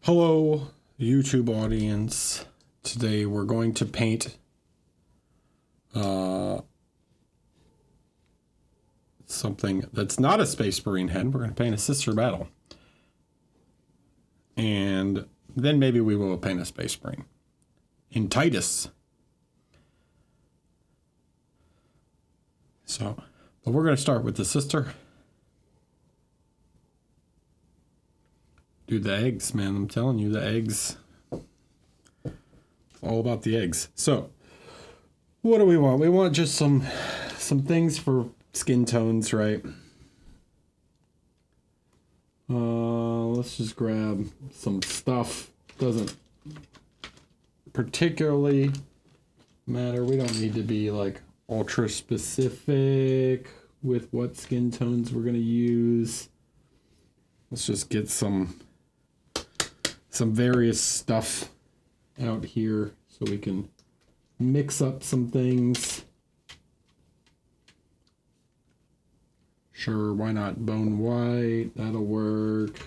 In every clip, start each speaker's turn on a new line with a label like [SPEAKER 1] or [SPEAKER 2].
[SPEAKER 1] Hello, YouTube audience. Today we're going to paint something that's not a Space Marine head. We're going to paint a sister battle. And then maybe we will paint a Space Marine. In Titus. So, but we're going to start with the sister. Dude, the eggs, man. I'm telling you, the eggs. It's all about the eggs. So, what do we want? We want just some things for skin tones, right? Let's just grab some stuff. Doesn't particularly matter. We don't need to be like ultra specific with what skin tones we're going to use. Let's just get some various stuff out here so we can mix up some things. Sure, why not bone white? That'll work.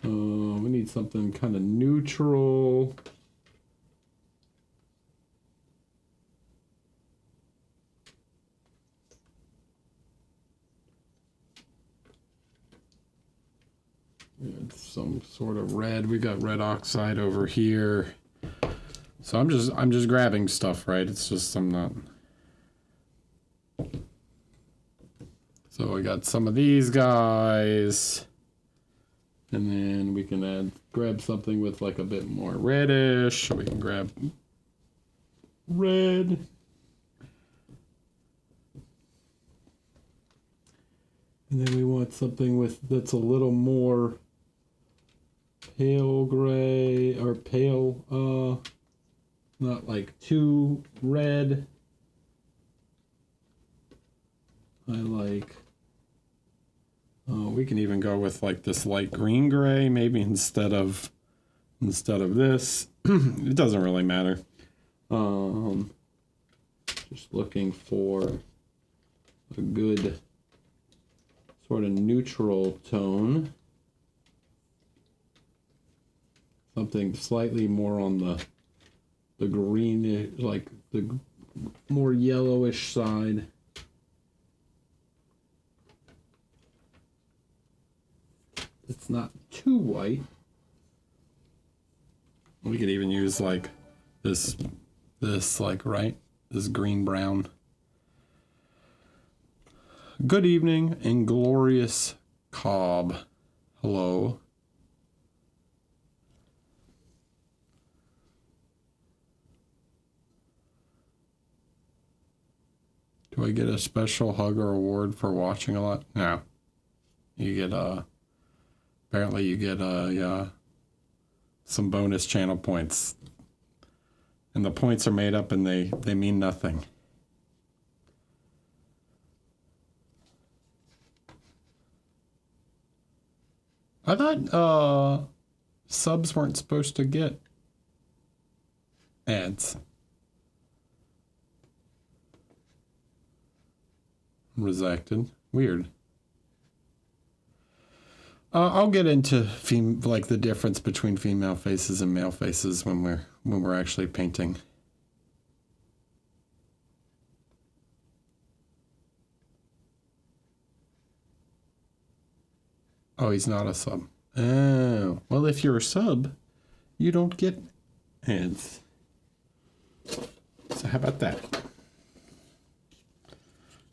[SPEAKER 1] We need something kind of neutral. Some sort of red. We got red oxide over here. So I'm just grabbing stuff, right? It's just I'm not. So I got some of these guys. And then we can grab something with like a bit more reddish. So we can grab red. And then we want something that's a little more pale gray or pale, not like too red. I like, we can even go with like this light green gray, maybe instead of this. It doesn't really matter. Just looking for a good sort of neutral tone. Something slightly more on the green, like the more yellowish side. It's not too white. We could even use like this like, right? This green brown. Good evening, Inglorious Cobb. Hello. Do I get a special hug or award for watching a lot? No. You get apparently you get some bonus channel points. And the points are made up and they mean nothing. I thought subs weren't supposed to get ads. Resacted. Weird. I'll get into like the difference between female faces and male faces when we're actually painting. Oh, he's not a sub. Oh, well, if you're a sub, you don't get ads. So how about that?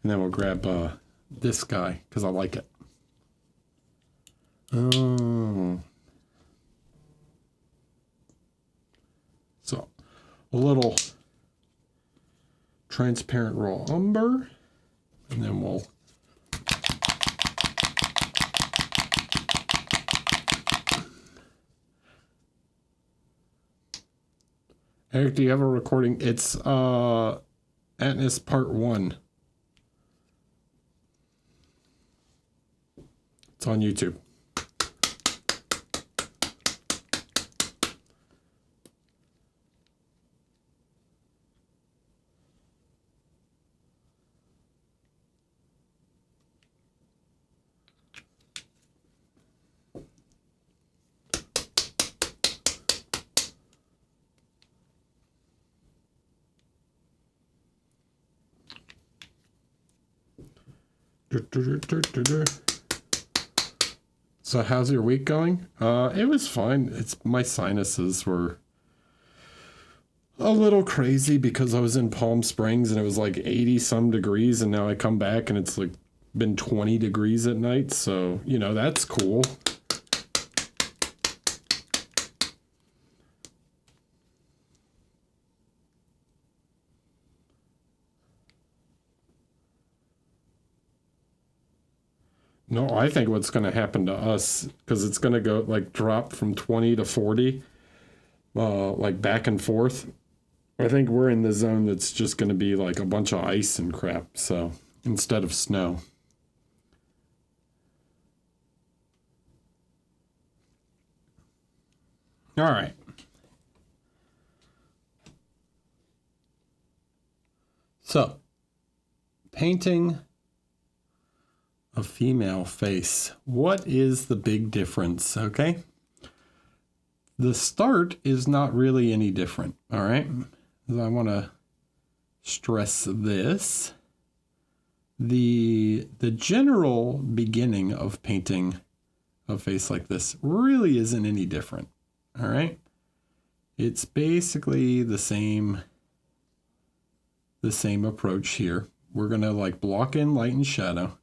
[SPEAKER 1] And then we'll grab this guy because I like it. Oh. So a little transparent raw umber, and then we'll Eric, do you have a recording? It's Atlas Part 1. It's on YouTube. So how's your week going? It was fine. My sinuses were a little crazy because I was in Palm Springs and it was like 80 some degrees, and now I come back and it's like been 20 degrees at night. So, you know, that's cool. No, I think what's going to happen to us, because it's going to go like drop from 20 to 40, like back and forth. I think we're in the zone that's just going to be like a bunch of ice and crap. So instead of snow. All right. So painting a female face. What is the big difference? Okay. The start is not really any different. All right. I want to stress this. The general beginning of painting a face like this really isn't any different. All right. It's basically the same approach here. We're going to like block in light and shadow.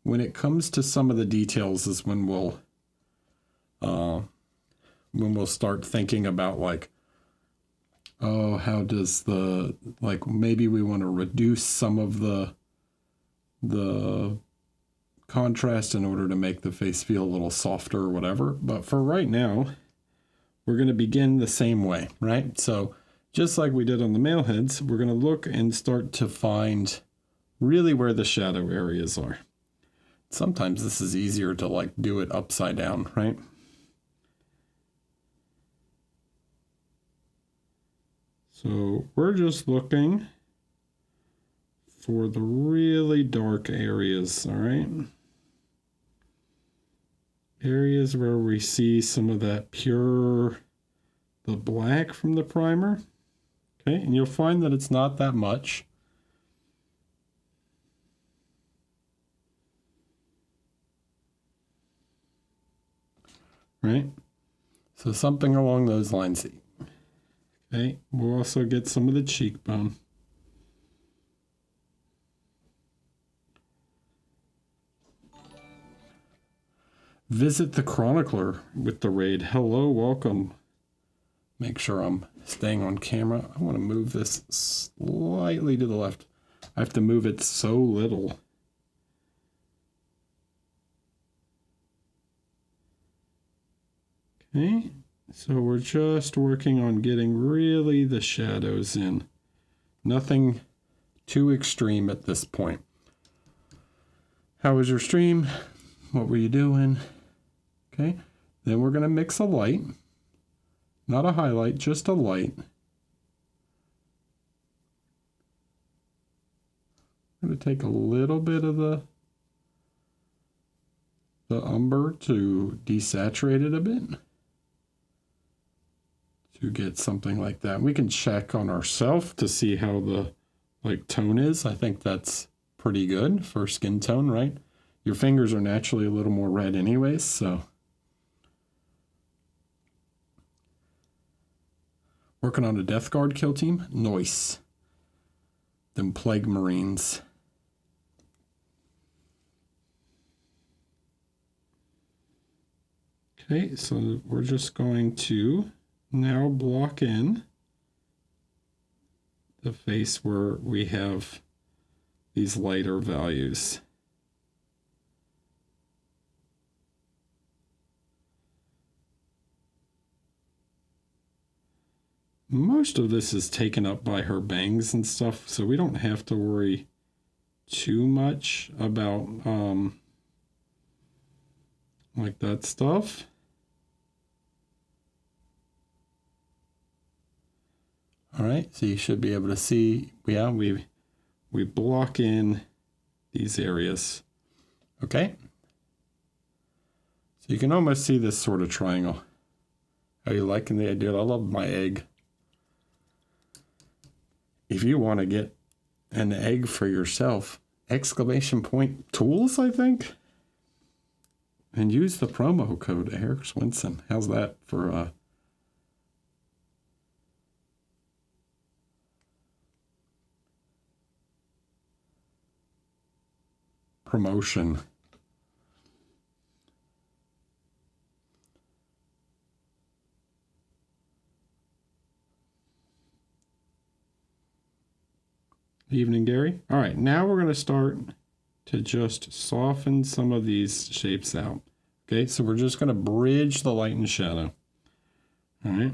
[SPEAKER 1] When it comes to some of the details is when we'll start thinking about like, oh, how does maybe we want to reduce some of the contrast in order to make the face feel a little softer or whatever. But for right now, we're going to begin the same way, right? So just like we did on the male heads, we're going to look and start to find really where the shadow areas are. Sometimes this is easier to like do it upside down, right? So we're just looking for the really dark areas, all right? Areas where we see some of that the black from the primer. Okay, and you'll find that it's not that much. Right? So something along those lines. Okay, we'll also get some of the cheekbone. Visit the Chronicler with the raid. Hello, welcome. Make sure I'm staying on camera. I want to move this slightly to the left. I have to move it so little. Okay, so we're just working on getting really the shadows in. Nothing too extreme at this point. How was your stream? What were you doing? Okay, then we're going to mix a light. Not a highlight, just a light. I'm going to take a little bit of the umber to desaturate it a bit. To get something like that. We can check on ourselves to see how the tone is. I think that's pretty good for skin tone, right? Your fingers are naturally a little more red anyways, so. Working on a Death Guard kill team? Nice. Them Plague Marines. Okay, so we're just going to now block in the face where we have these lighter values. Most of this is taken up by her bangs and stuff, so we don't have to worry too much about like that stuff. All right, so you should be able to see, yeah, we block in these areas. Okay. So you can almost see this sort of triangle. Are you liking the idea? I love my egg. If you want to get an egg for yourself, exclamation point tools, I think. And use the promo code Eric Swinson. How's that for promotion? Evening, Gary. All right, now we're going to start to just soften some of these shapes out. Okay, so we're just going to bridge the light and shadow. All right.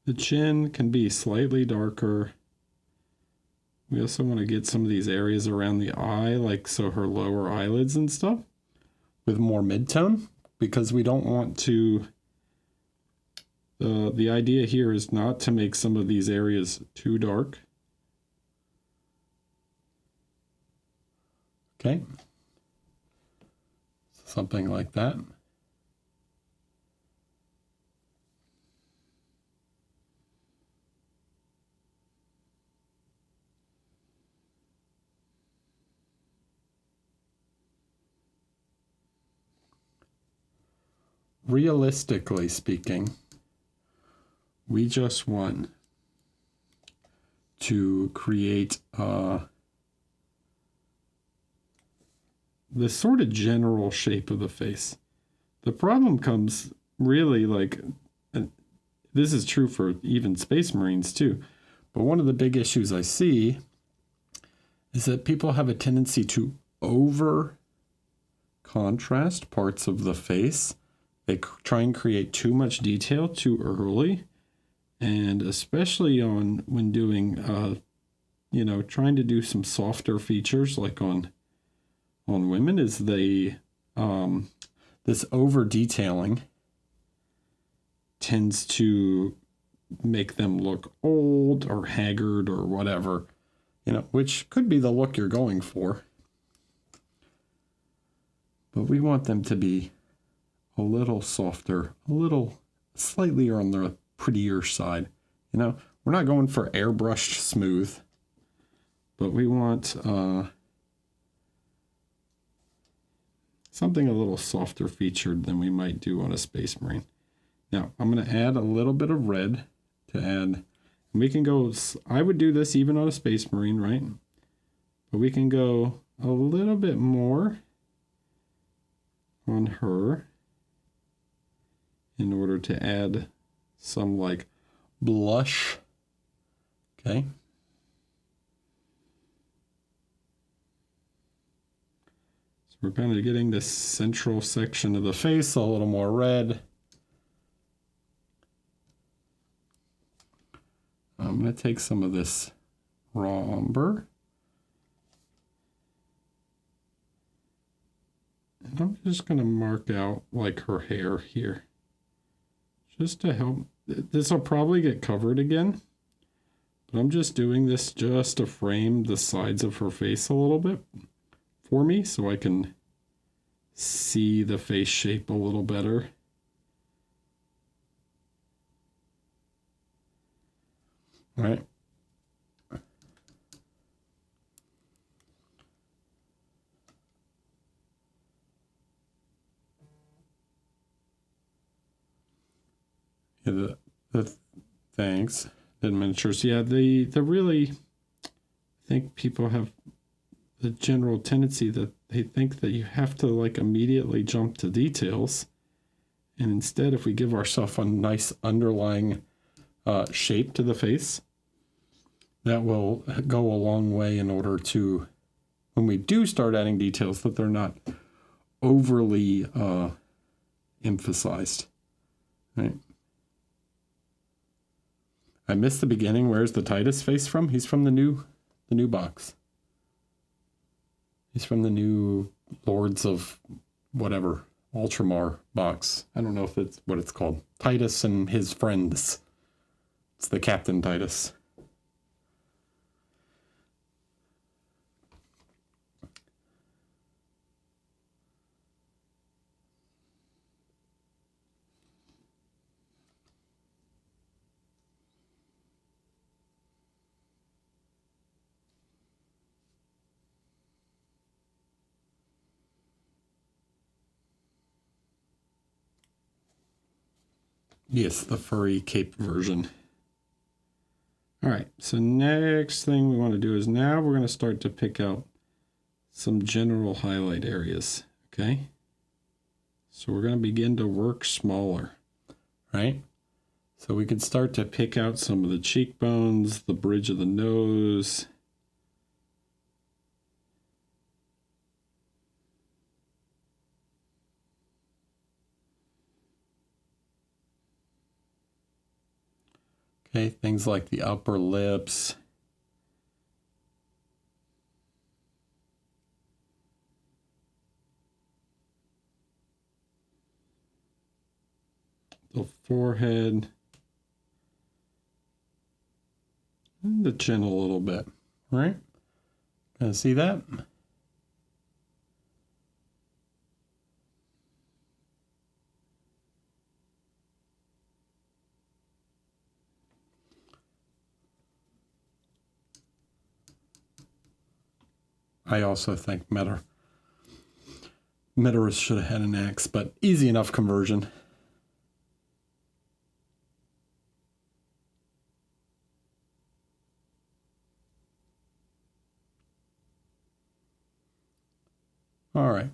[SPEAKER 1] The chin can be slightly darker. We also want to get some of these areas around the eye, like so her lower eyelids and stuff, with more mid-tone, because we don't want to, the idea here is not to make some of these areas too dark. Okay. Something like that. Realistically speaking, we just want to create the sort of general shape of the face. The problem comes really, like, and this is true for even Space Marines too, but one of the big issues I see is that people have a tendency to over contrast parts of the face. They try and create too much detail too early, and especially when doing, you know, trying to do some softer features like on women, is they this over detailing tends to make them look old or haggard or whatever, you know, which could be the look you're going for, but we want them to be a little softer, a little slightly on the prettier side. You know, we're not going for airbrushed smooth, but we want something a little softer featured than we might do on a Space Marine. Now, I'm going to add a little bit of red to add, and we can go, I would do this even on a Space Marine, right? But we can go a little bit more on her in order to add some like blush. Okay. So we're kind of getting this central section of the face a little more red. I'm going to take some of this raw umber. And I'm just going to mark out like her hair here, just to help. This will probably get covered again, but I'm just doing this just to frame the sides of her face a little bit for me so I can see the face shape a little better. All right. Yeah, the thanks. The miniatures. Yeah, the really, I think people have the general tendency that they think that you have to like immediately jump to details. And instead, if we give ourselves a nice underlying shape to the face, that will go a long way in order to, when we do start adding details, that they're not overly emphasized, right? I missed the beginning. Where's the Titus face from? He's from the new box. He's from the new Lords of whatever, Ultramar box. I don't know if it's what it's called. Titus and his friends. It's the Captain Titus. Yes, the furry cape version. All right, so next thing we want to do is now we're going to start to pick out some general highlight areas, okay? So we're going to begin to work smaller, right? So we can start to pick out some of the cheekbones, the bridge of the nose. Okay, things like the upper lips. The forehead. And the chin a little bit, right? Gonna see that? I also think Metaverse should have had an X, but easy enough conversion. All right,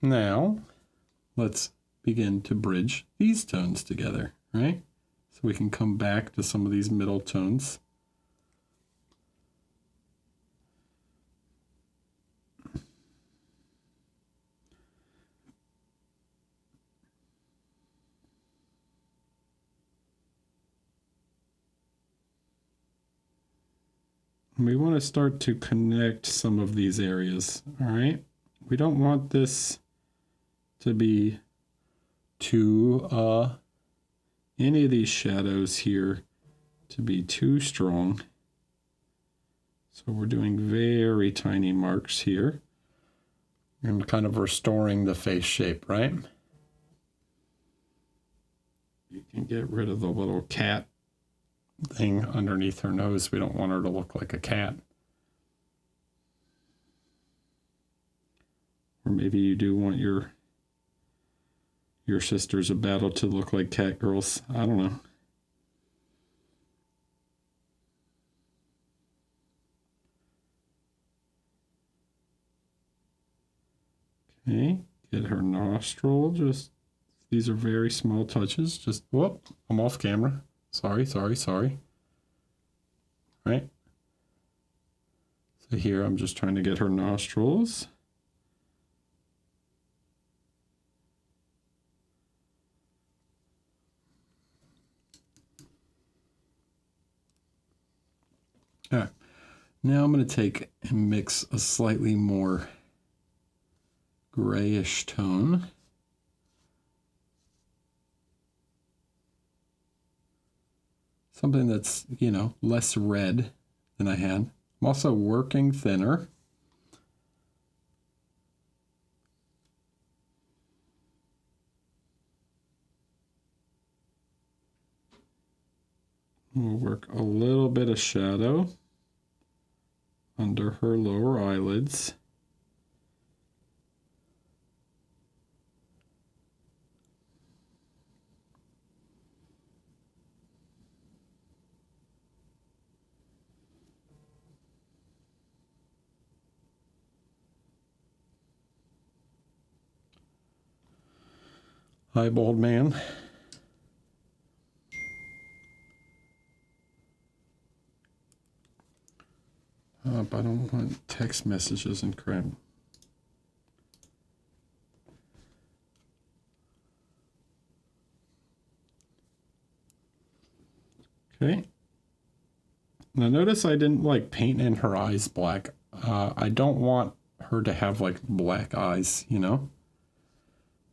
[SPEAKER 1] now let's begin to bridge these tones together, right? So we can come back to some of these middle tones. We want to start to connect some of these areas, all right? We don't want this to be too, any of these shadows here to be too strong. So we're doing very tiny marks here and kind of restoring the face shape, right? You can get rid of the little cat thing underneath her nose. We don't want her to look like a cat. Or maybe you do want your sisters of battle to look like cat girls. I don't know. Okay, get her nostril. Just, these are very small touches. Just, whoop, I'm off camera. Sorry. Right? So here I'm just trying to get her nostrils. All right, now I'm going to take and mix a slightly more grayish tone. Something that's, you know, less red than I had. I'm also working thinner. We'll work a little bit of shadow under her lower eyelids. Hi, bald man. I don't want text messages and crap. Okay. Now notice I didn't like paint in her eyes black. I don't want her to have like black eyes, you know?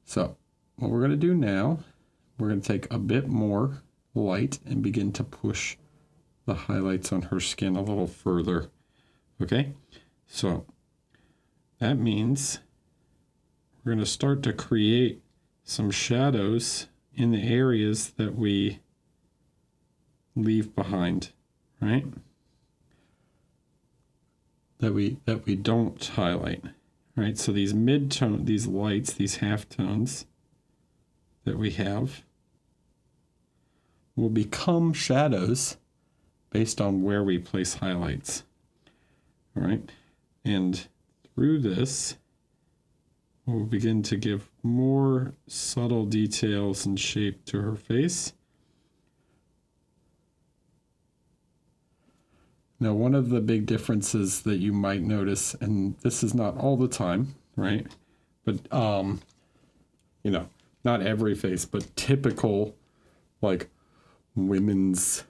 [SPEAKER 1] So what we're going to do now, we're going to take a bit more light and begin to push the highlights on her skin a little further. Okay, so that means we're going to start to create some shadows in the areas that we leave behind, right? That we don't highlight, right? So these mid-tone, these lights, these half tones that we have, will become shadows based on where we place highlights. All right. And through this, we'll begin to give more subtle details and shape to her face. Now, one of the big differences that you might notice, and this is not all the time, right? But, you know, not every face, but typical, like, women's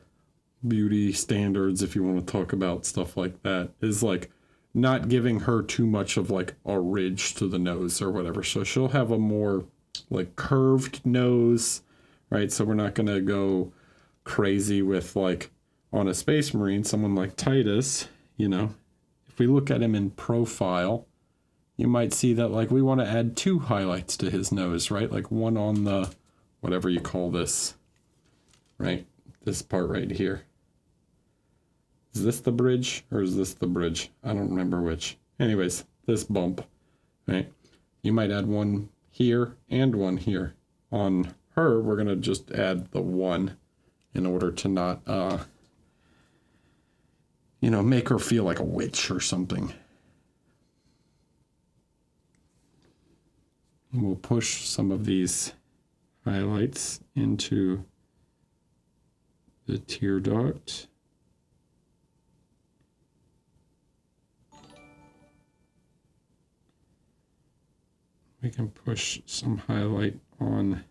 [SPEAKER 1] beauty standards, if you want to talk about stuff like that, is like not giving her too much of like a ridge to the nose or whatever. So she'll have a more like curved nose, right? So we're not going to go crazy with like on a Space Marine, someone like Titus, you know, if we look at him in profile, you might see that like we want to add 2 highlights to his nose, right? Like one on the, whatever you call this, right? This part right here. Is this the bridge or is this the bridge? I don't remember which. Anyways, this bump, right? You might add one here and one here. On her, we're going to just add the one in order to not, you know, make her feel like a witch or something. And we'll push some of these highlights into the tear duct. We can push some highlight on.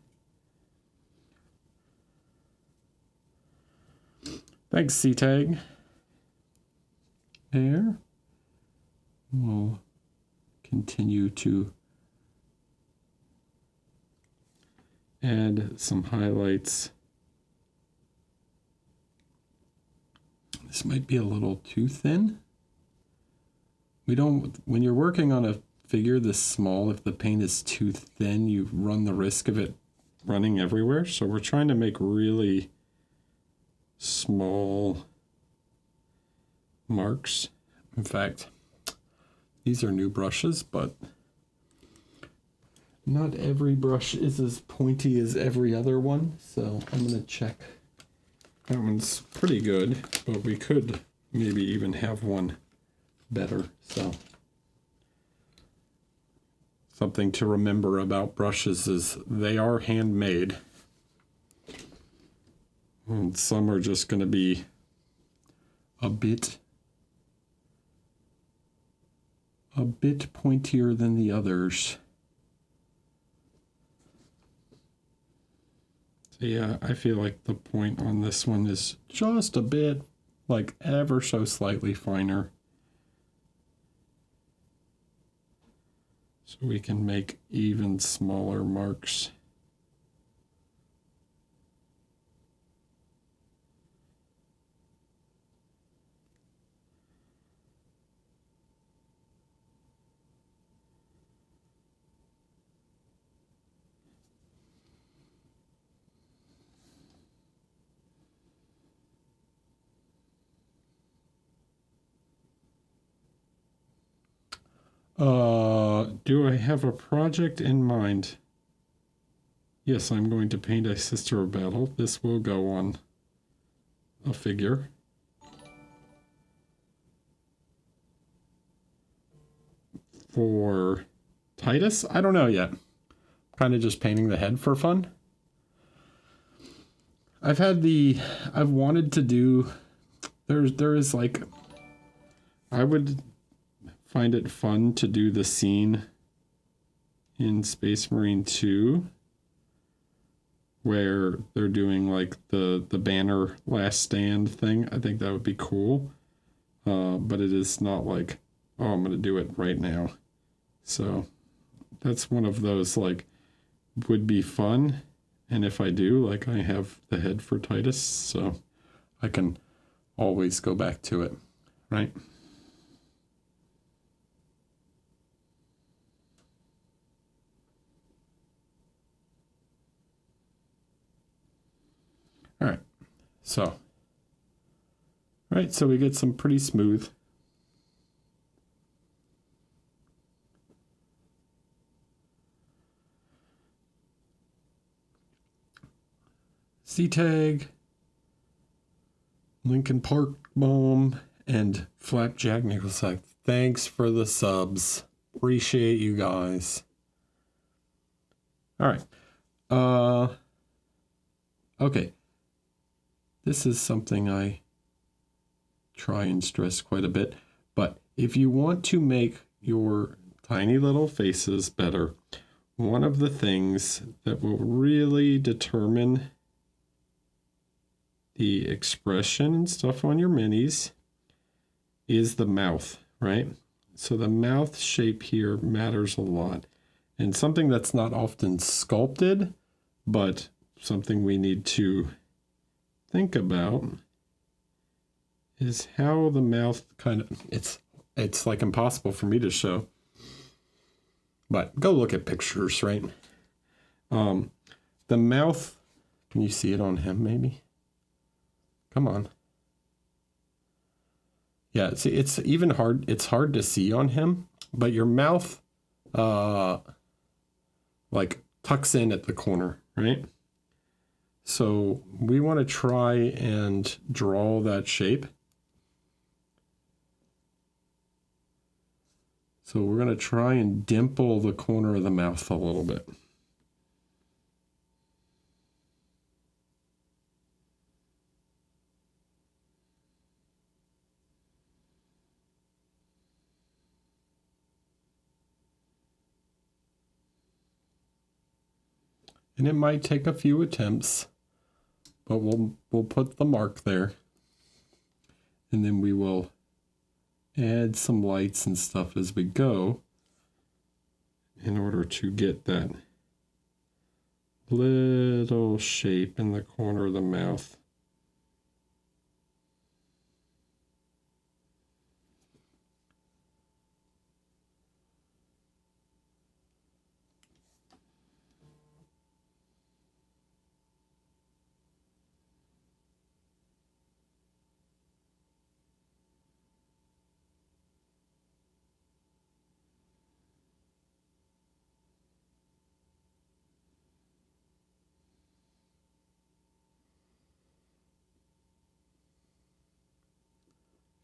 [SPEAKER 1] Thanks, C-Tag. There. We'll continue to add some highlights. This might be a little too thin. We don't, when you're working on a figure this small, if the paint is too thin, you run the risk of it running everywhere. So we're trying to make really small marks. In fact, these are new brushes, but not every brush is as pointy as every other one. So I'm going to check. That one's pretty good, but we could maybe even have one better. So something to remember about brushes is they are handmade. And some are just going to be a bit pointier than the others. So yeah, I feel like the point on this one is just a bit, like ever so slightly finer. So we can make even smaller marks. Do I have a project in mind? Yes, I'm going to paint a Sister of Battle. This will go on a figure. For Titus? I don't know yet. Kind of just painting the head for fun. I've wanted to do, there is like, I would find it fun to do the scene in Space Marine 2 where they're doing like the banner last stand thing. I think that would be cool. But it is not like, oh, I'm going to do it right now. So that's one of those like would be fun. And if I do, like I have the head for Titus, so I can always go back to it, right? All right, so we get some pretty smooth. C-Tag, Lincoln Park Bomb and Flapjack Nichols like, thanks for the subs. Appreciate you guys. All right. Okay. This is something I try and stress quite a bit, but if you want to make your tiny little faces better, one of the things that will really determine the expression and stuff on your minis is the mouth, right? So the mouth shape here matters a lot, and something that's not often sculpted, but something we need to think about is how the mouth kind of, it's like impossible for me to show, but go look at pictures, right? The mouth, can you see it on him maybe? Come on. Yeah, see, it's even hard. It's hard to see on him, but your mouth, like tucks in at the corner, right? So we want to try and draw that shape. So we're going to try and dimple the corner of the mouth a little bit. And it might take a few attempts, but we'll put the mark there. And then we will add some lights and stuff as we go in order to get that little shape in the corner of the mouth.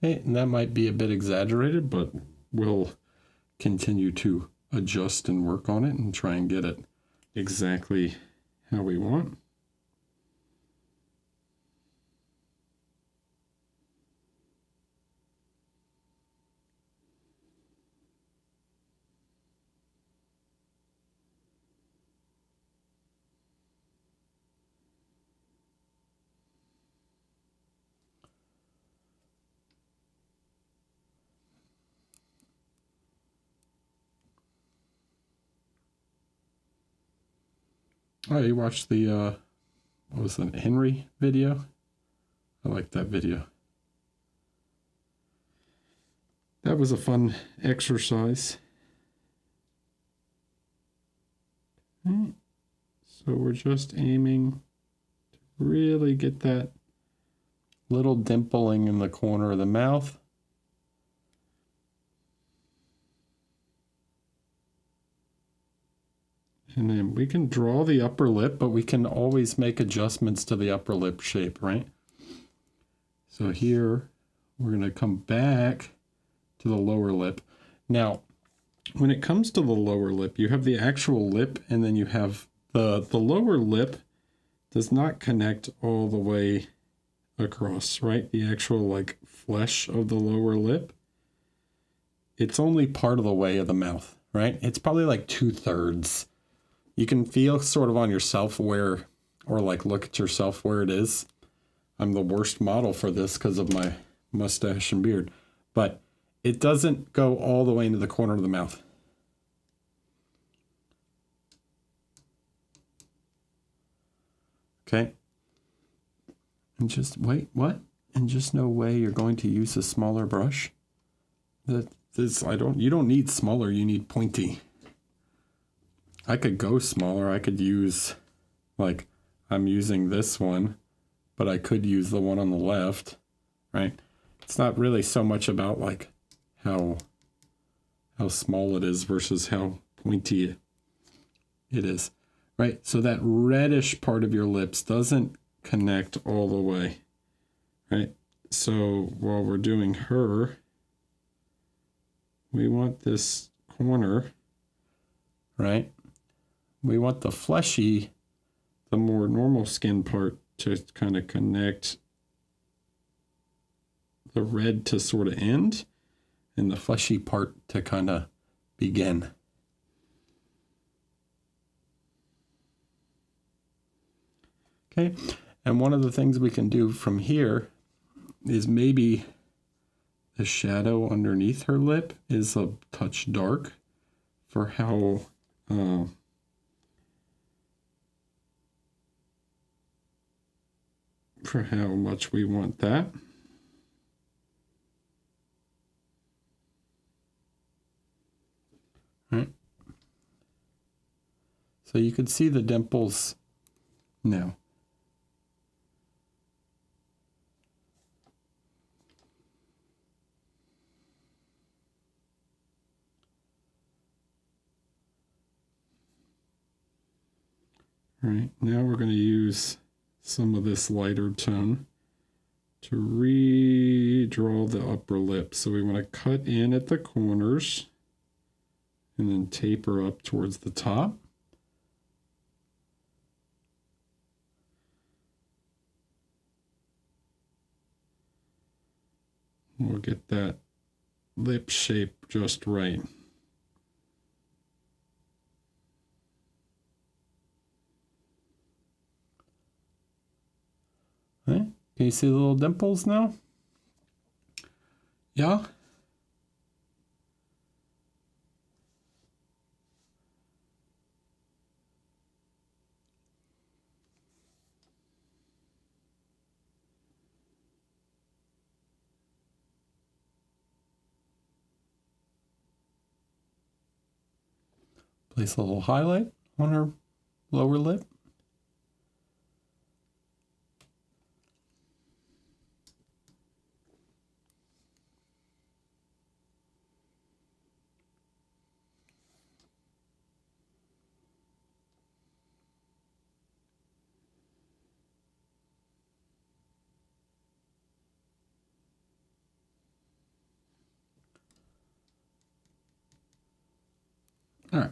[SPEAKER 1] Okay, and that might be a bit exaggerated, but we'll continue to adjust and work on it and try and get it exactly how we want. Oh, you watched the, what was it, Henry video? I like that video. That was a fun exercise. Okay. So we're just aiming to really get that little dimpling in the corner of the mouth. And then we can draw the upper lip, but we can always make adjustments to the upper lip shape, right? So here, we're going to come back to the lower lip. Now, when it comes to the lower lip, you have the actual lip, and then you have the lower lip does not connect all the way across, right? The actual like flesh of the lower lip. It's only part of the way of the mouth, right? It's probably like 2/3. You can feel sort of on yourself where, or like look at yourself where it is. I'm the worst model for this because of my mustache and beard, but it doesn't go all the way into the corner of the mouth. Okay. And just wait, what? And just no way you're going to use a smaller brush. You don't need smaller, you need pointy. I could go smaller. I could use, like, I'm using this one, but I could use the one on the left, right? It's not really so much about like how small it is versus how pointy it is, right? So that reddish part of your lips doesn't connect all the way, right? So while we're doing her, we want this corner, right? We want the fleshy, the more normal skin part to kind of connect the red to sort of end and the fleshy part to kind of begin. Okay, and one of the things we can do from here is maybe the shadow underneath her lip is a touch dark for how much we want that. Right. So you can see the dimples now. All right, now we're going to use some of this lighter tone to redraw the upper lip. So we want to cut in at the corners and then taper up towards the top. We'll get that lip shape just right. Okay. Can you see the little dimples now? Yeah? Place a little highlight on her lower lip. All right.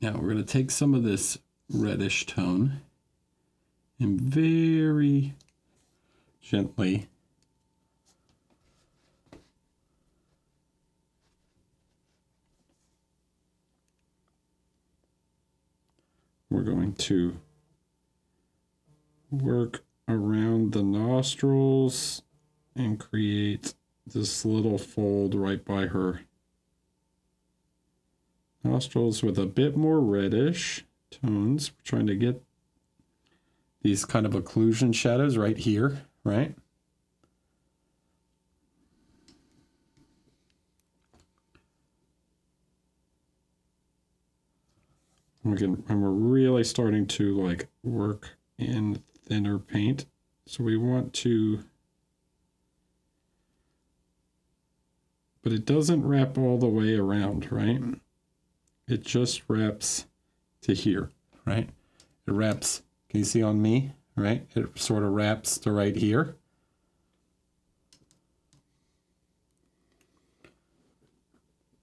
[SPEAKER 1] Now we're going to take some of this reddish tone and very gently we're going to work around the nostrils and create this little fold right by her nostrils with a bit more reddish tones. We're trying to get these kind of occlusion shadows right here, right? And we're really starting to like work in thinner paint. So we want to, but it doesn't wrap all the way around, right? It just wraps to here, right? It wraps, can you see on me, right? It sort of wraps to right here.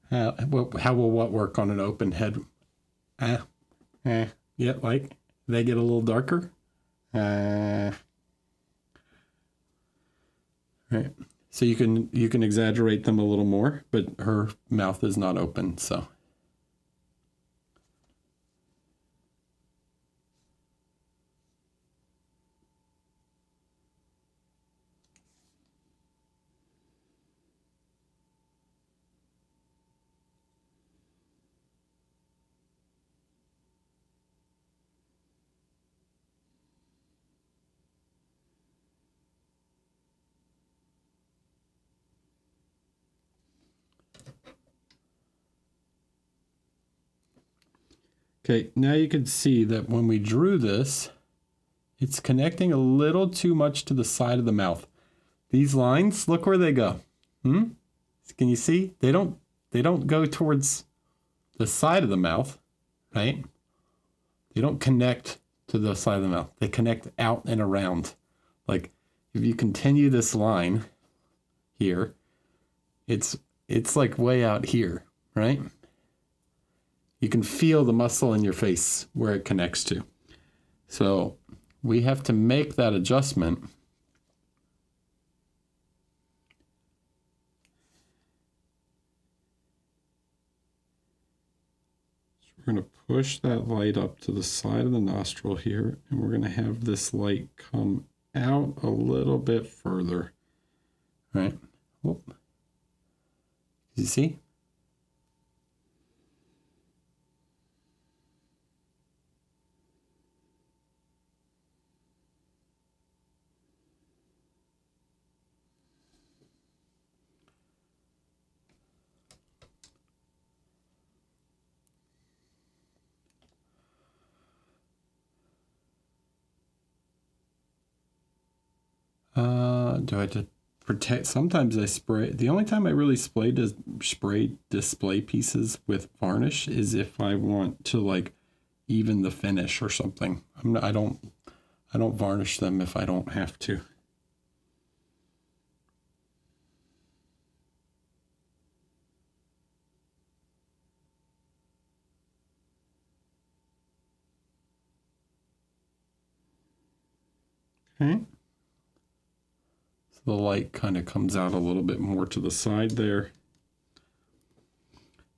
[SPEAKER 1] How will what work on an open head? Yeah, like they get a little darker. Right. So you can exaggerate them a little more, but her mouth is not open, so. Okay, now you can see that when we drew this, it's connecting a little too much to the side of the mouth. These lines, look where they go. Can you see? They don't go towards the side of the mouth, right? They don't connect to the side of the mouth. They connect out and around. Like if you continue this line here, it's like way out here, right? You can feel the muscle in your face where it connects to. So we have to make that adjustment. So we're going to push that light up to the side of the nostril here, and we're going to have this light come out a little bit further, right? Whoop. You see? Do I have to protect? Sometimes I spray. The only time I really spray display pieces with varnish is if I want to like even the finish or something. I don't varnish them if I don't have to. Okay. The light kind of comes out a little bit more to the side there.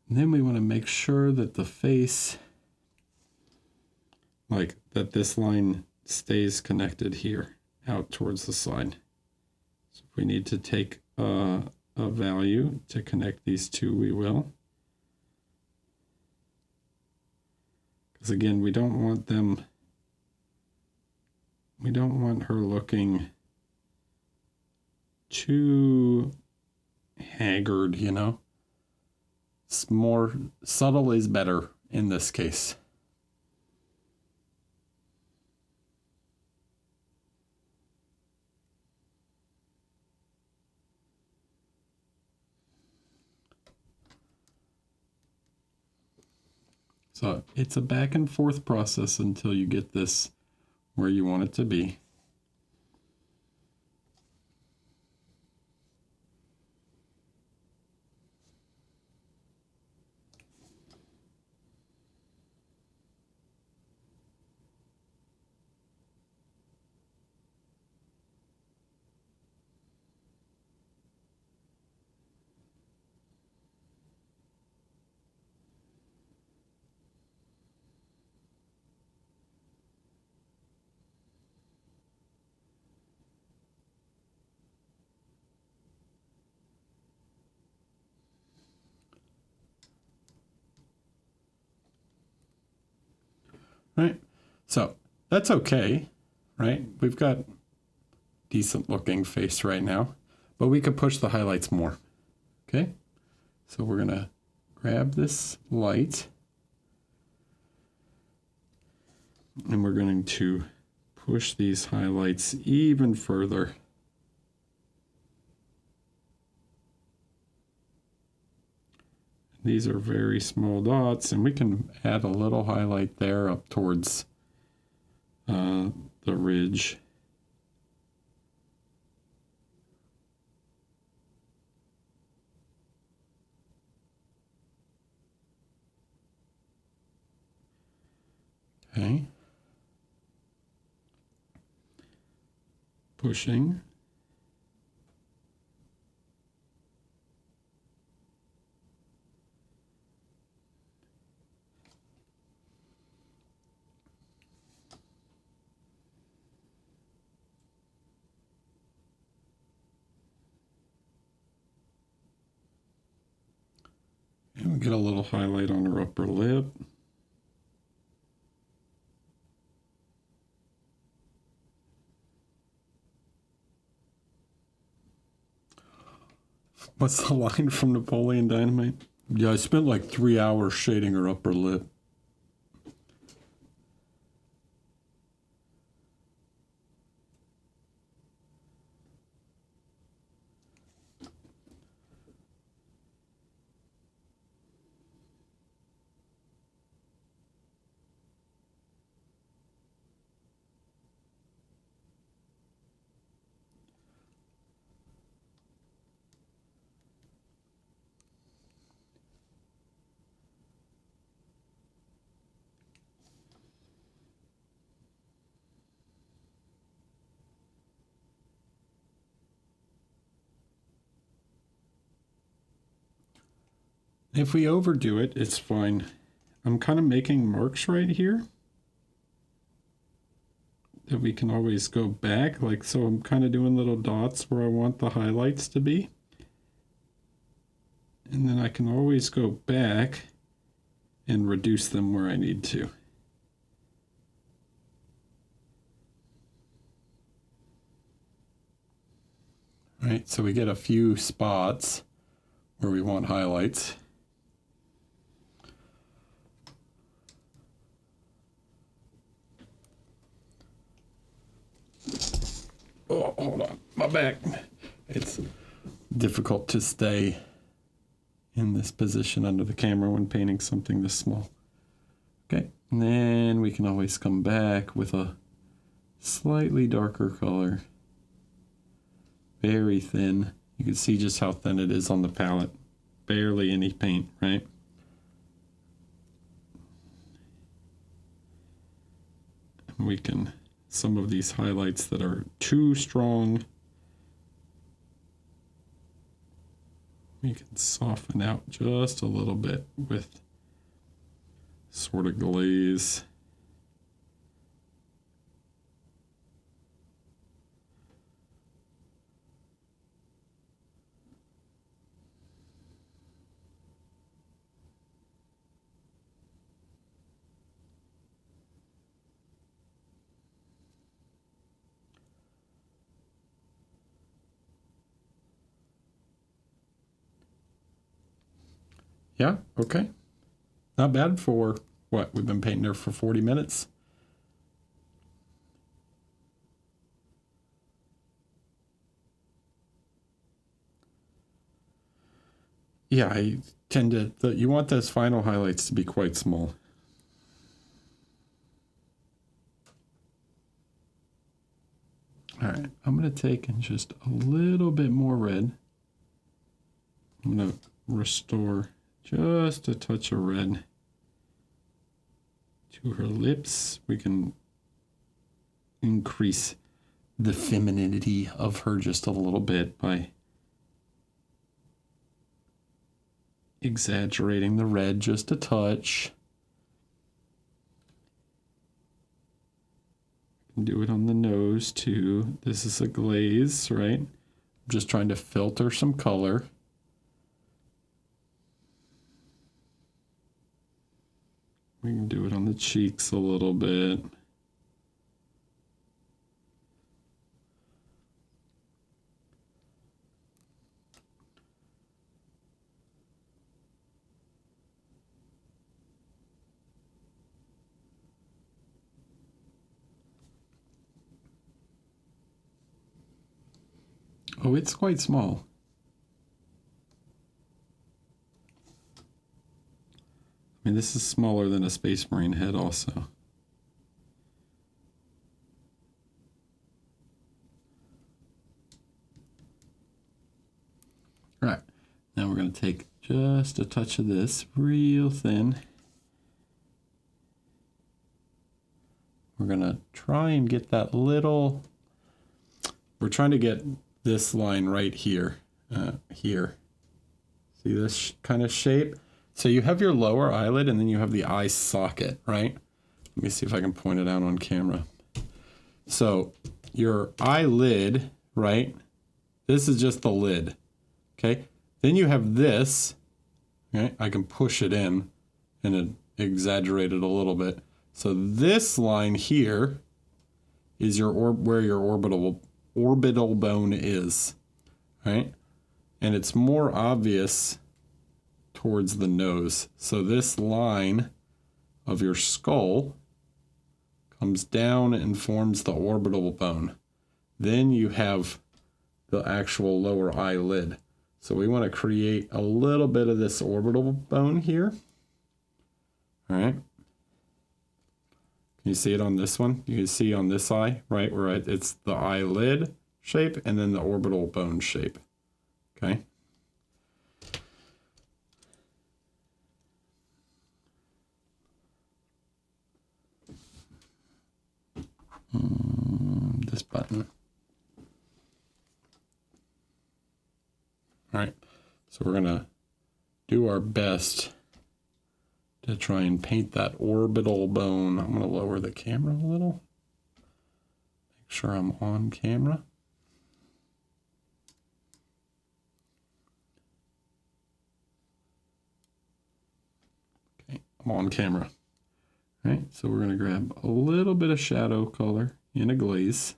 [SPEAKER 1] And then we want to make sure that the face, like that this line stays connected here out towards the side. So if we need to take a value to connect these two, we will. Because again, we don't want her looking too haggard, you know. It's more subtle is better in this case. So it's a back and forth process until you get this where you want it to be. Right, so that's okay, right? We've got decent looking face right now, but we could push the highlights more, okay? So we're gonna grab this light and we're going to push these highlights even further. These are very small dots, and we can add a little highlight there up towards the ridge. Okay. Pushing. And we get a little highlight on her upper lip. What's the line from Napoleon Dynamite? Yeah, I spent like 3 hours shading her upper lip. If we overdo it, it's fine. I'm kind of making marks right here that we can always go back. Like, so I'm kind of doing little dots where I want the highlights to be. And then I can always go back and reduce them where I need to. All right, so we get a few spots where we want highlights. Oh, hold on, my back. It's difficult to stay in this position under the camera when painting something this small. Okay, and then we can always come back with a slightly darker color. Very thin. You can see just how thin it is on the palette. Barely any paint, right? And we can, some of these highlights that are too strong, we can soften out just a little bit with sort of glaze. Yeah, okay. Not bad for what? We've been painting there for 40 minutes. Yeah, I tend to, you want those final highlights to be quite small. All right, I'm going to take in just a little bit more red. I'm going to restore just a touch of red to her lips. We can increase the femininity of her just a little bit by exaggerating the red just a touch. Do it on the nose too. This is a glaze, right? I'm just trying to filter some color. We can do it on the cheeks a little bit. Oh, it's quite small. I mean, this is smaller than a Space Marine head also. All right, now we're going to take just a touch of this real thin. We're going to try and get that little, we're trying to get this line right here, here. See this kind of shape? So you have your lower eyelid and then you have the eye socket, right? Let me see if I can point it out on camera. So your eyelid, right? This is just the lid, okay? Then you have this, okay? I can push it in and exaggerate it a little bit. So this line here is your where your orbital bone is, right? And it's more obvious towards the nose. So this line of your skull comes down and forms the orbital bone. Then you have the actual lower eyelid. So we want to create a little bit of this orbital bone here. All right. Can you see it on this one? You can see on this eye, right? Where it's the eyelid shape and then the orbital bone shape. Okay. This button. All right. So we're going to do our best to try and paint that orbital bone. I'm going to lower the camera a little. Make sure I'm on camera. Okay, I'm on camera. All right, so we're going to grab a little bit of shadow color in a glaze.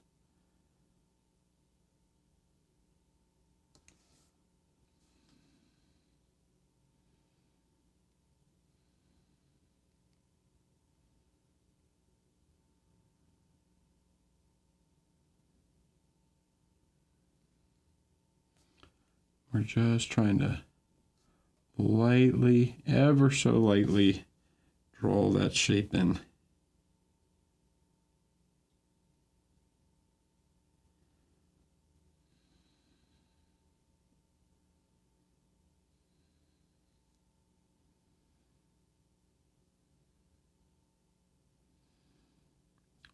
[SPEAKER 1] We're just trying to lightly, ever so lightly, draw that shape in.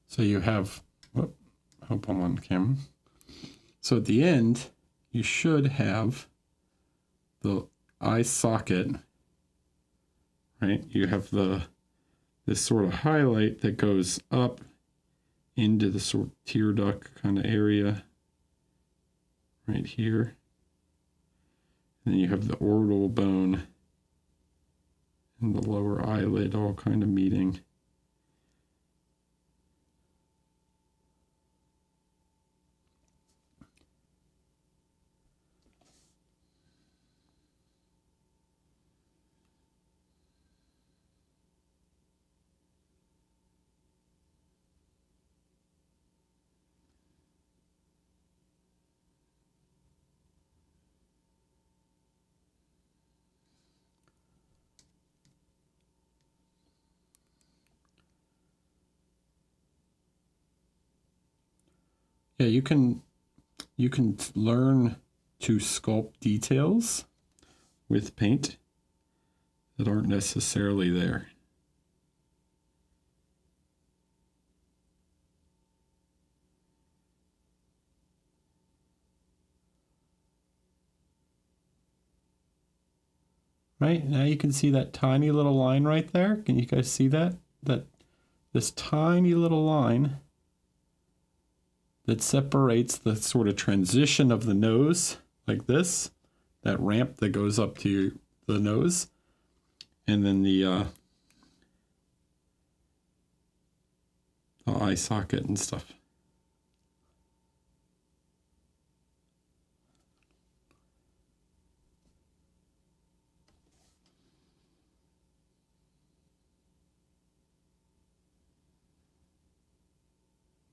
[SPEAKER 1] So you have, whoop, hope I'm on camera. So at the end, you should have the eye socket, right? You have this sort of highlight that goes up into the sort of tear duct kind of area right here. And then you have the orbital bone and the lower eyelid all kind of meeting. Yeah, you can learn to sculpt details with paint that aren't necessarily there. Right, now you can see that tiny little line right there. Can you guys see that? This tiny little line that separates the sort of transition of the nose, like this, that ramp that goes up to the nose, and then the eye socket and stuff.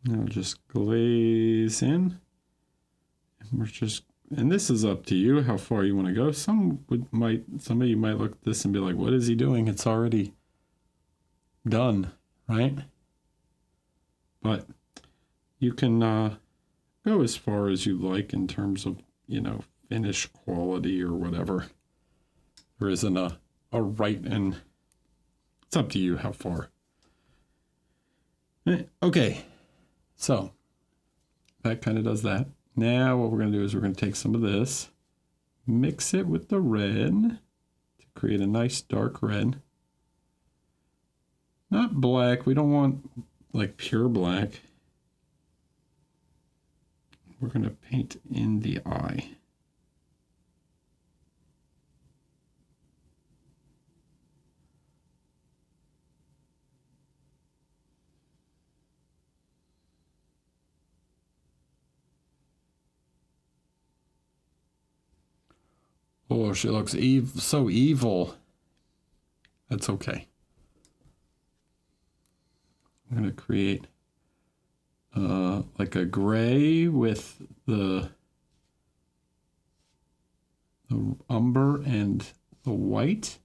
[SPEAKER 1] Now just glaze in. And this is up to you how far you want to go. Some of you might look at this and be like, what is he doing? It's already done, right? But you can go as far as you like in terms of, finish quality or whatever. There isn't a right, and it's up to you how far. Okay. So that kind of does that. Now what we're going to do is we're going to take some of this, mix it with the red to create a nice dark red. Not black. We don't want like pure black. We're going to paint in the eye. Oh, she looks so evil. That's okay. I'm going to create like a gray with the umber and the white.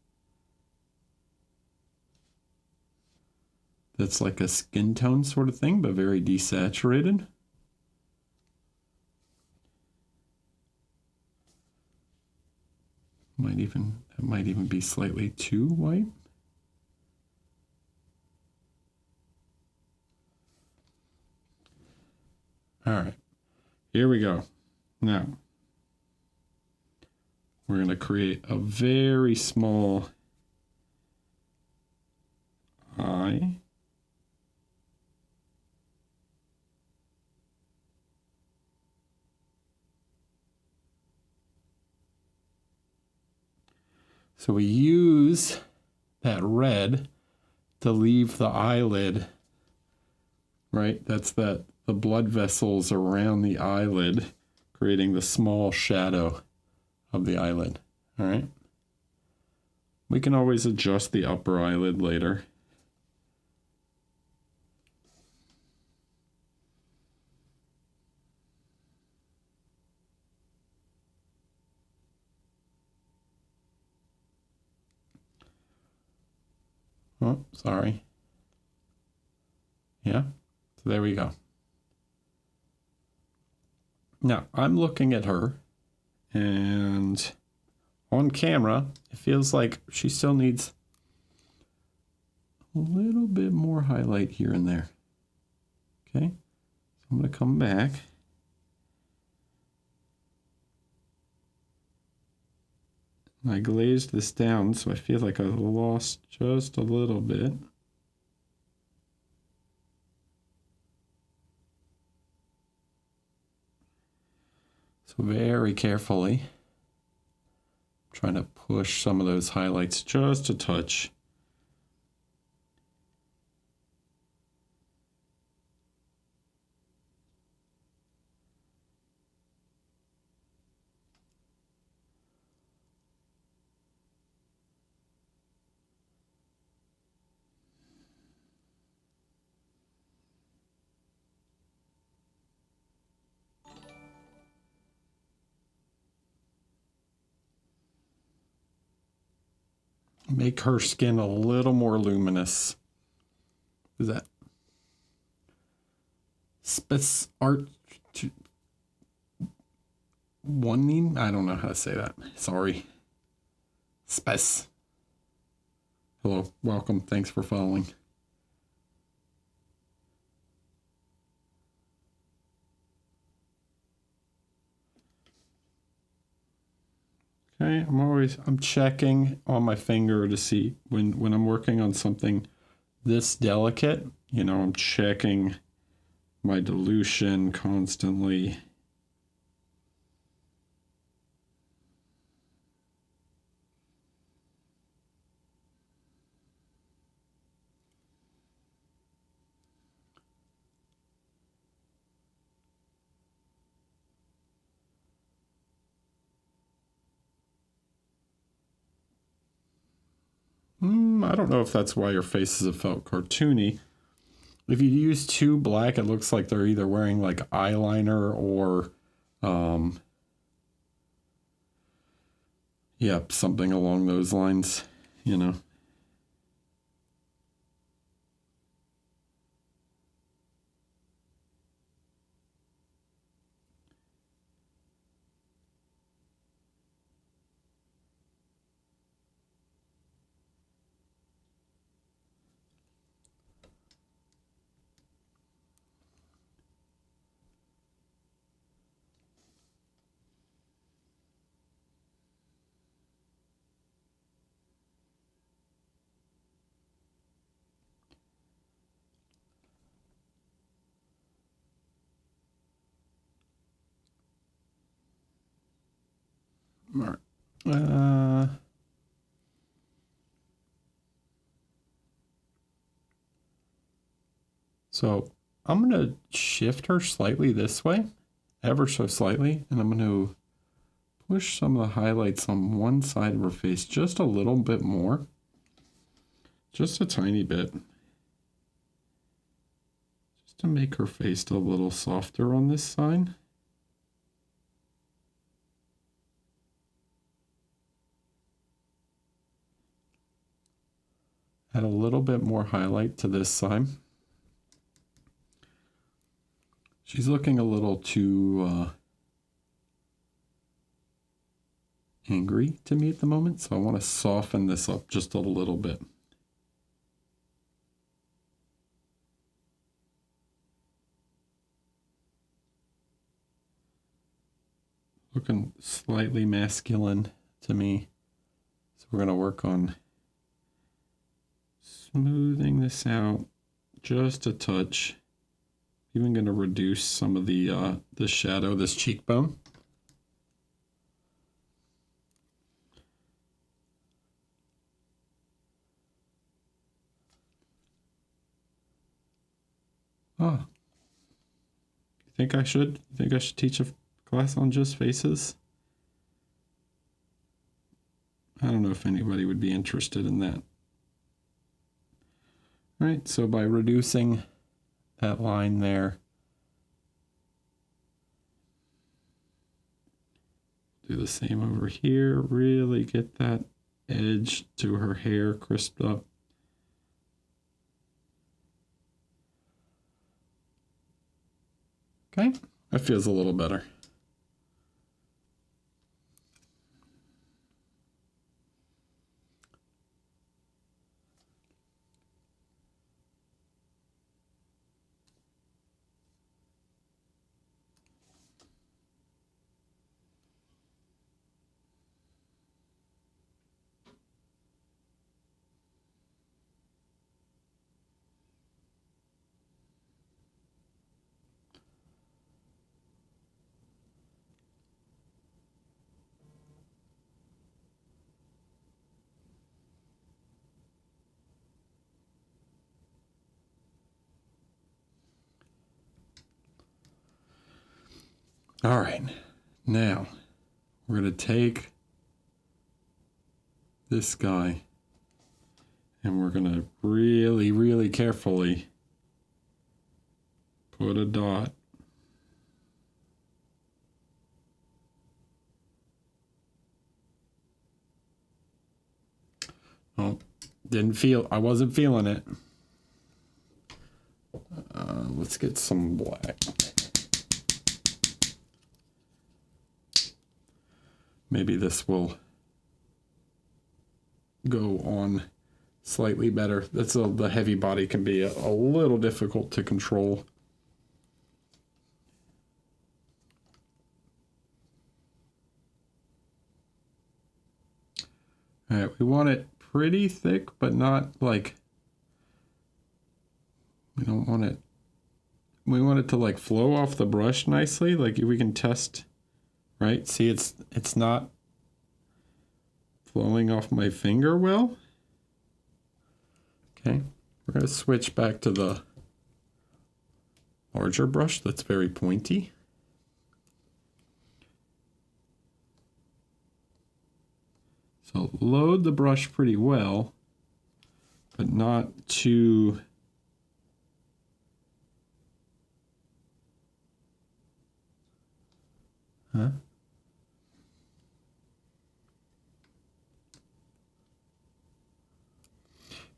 [SPEAKER 1] That's like a skin tone sort of thing, but very desaturated. It might even be slightly too white. All right, here we go. Now, we're going to create a very small eye. So we use that red to leave the eyelid, right? That's the blood vessels around the eyelid, creating the small shadow of the eyelid, all right? We can always adjust the upper eyelid later. Oh, sorry. Yeah, so there we go. Now, I'm looking at her, and on camera, it feels like she still needs a little bit more highlight here and there. Okay, so I'm going to come back. I glazed this down, so I feel like I lost just a little bit. So very carefully, I'm trying to push some of those highlights just a touch. Make her skin a little more luminous. Is that Spec Art One? I don't know how to say that. Sorry. Spec. Hello, welcome. Thanks for following. Okay, I'm checking on my finger to see when I'm working on something this delicate, you know, I'm checking my dilution constantly. I don't know if that's why your faces have felt cartoony. If you use too black, it looks like they're either wearing like eyeliner or, yep, something along those lines, you know. All right. So I'm going to shift her slightly this way, ever so slightly, and I'm going to push some of the highlights on one side of her face just a little bit more, just a tiny bit, just to make her face a little softer on this side. Add a little bit more highlight to this side. She's looking a little too angry to me at the moment, so I want to soften this up just a little bit. Looking slightly masculine to me. So we're going to work on smoothing this out just a touch. Even going to reduce some of the shadow, this cheekbone. Oh, you think I should? You think I should teach a class on just faces? I don't know if anybody would be interested in that. All right, so by reducing that line there, do the same over here. Really get that edge to her hair crisped up. Okay, that feels a little better. All right, now we're going to take this guy and we're going to really, really carefully put a dot. Oh, I wasn't feeling it. Let's get some black. Maybe this will go on slightly better. The heavy body can be a little difficult to control. All right, we want it pretty thick, but not like, we don't want it, we want it to like flow off the brush nicely. Like we can test, right? See, it's not flowing off my finger well. Okay, we're going to switch back to the larger brush that's very pointy. So load the brush pretty well, but not too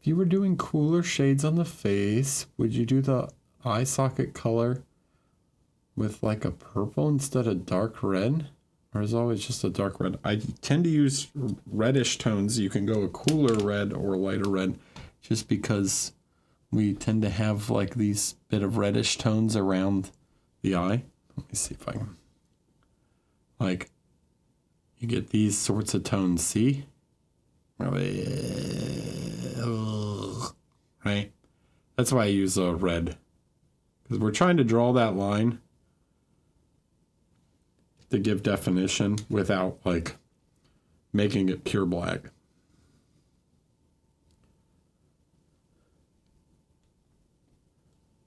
[SPEAKER 1] If you were doing cooler shades on the face, would you do the eye socket color with like a purple instead of dark red? Or is it always just a dark red? I tend to use reddish tones. You can go a cooler red or lighter red just because we tend to have like these bit of reddish tones around the eye. Let me see if I can. Like, you get these sorts of tones, see? Right? That's why I use a red. Because we're trying to draw that line to give definition without, like, making it pure black.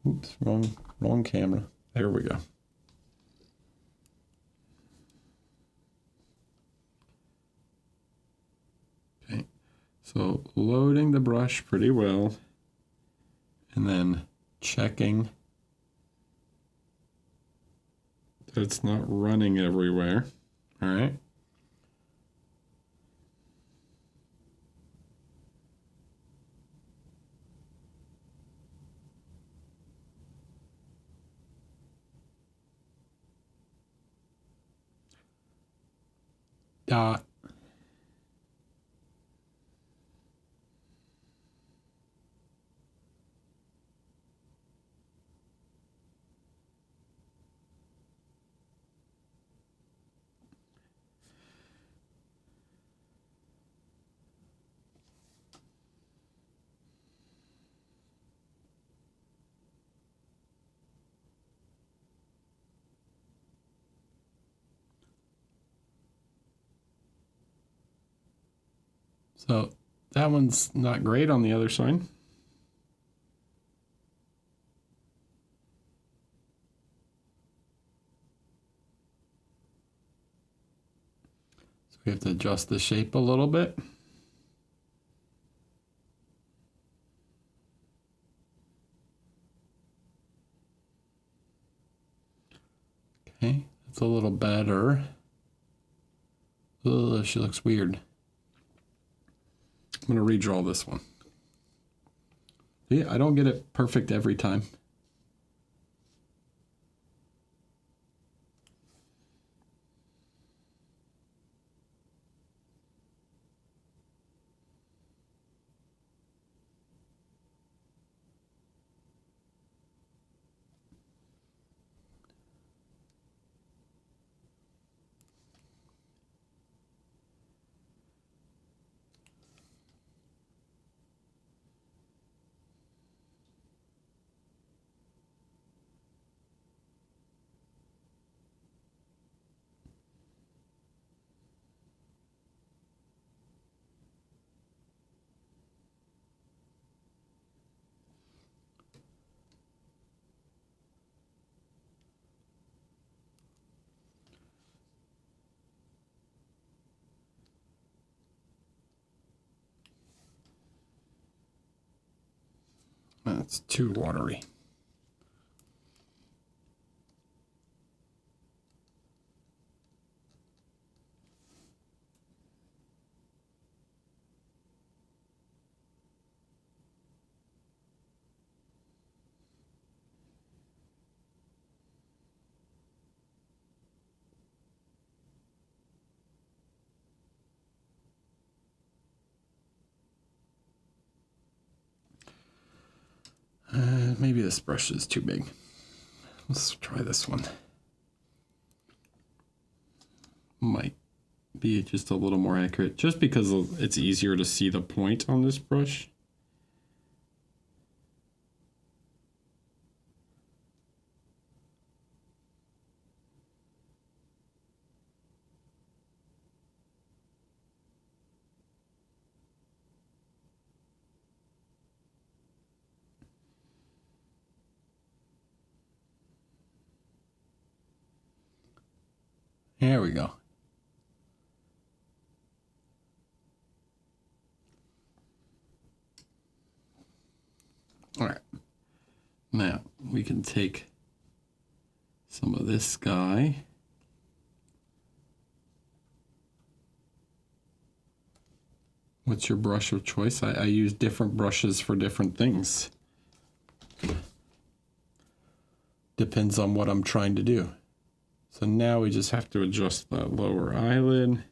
[SPEAKER 1] Oops, wrong camera. There we go. Okay, so loading the brush pretty well, and then checking that it's not running everywhere. All right. Dot. So that one's not great on the other side. So we have to adjust the shape a little bit. Okay, that's a little better. Ugh, she looks weird. I'm going to redraw this one. See, I don't get it perfect every time. That's too watery. Maybe this brush is too big. Let's try this one. Might be just a little more accurate, just because it's easier to see the point on this brush. There we go. All right. Now we can take some of this guy. What's your brush of choice? I use different brushes for different things. Depends on what I'm trying to do. So now we just have to adjust that lower eyelid.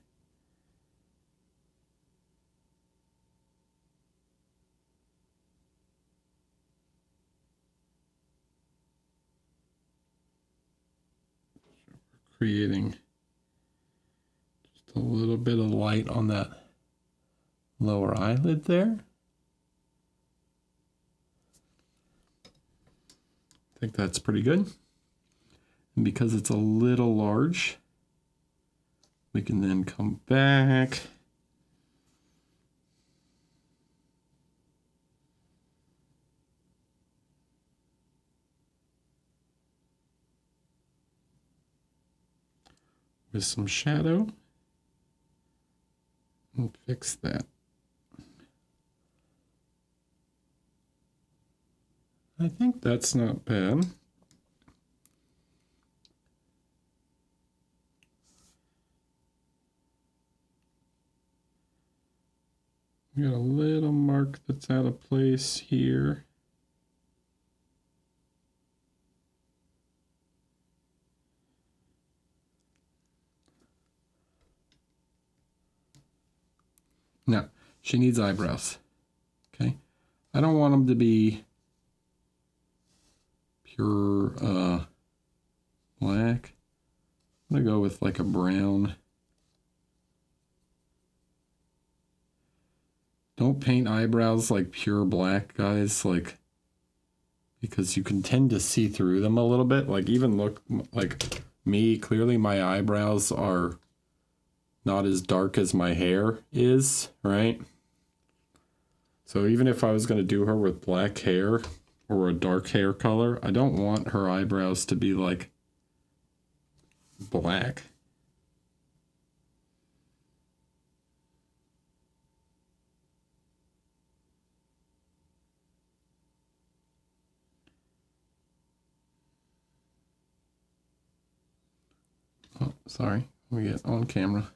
[SPEAKER 1] Creating just a little bit of light on that lower eyelid there. I think that's pretty good. And because it's a little large, we can then come back. With some shadow and fix that. I think that's not bad. We got a little mark that's out of place here. Now, she needs eyebrows, okay? I don't want them to be pure black. I'm gonna go with like a brown. Don't paint eyebrows like pure black, guys, like, because you can tend to see through them a little bit. Like, even look like me, clearly my eyebrows are not as dark as my hair is, right? So even if I was going to do her with black hair or a dark hair color, I don't want her eyebrows to be like black. Oh, sorry. We get on camera.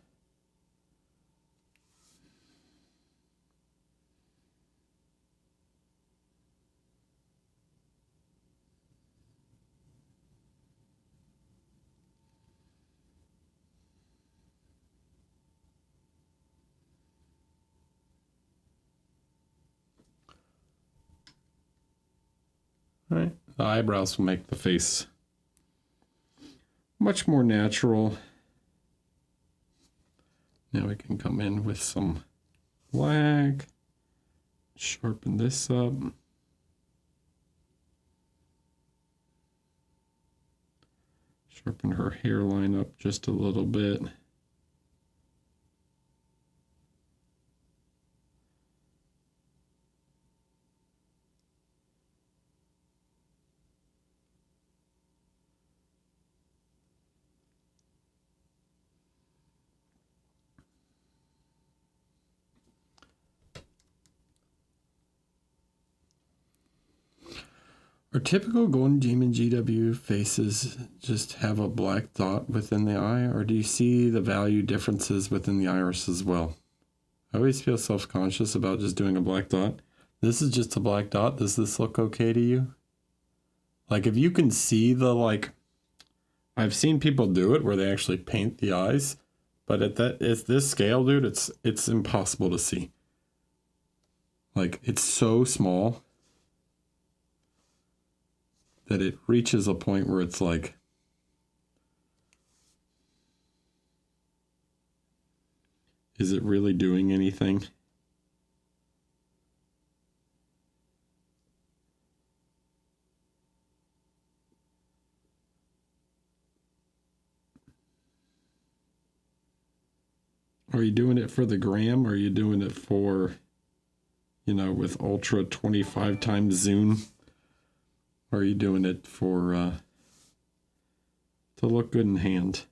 [SPEAKER 1] Right. The eyebrows will make the face much more natural. Now we can come in with some black, sharpen this up. Sharpen her hairline up just a little bit. Are typical Golden Demon GW faces just have a black dot within the eye, or do you see the value differences within the iris as well? I always feel self-conscious about just doing a black dot. This is just a black dot. Does this look okay to you? Like if you can see the like, I've seen people do it where they actually paint the eyes, but at this scale, dude, it's impossible to see. Like it's so small that it reaches a point where it's like, is it really doing anything? Are you doing it for the gram, or are you doing it for, you know, with ultra 25 times zoom? Or are you doing it for to look good in hand?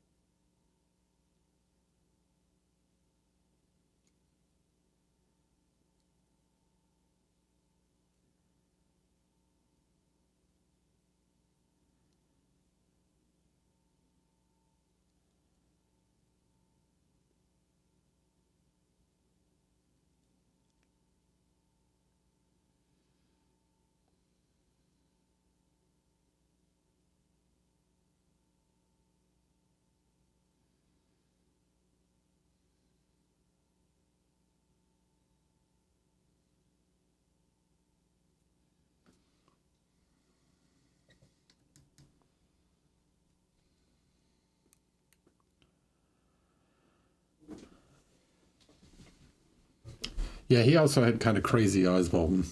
[SPEAKER 1] Yeah, he also had kind of crazy eyes, Bolton.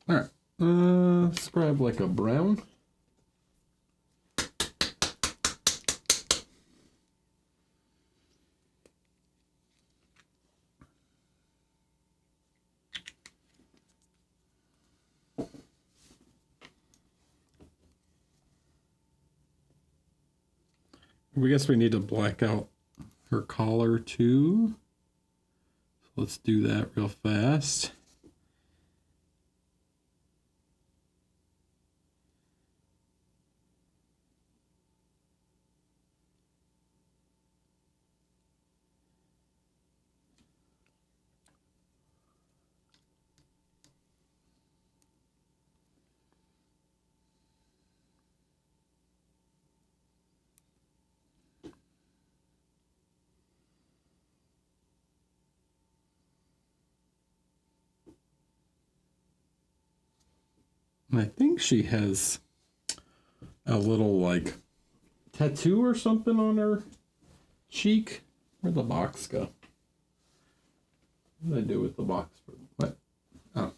[SPEAKER 1] All right, let's grab like a brown. We guess we need to black out her collar too. So let's do that real fast. And I think she has a little like tattoo or something on her cheek. Where'd the box go? What did I do with the box? What? Oh.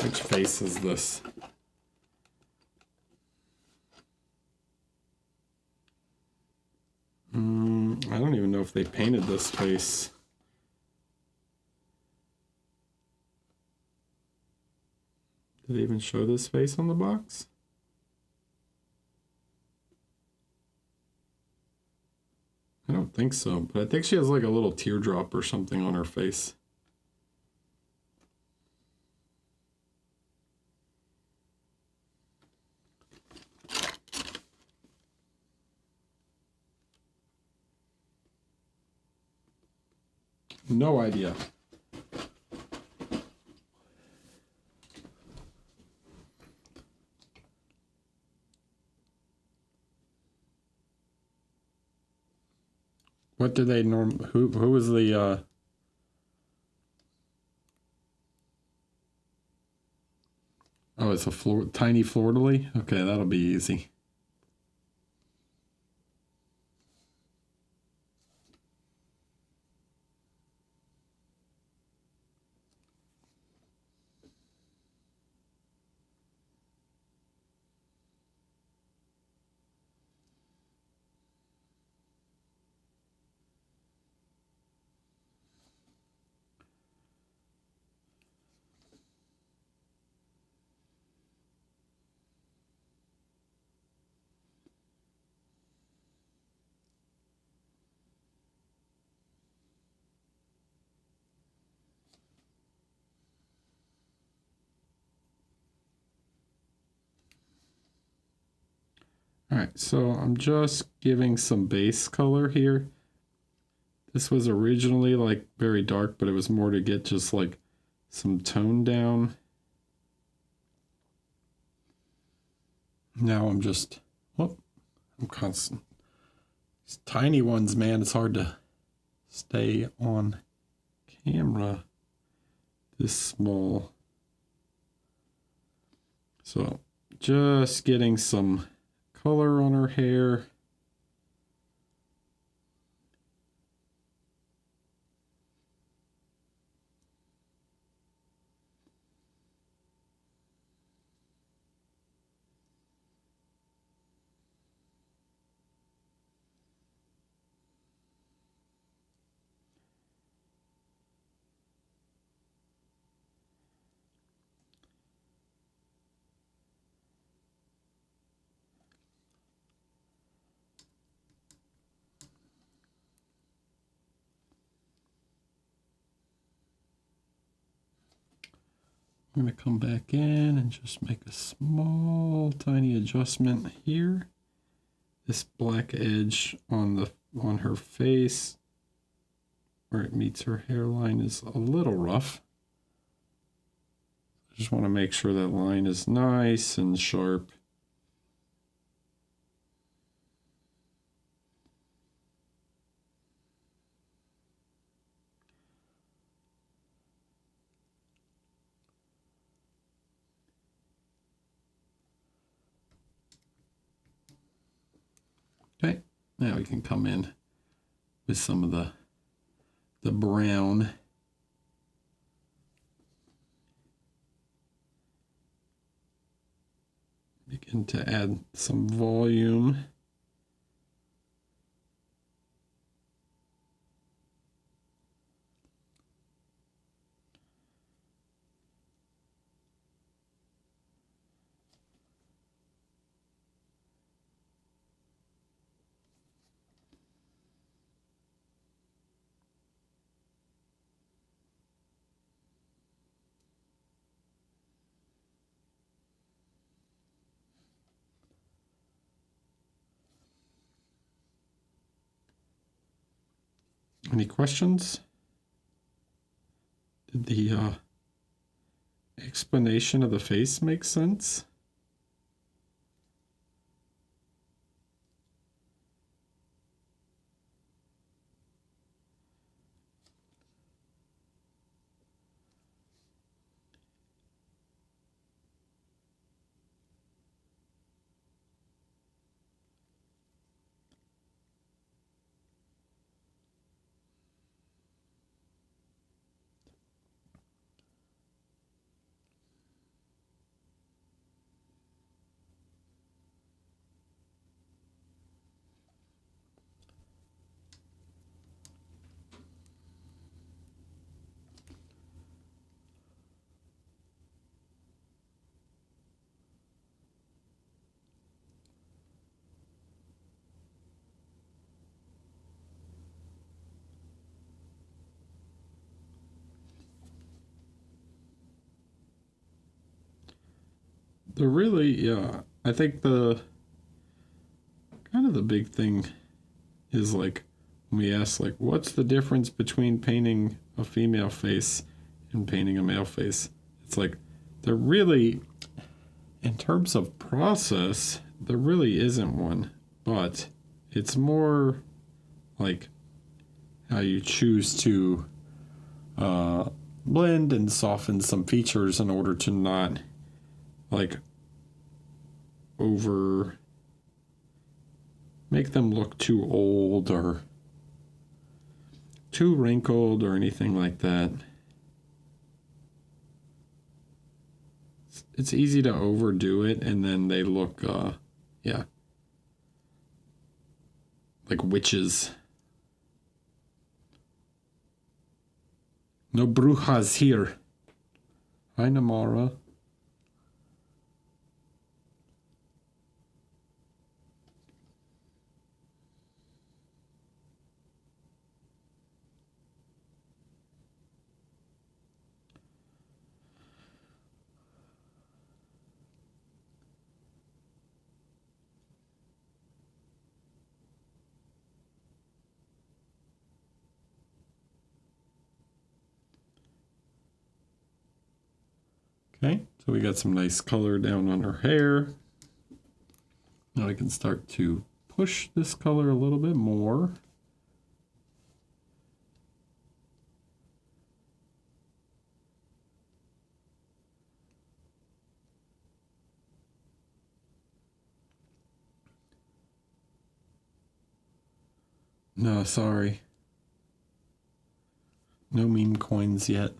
[SPEAKER 1] Which face is this? I don't even know if they painted this face. Did they even show this face on the box? I don't think so, but I think she has like a little teardrop or something on her face. No idea. What do they who was the oh, it's a tiny fleur-de-lis? Okay, that'll be easy. All right, so I'm just giving some base color here. This was originally like very dark, but it was more to get just like some tone down. Now I'm just, oh, I'm constant. These tiny ones, man, it's hard to stay on camera this small. So just getting some color on her hair. I'm going to come back in and just make a small tiny adjustment here. This black edge on her face where it meets her hairline is a little rough. I just want to make sure that line is nice and sharp. Okay, now we can come in with some of the brown. Begin to add some volume. Any questions? Did the explanation of the face make sense? the really, yeah, I think the kind of the big thing is like when we ask like what's the difference between painting a female face and painting a male face? It's like there really, in terms of process, there really isn't one, but it's more like how you choose to blend and soften some features in order to not like over make them look too old or too wrinkled or anything like that. It's easy to overdo it and then they look yeah, like witches. No brujas here. Hi, Namara. Okay, so we got some nice color down on her hair. Now I can start to push this color a little bit more. No, sorry. No meme coins yet.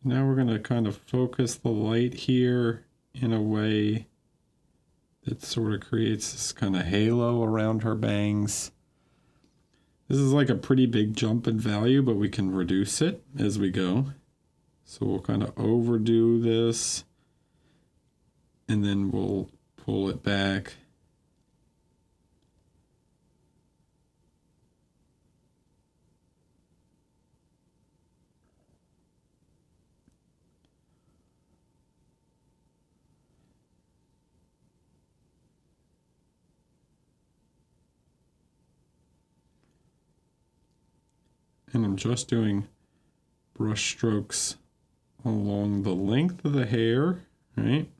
[SPEAKER 1] Now we're going to kind of focus the light here in a way that sort of creates this kind of halo around her bangs. This is like a pretty big jump in value, but we can reduce it as we go. So we'll kind of overdo this and then we'll pull it back. And I'm just doing brush strokes along the length of the hair, right?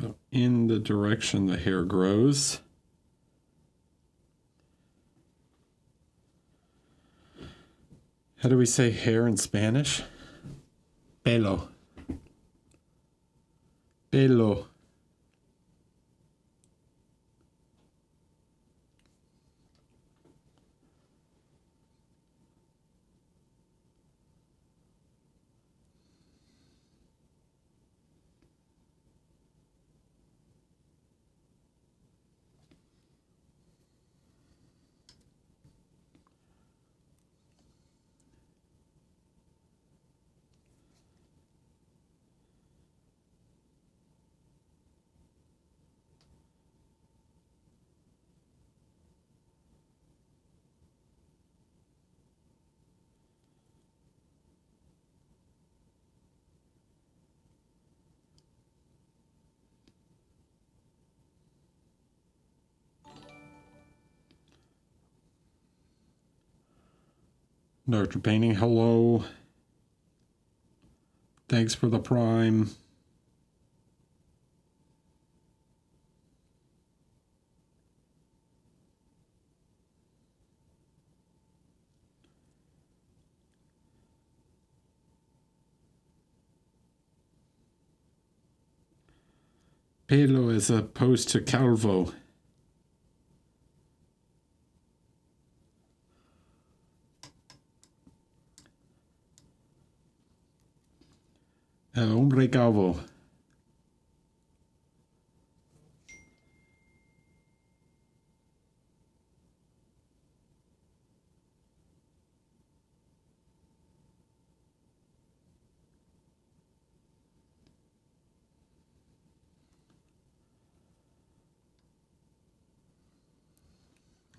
[SPEAKER 1] So in the direction the hair grows. How do we say hair in Spanish? Pelo. Pelo. Dr. Painting, hello. Thanks for the prime. Pelo as opposed to calvo. El hombre calvo.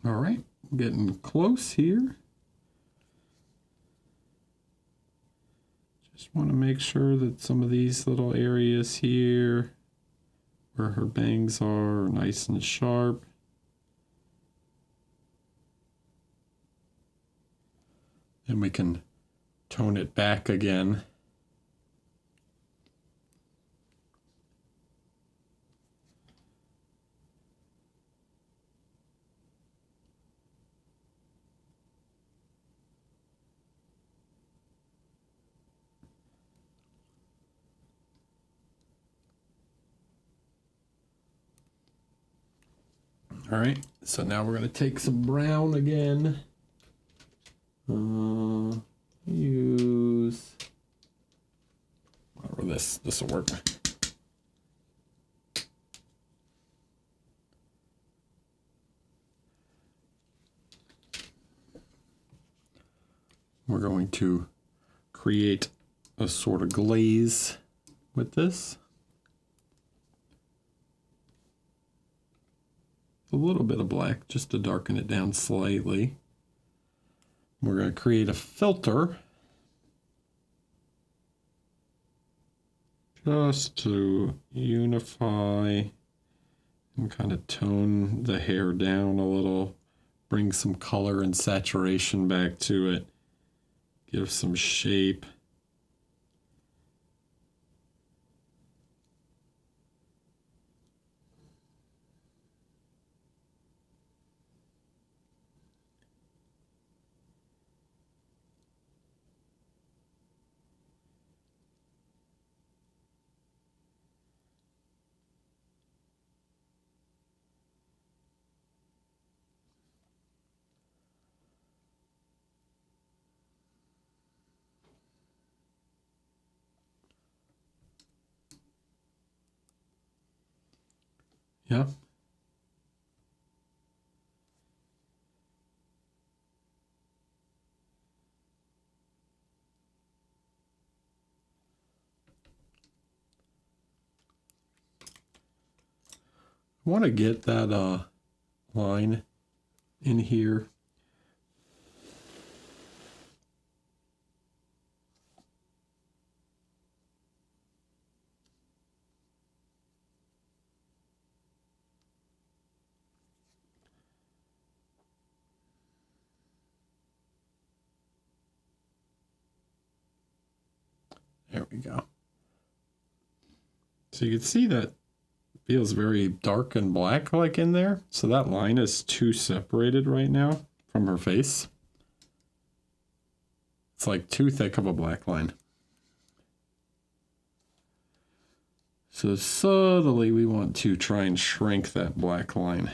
[SPEAKER 1] All right, getting close here. Just want to make sure that some of these little areas here where her bangs are nice and sharp. Then we can tone it back again. All right, so now we're going to take some brown again. Use, or this will work. We're going to create a sort of glaze with this. A little bit of black just to darken it down slightly. We're going to create a filter just to unify and kind of tone the hair down a little, bring some color and saturation back to it, give some shape. Yeah. I want to get that line in here. There we go. So you can see that feels very dark and black like in there. So that line is too separated right now from her face. It's like too thick of a black line. So subtly we want to try and shrink that black line.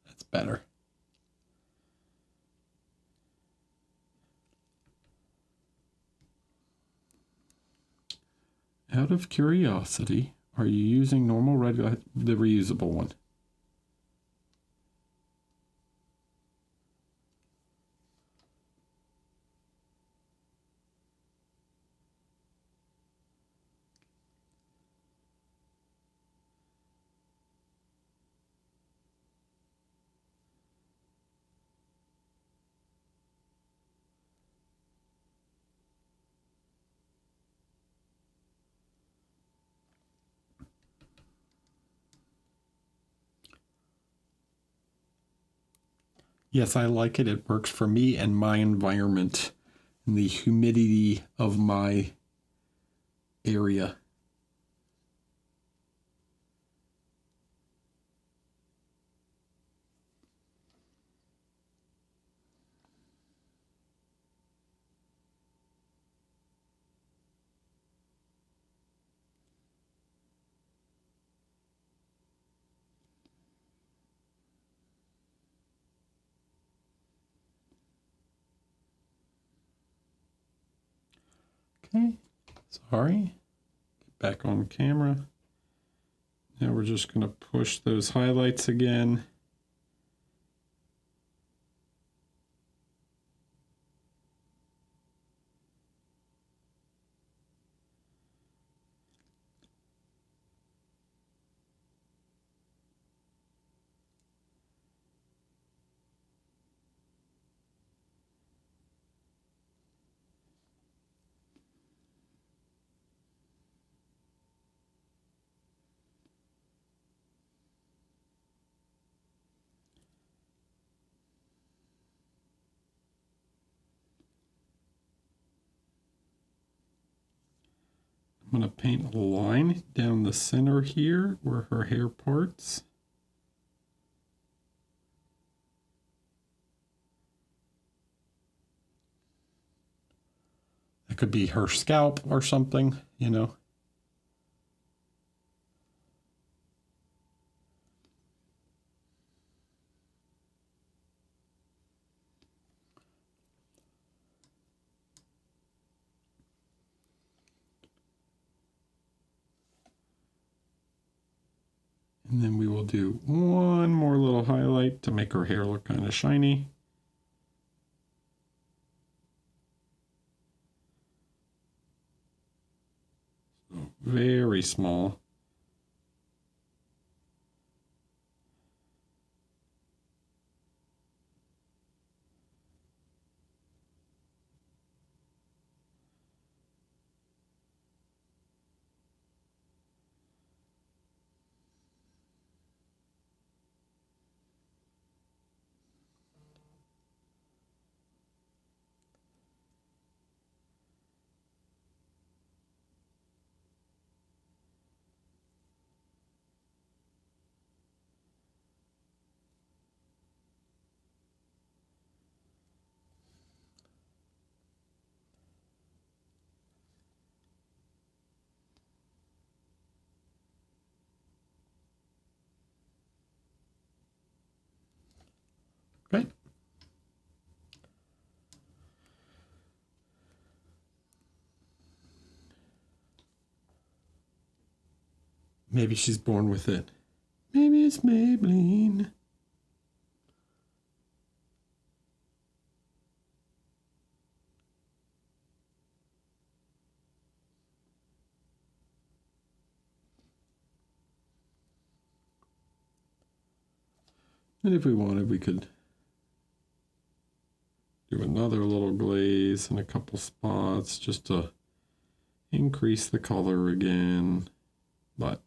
[SPEAKER 1] That's better. Out of curiosity, are you using normal red, the reusable one? Yes, I like it. It works for me and my environment and the humidity of my area. Okay, sorry. Get back on camera. Now we're just going to push those highlights again. I'm going to paint a line down the center here where her hair parts. It could be her scalp or something, you know. And then we will do one more little highlight to make her hair look kind of shiny. So very small. Okay. Maybe she's born with it. Maybe it's Maybelline. And if we wanted, we could do another little glaze in a couple spots just to increase the color again. But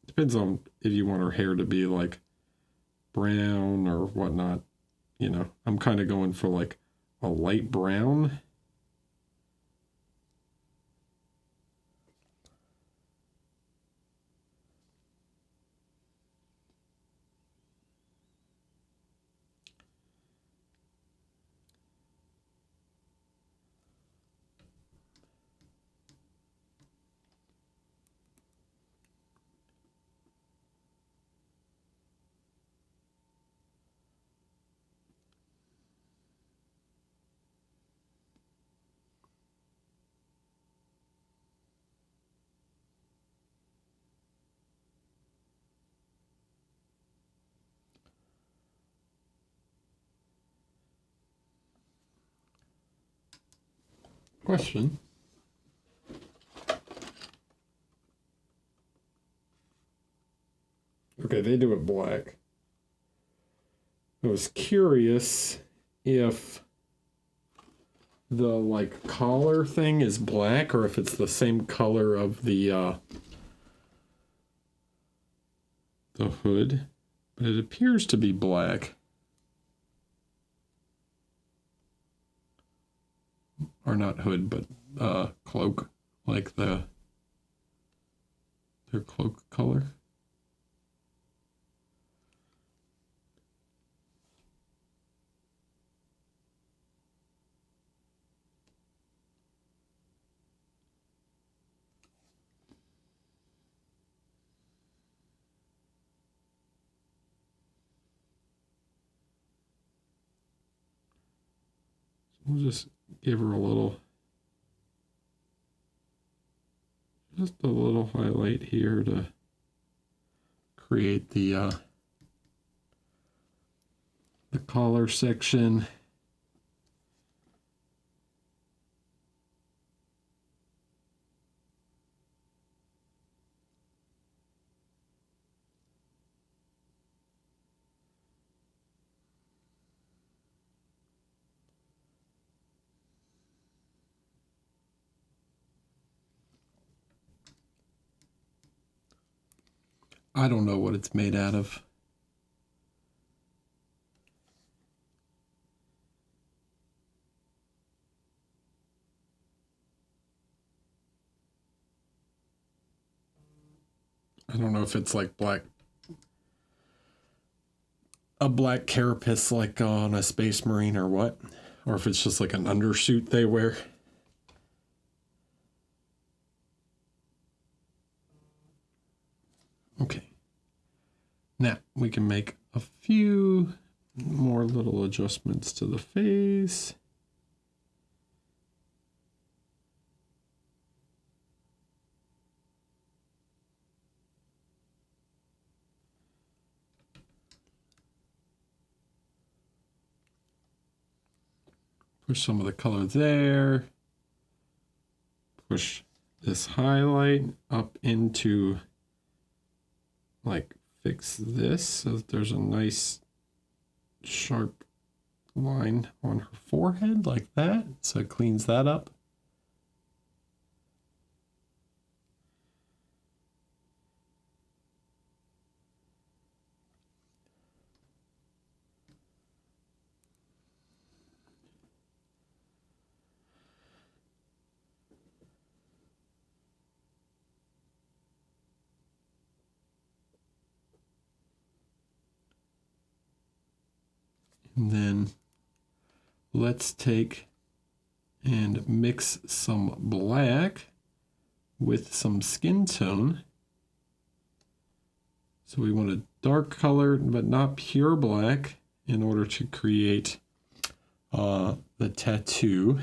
[SPEAKER 1] it depends on if you want her hair to be like brown or whatnot. You know, I'm kind of going for like a light brown. Question. Okay, they do it black. I was curious if the like collar thing is black or if it's the same color of the hood, but it appears to be black. Or not hood, but cloak, like their cloak color. We'll just give her just a little highlight here to create the collar section. I don't know what it's made out of. I don't know if it's like a black carapace like on a Space Marine or what, or if it's just like an undersuit they wear. Okay. Now we can make a few more little adjustments to the face. Push some of the color there. Push this highlight up into, like, fix this so that there's a nice sharp line on her forehead like that. So it cleans that up. And then let's take and mix some black with some skin tone. So we want a dark color, but not pure black, in order to create the tattoo.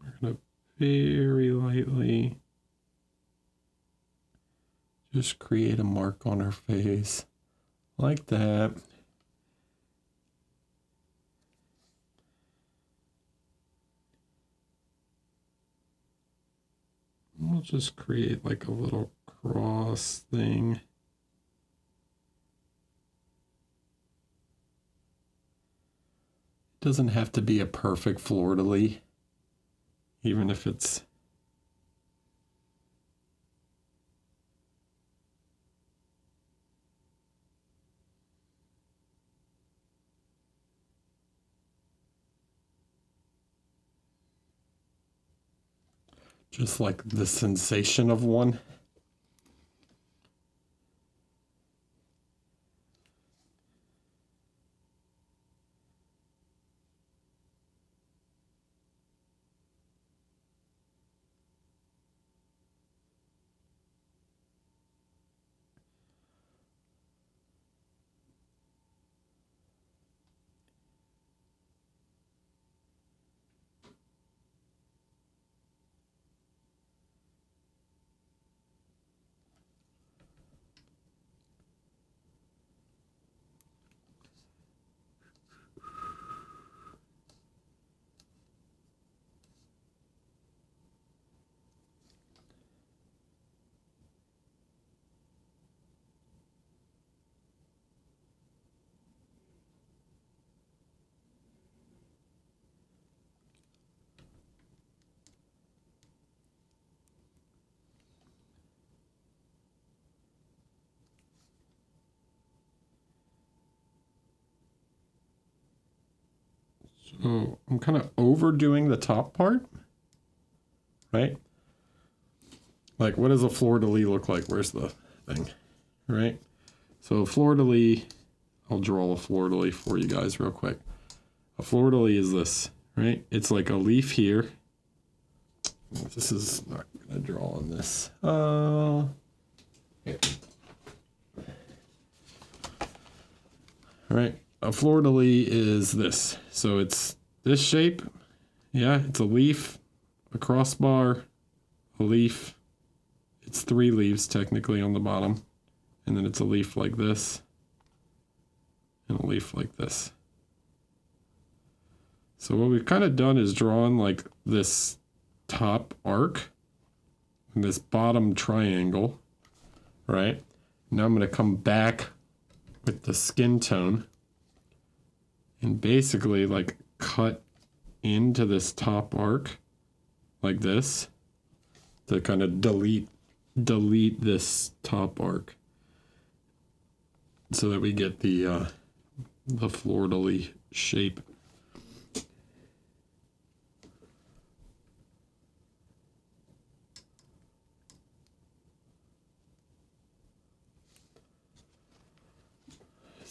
[SPEAKER 1] We're going to very lightly just create a mark on her face like that. We'll just create like a little cross thing. It doesn't have to be a perfect fleur-de-lis, even if it's just like the sensation of one. So I'm kind of overdoing the top part, right? Like, what does a fleur-de-lis look like? Where's the thing, right? So fleur-de-lis, I'll draw a fleur-de-lis for you guys real quick. A fleur-de-lis is this, right? It's like a leaf here. This is not gonna draw on this. Here. All right. A fleur-de-lis is this. So it's this shape, Yeah, it's a leaf, a crossbar, a leaf. It's 3 leaves technically on the bottom. And then it's a leaf like this. And a leaf like this. So what we've kind of done is drawn like this top arc and this bottom triangle, right? Now I'm going to come back with the skin tone and basically like cut into this top arc like this to kind of delete this top arc so that we get the fleur-de-lis shape.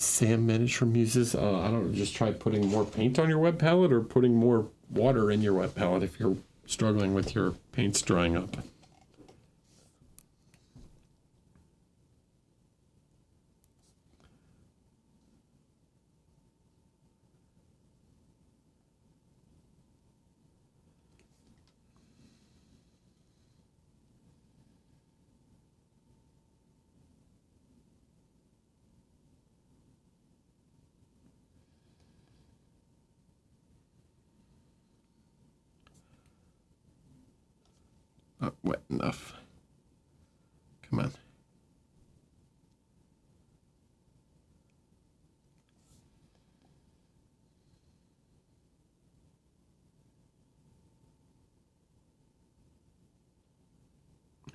[SPEAKER 1] Sam Miniature Muses. I don't know, just try putting more paint on your web palette or putting more water in your web palette if you're struggling with your paints drying up. Not wet enough. Come on.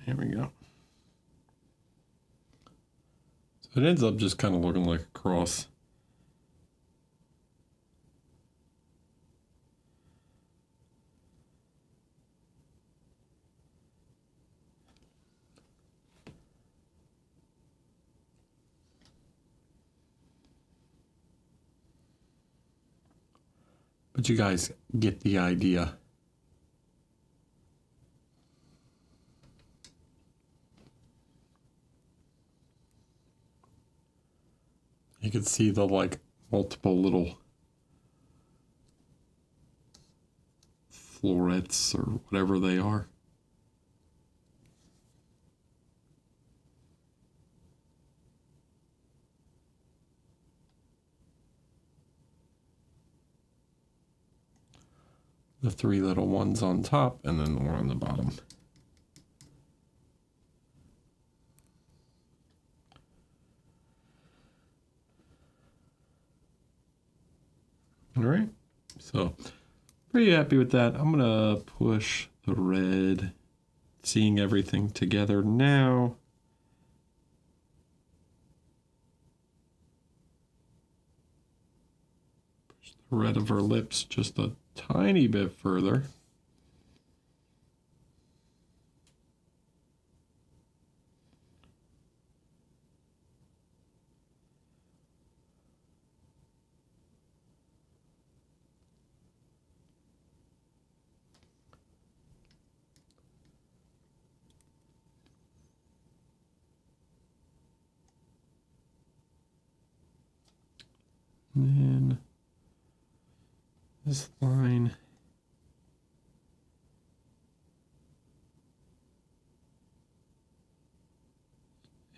[SPEAKER 1] Here we go. So it ends up just kind of looking like a cross. But you guys get the idea. You can see the like multiple little florets or whatever they are. The 3 little ones on top and then the one on the bottom. All right, so pretty happy with that. I'm gonna push the red, seeing everything together now. Push the red of her lips just a tiny bit further. And then this line.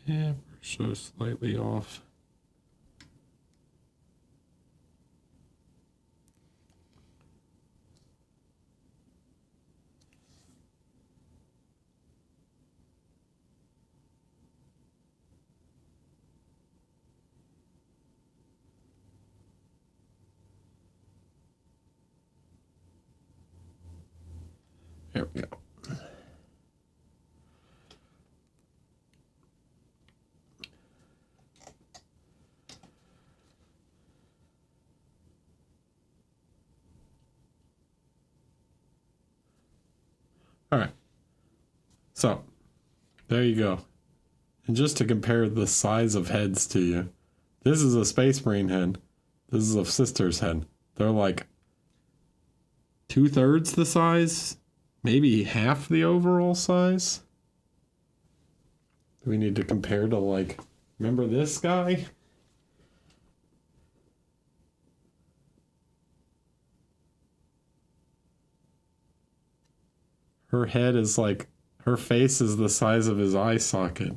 [SPEAKER 1] Yeah, so slightly off. There we go. All right. So there you go. And just to compare the size of heads to you, this is a Space Marine head. This is a Sister's head. They're like 2/3 the size, maybe half the overall size. Do we need to compare to like, remember this guy? Her head is like, her face is the size of his eye socket.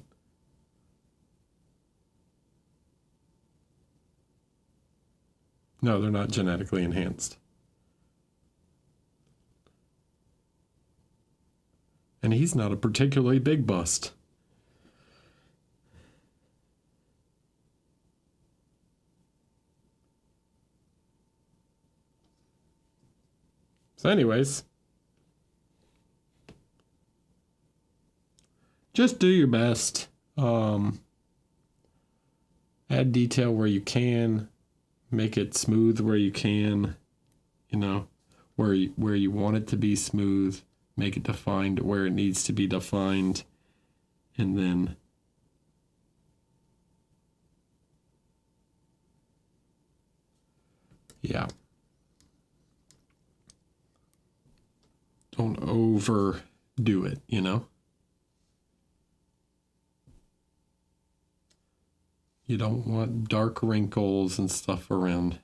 [SPEAKER 1] No, they're not genetically enhanced. And he's not a particularly big bust. So anyways, just do your best. Add detail where you can. Make it smooth where you can. You know, where you want it to be smooth. Make it defined where it needs to be defined. And then yeah. Don't overdo it, you know? You don't want dark wrinkles and stuff around.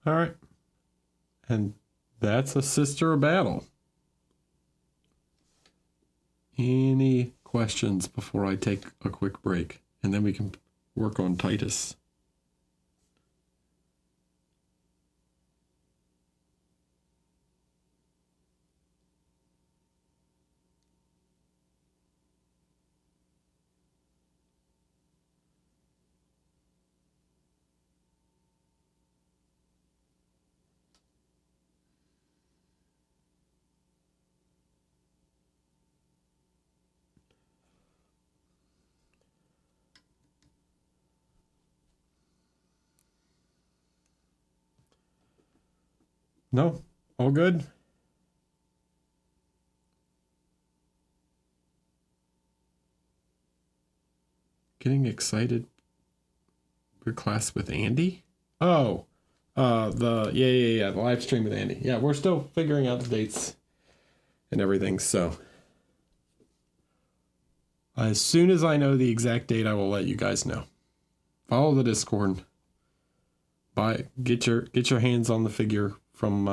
[SPEAKER 1] All right. And that's a Sister of Battle. Any questions before I take a quick break? And then we can work on Titus. No? All good? Getting excited for class with Andy? Oh, the live stream with Andy. Yeah, we're still figuring out the dates and everything, so as soon as I know the exact date, I will let you guys know. Follow the Discord. Get your hands on the figure from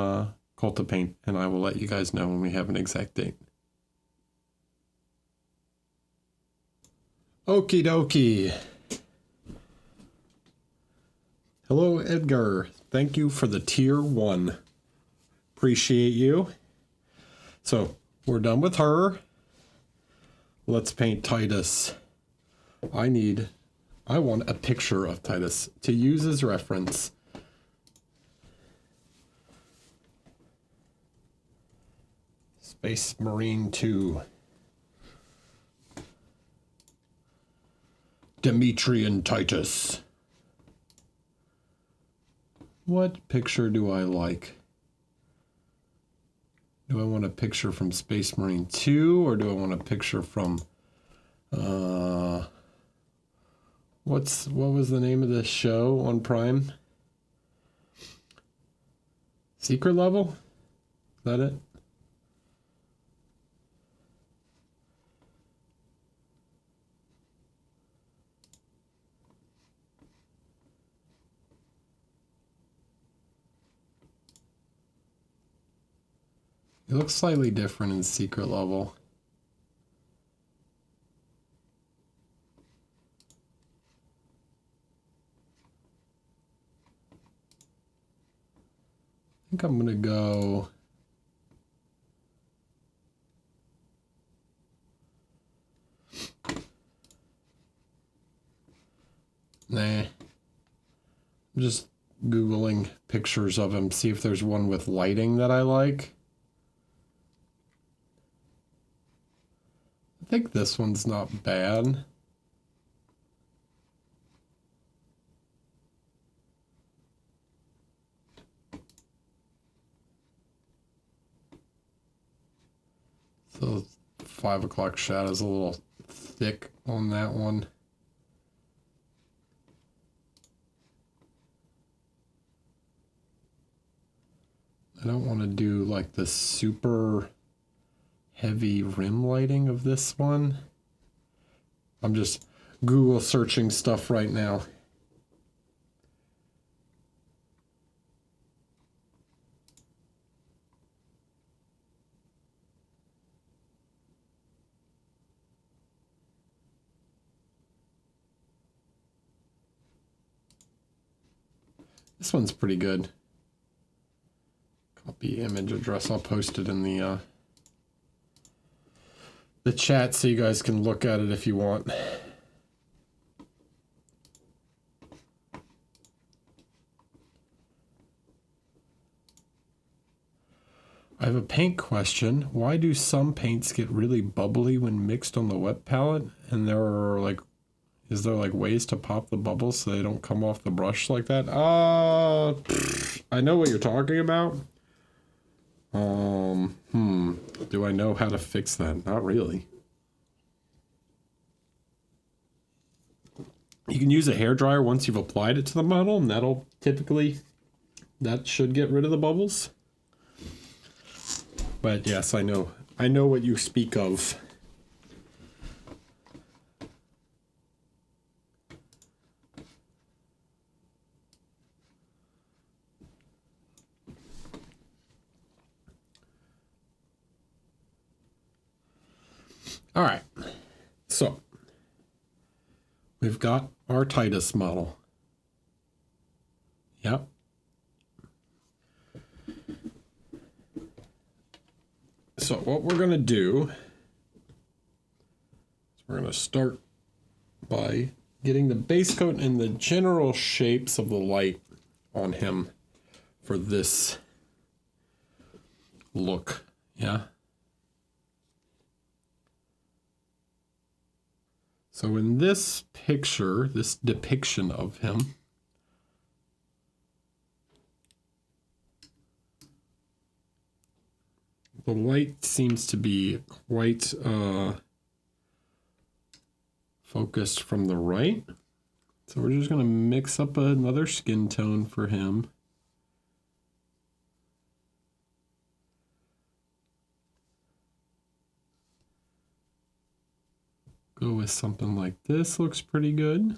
[SPEAKER 1] Cult of Paint, and I will let you guys know when we have an exact date. Okie dokie. Hello, Edgar. Thank you for the tier 1. Appreciate you. So, we're done with her. Let's paint Titus. I want a picture of Titus to use as reference. Space Marine 2. Demetrian Titus. What picture do I like? Do I want a picture from Space Marine 2 or do I want a picture from what was the name of the show on Prime? Secret Level? Is that it? It looks slightly different in Secret Level. I think I'm gonna go nah. I'm just Googling pictures of him, see if there's one with lighting that I like. I think this one's not bad. So 5 o'clock shadow's a little thick on that one. I don't want to do like the super heavy rim lighting of this one. I'm just Google searching stuff right now. This one's pretty good. Copy image address. I'll post it in the chat so you guys can look at it if you want. I have a paint question. Why do some paints get really bubbly when mixed on the wet palette? And is there like ways to pop the bubbles so they don't come off the brush like that? I know what you're talking about. Do I know how to fix that? Not really. You can use a hairdryer once you've applied it to the model, and that should get rid of the bubbles. But yes, I know what you speak of. All right, so we've got our Titus model. Yep. So what we're going to do is we're going to start by getting the base coat and the general shapes of the light on him for this look. Yeah. So in this picture, this depiction of him, the light seems to be quite focused from the right. So we're just going to mix up another skin tone for him. Go with something like this, looks pretty good.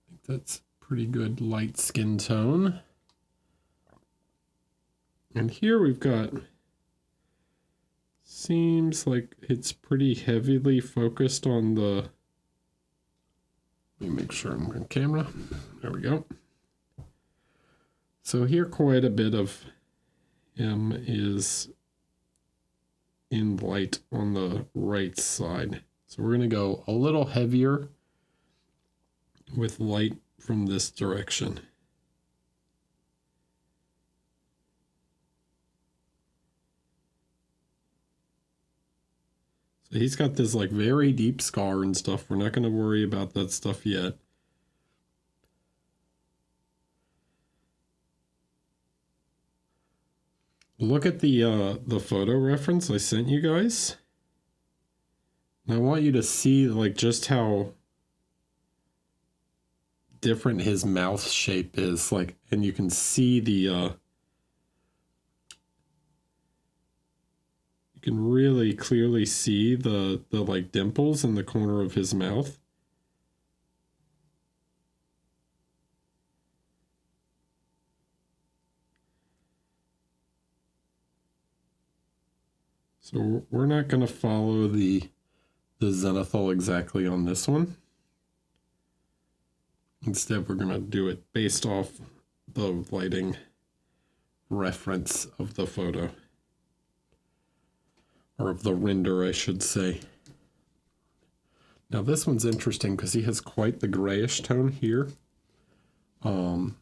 [SPEAKER 1] I think that's pretty good light skin tone. And here we've got, seems like it's pretty heavily focused on the, let me make sure I'm on camera. There we go. So here quite a bit of him is in light on the right side. So we're going to go a little heavier with light from this direction. So he's got this like very deep scar and stuff. We're not going to worry about that stuff yet. Look at the photo reference I sent you guys. And I want you to see like just how different his mouth shape is, like, and you can see the you can really clearly see the like dimples in the corner of his mouth. So we're not going to follow the zenithal exactly on this one. Instead, we're going to do it based off the lighting reference of the photo, or of the render, I should say. Now this one's interesting because he has quite the grayish tone here on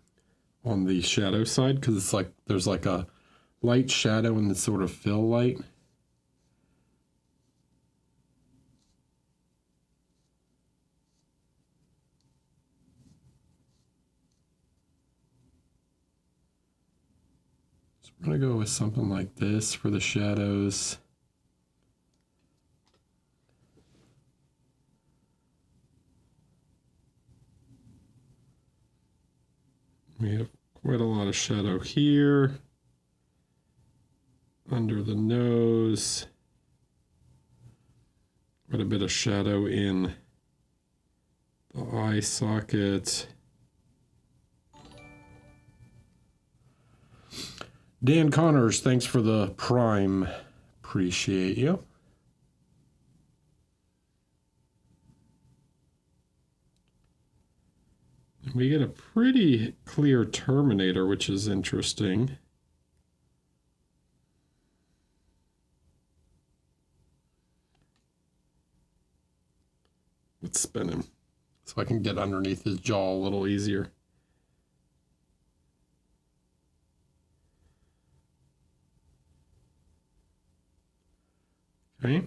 [SPEAKER 1] the shadow side, because it's like there's like a light shadow and the sort of fill light. So we're going to go with something like this for the shadows. We have quite a lot of shadow here, under the nose, quite a bit of shadow in the eye socket. Dan Connors, thanks for the Prime. Appreciate you. We get a pretty clear Terminator, which is interesting. Let's spin him so I can get underneath his jaw a little easier. Okay.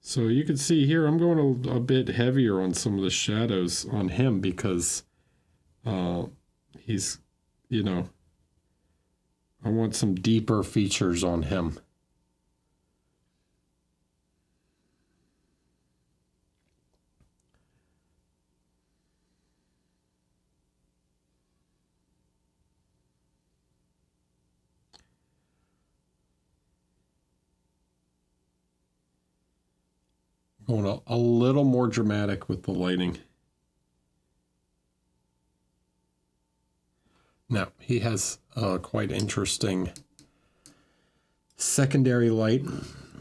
[SPEAKER 1] So you can see here, I'm going a bit heavier on some of the shadows on him because he's, you know, I want some deeper features on him. Going a little more dramatic with the lighting. Now, he has a quite interesting secondary light.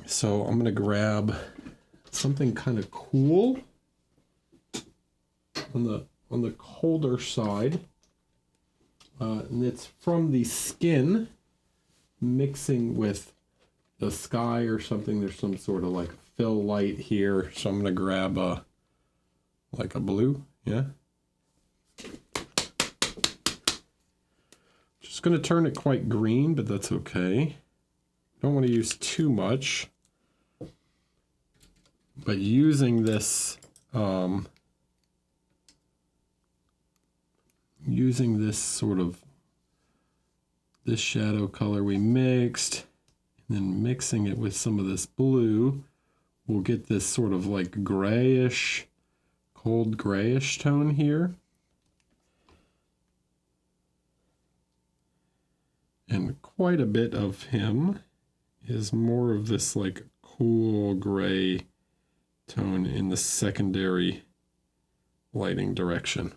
[SPEAKER 1] So I'm going to grab something kind of cool on the colder side. And it's from the skin mixing with the sky or something. There's some sort of like fill light here. So I'm going to grab like a blue. Yeah. Just going to turn it quite green, but that's okay. Don't want to use too much. But using this sort of this shadow color we mixed, and then mixing it with some of this blue, we'll get this sort of like grayish, cold grayish tone here. And quite a bit of him is more of this like cool gray tone in the secondary lighting direction.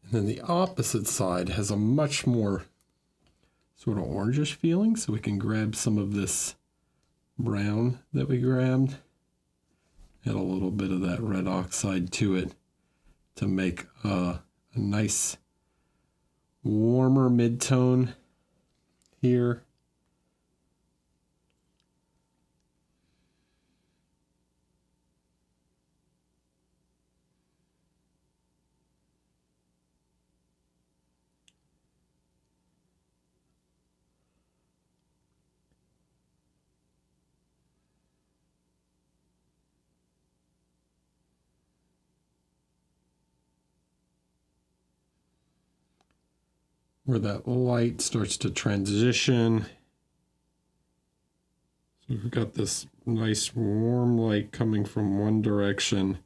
[SPEAKER 1] And then the opposite side has a much more sort of orangish feeling, so we can grab some of this brown that we grabbed, add a little bit of that red oxide to it to make a nice warmer mid-tone here. where that light starts to transition. So we've got this nice warm light coming from one direction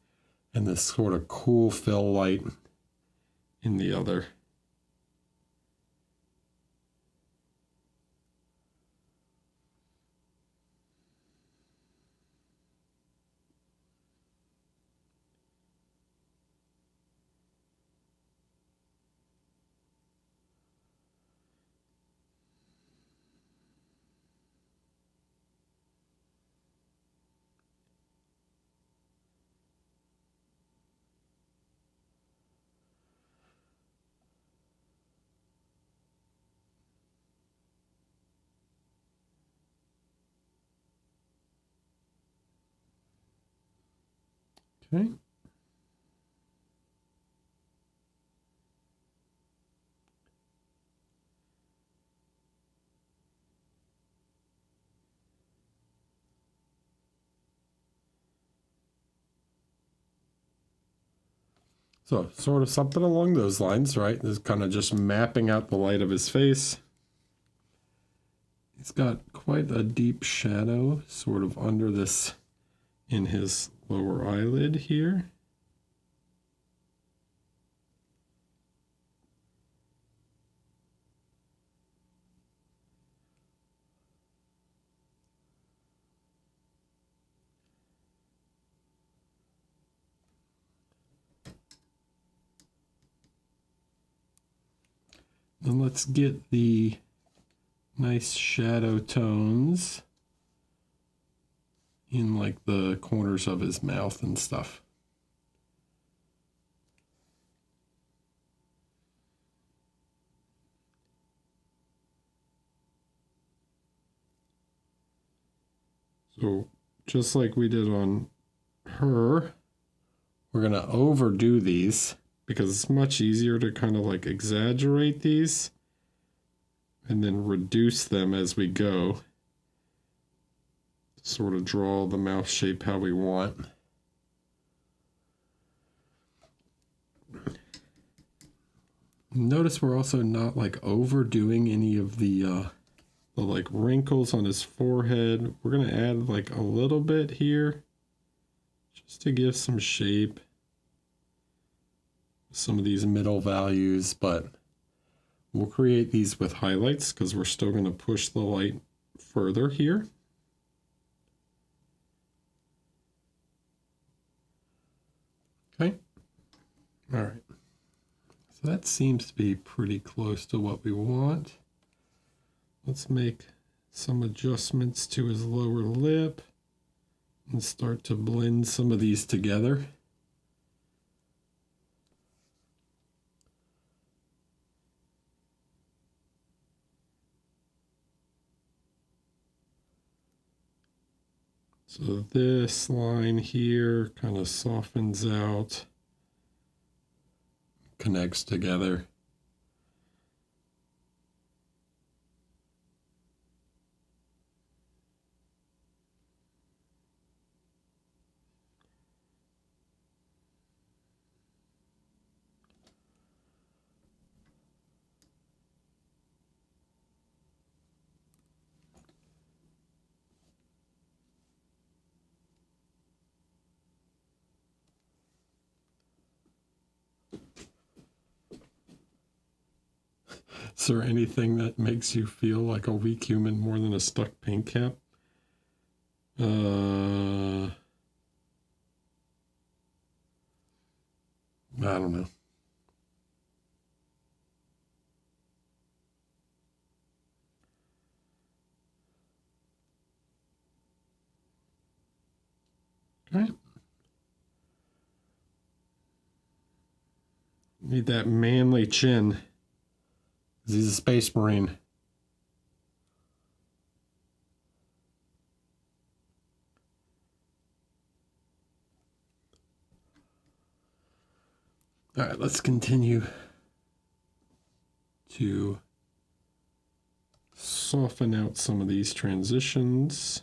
[SPEAKER 1] and this sort of cool fill light in the other. Okay. So sort of something along those lines, right? This is kind of just mapping out the light of his face. He's got quite a deep shadow sort of under this in his lower eyelid here. And let's get the nice shadow tones in like the corners of his mouth and stuff. So just like we did on her, we're going to overdo these because it's much easier to kind of like exaggerate these and then reduce them as we go. Sort of draw the mouth shape how we want. Notice we're also not like overdoing any of the like wrinkles on his forehead. We're going to add like a little bit here just to give some shape. Some of these middle values, but we'll create these with highlights because we're still going to push the light further here. Okay. All right. So that seems to be pretty close to what we want. Let's make some adjustments to his lower lip and start to blend some of these together. So this line here kind of softens out, connects together. Is there anything that makes you feel like a weak human more than a stuck paint cap? I don't know. Okay. Need that manly chin. He's a space marine. All right, let's continue to soften out some of these transitions.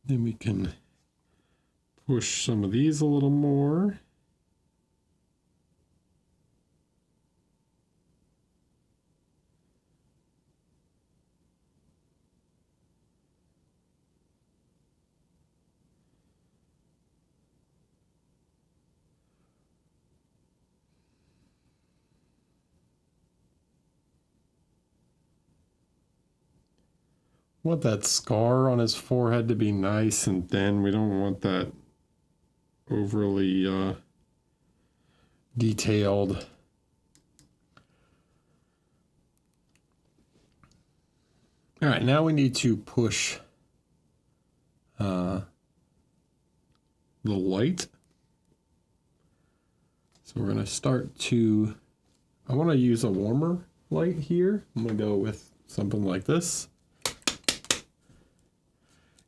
[SPEAKER 1] Then we can push some of these a little more. Want that scar on his forehead to be nice and thin. We don't want that overly detailed. All right, now we need to push the light. So we're going to start to, I want to use a warmer light here. I'm going to go with something like this.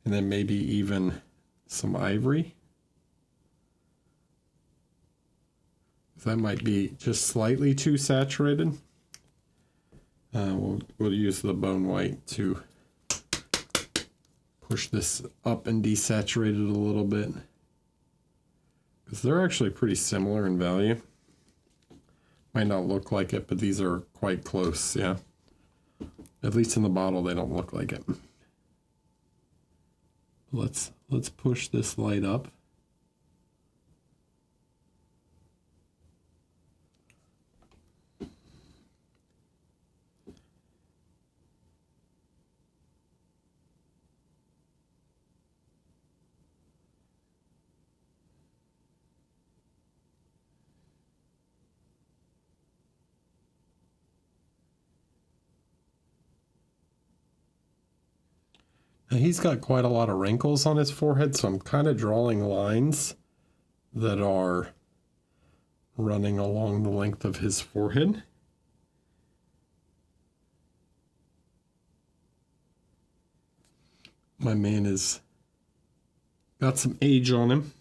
[SPEAKER 1] And then maybe even some ivory. That might be just slightly too saturated. We'll use the bone white to push this up and desaturate it a little bit. Because they're actually pretty similar in value. Might not look like it, but these are quite close, yeah. At least in the bottle, they don't look like it. Let's push this light up. Now he's got quite a lot of wrinkles on his forehead, so I'm kind of drawing lines that are running along the length of his forehead. My man has got some age on him.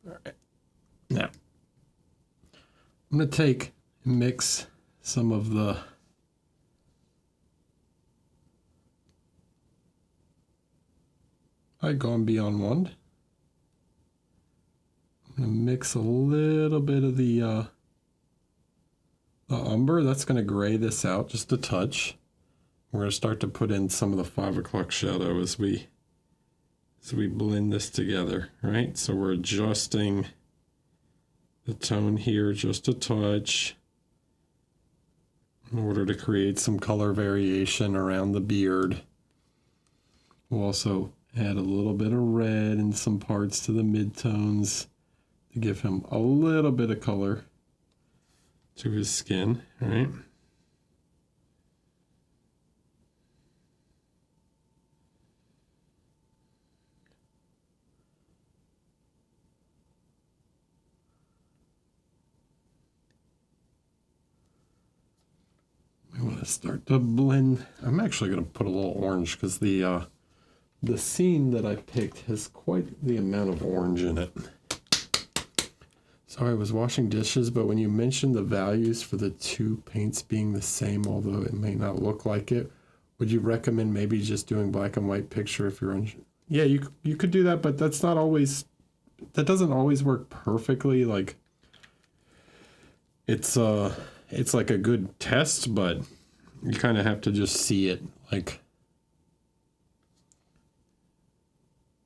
[SPEAKER 1] All right. Now, I'm going to mix some of the Gone Beyond One. I'm going to mix a little bit of the umber. That's going to gray this out just a touch. We're going to start to put in some of the 5 o'clock shadow as we blend this together, right? So we're adjusting the tone here just a touch in order to create some color variation around the beard. We'll also add a little bit of red in some parts to the midtones to give him a little bit of color to his skin, right? We want to start to blend. I'm actually going to put a little orange because the scene that I picked has quite the amount of orange in it. Sorry, I was washing dishes, but when you mentioned the values for the two paints being the same, although it may not look like it, would you recommend maybe just doing black and white picture if you're Yeah, you could do that, but that's not always, that doesn't always work perfectly. Like it's like a good test, but you kind of have to just see it. Like,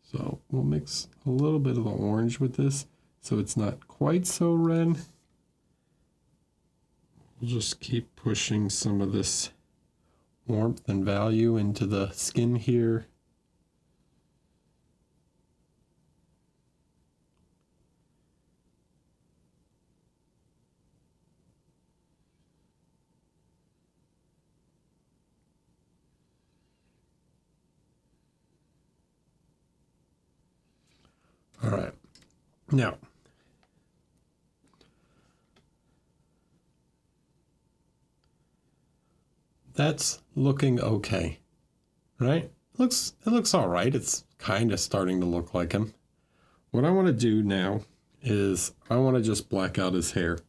[SPEAKER 1] so we'll mix a little bit of the orange with this so it's not quite so red. We'll just keep pushing some of this warmth and value into the skin here. All right, now that's looking okay, right? It looks all right. It's kind of starting to look like him. What I want to do now is I want to just black out his hair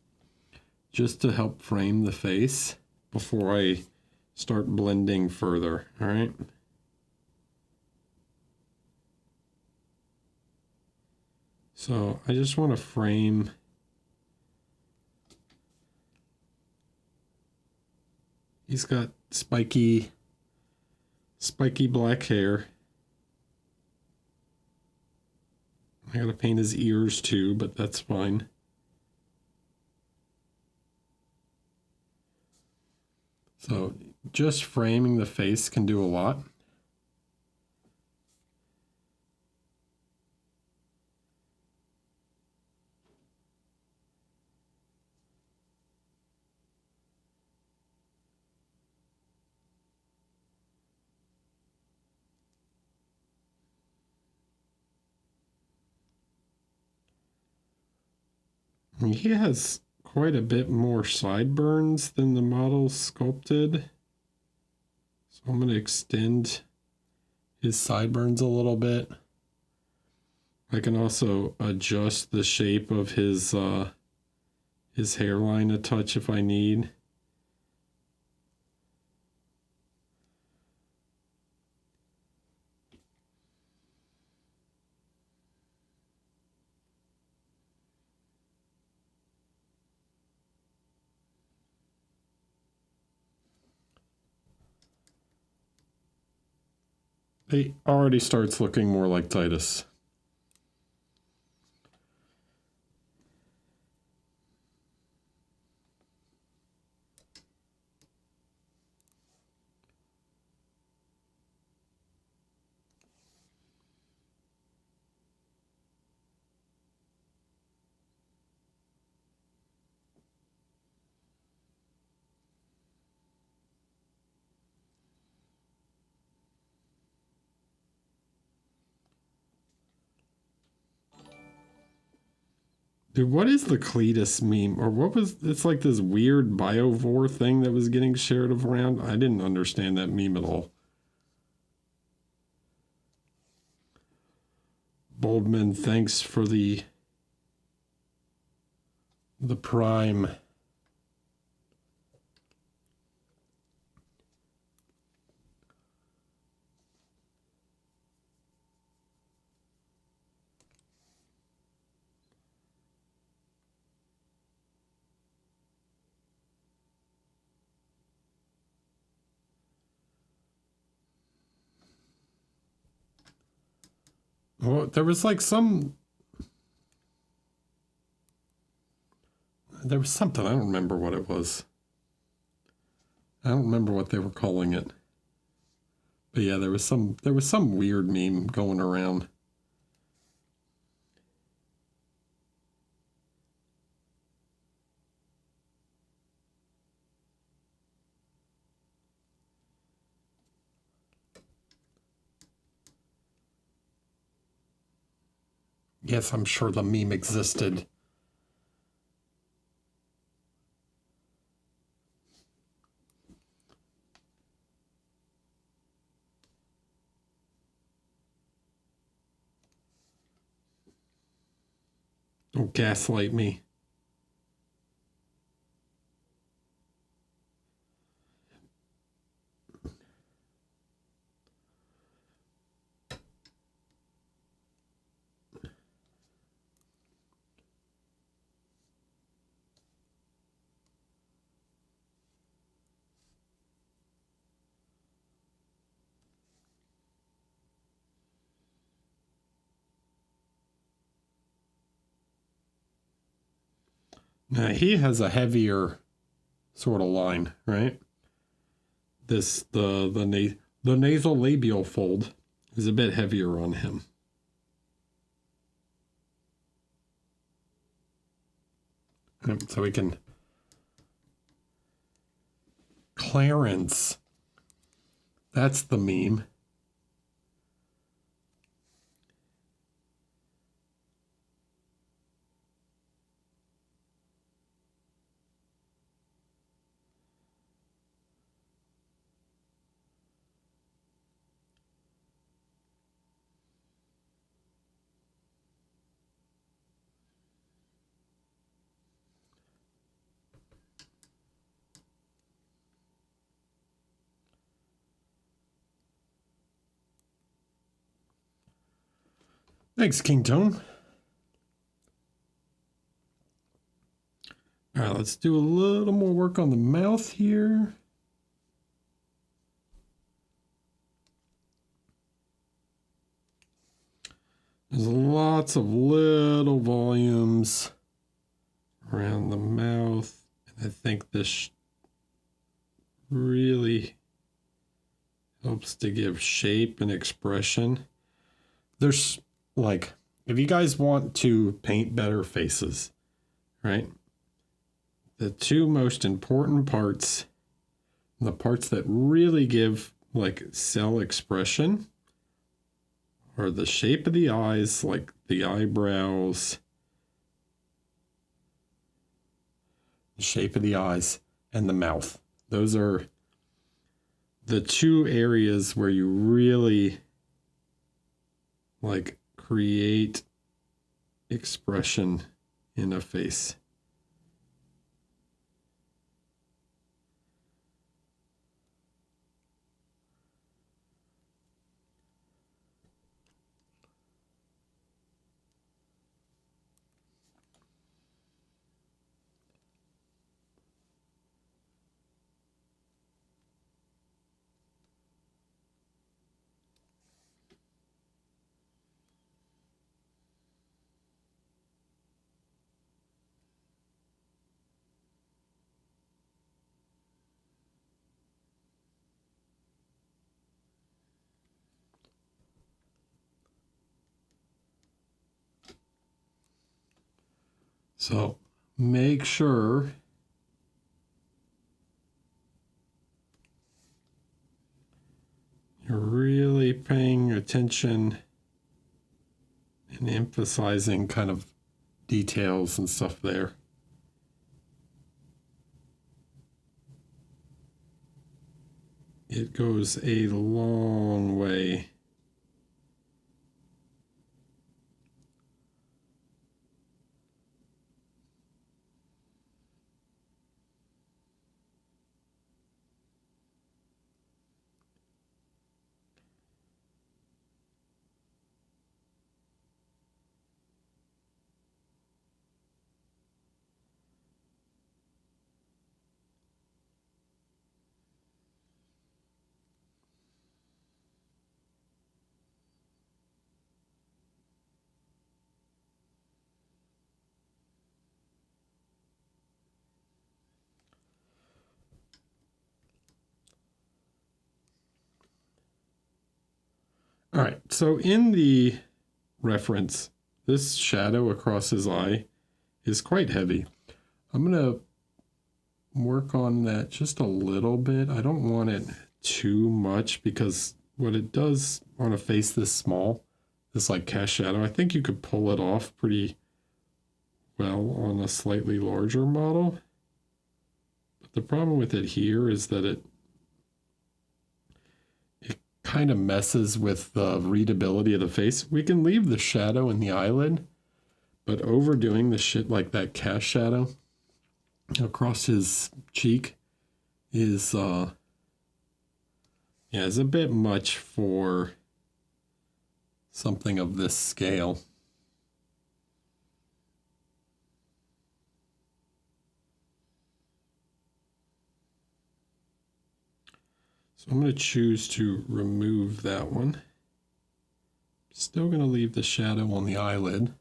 [SPEAKER 1] just to help frame the face before I start blending further, all right? So I just want to frame he's got spiky black hair. I gotta paint his ears too, but that's fine. So just framing the face can do a lot. He has quite a bit more sideburns than the model sculpted. So I'm going to extend his sideburns a little bit. I can also adjust the shape of his hairline a touch if I need. He already starts looking more like Titus. Dude, what is the Cletus meme? Or what was, it's like this weird biovore thing that was getting shared around. I didn't understand that meme at all. Boldman, thanks for the prime. Well, there was like something, I don't remember what it was. I don't remember what they were calling it. But yeah, there was some weird meme going around. Yes, I'm sure the meme existed. Don't gaslight me. Now he has a heavier sort of line, right? The nasal labial fold is a bit heavier on him. So we can Clarence. That's the meme. Thanks, King Tone. All right, let's do a little more work on the mouth here. There's lots of little volumes around the mouth. And I think this really helps to give shape and expression. There's like, if you guys want to paint better faces, right? The two most important parts, the parts that really give like cell expression, are the shape of the eyes, like the eyebrows, the shape of the eyes, and the mouth. Those are the two areas where you really like create expression in a face. So make sure you're really paying attention and emphasizing kind of details and stuff there. It goes a long way. All right, so in the reference, this shadow across his eye is quite heavy. I'm going to work on that just a little bit. I don't want it too much because what it does on a face this small, this like cast shadow, I think you could pull it off pretty well on a slightly larger model. But the problem with it here is that it kind of messes with the readability of the face. We can leave the shadow in the eyelid, but overdoing the shit like that cast shadow across his cheek is is a bit much for something of this scale. So I'm going to choose to remove that one. Still going to leave the shadow on the eyelid.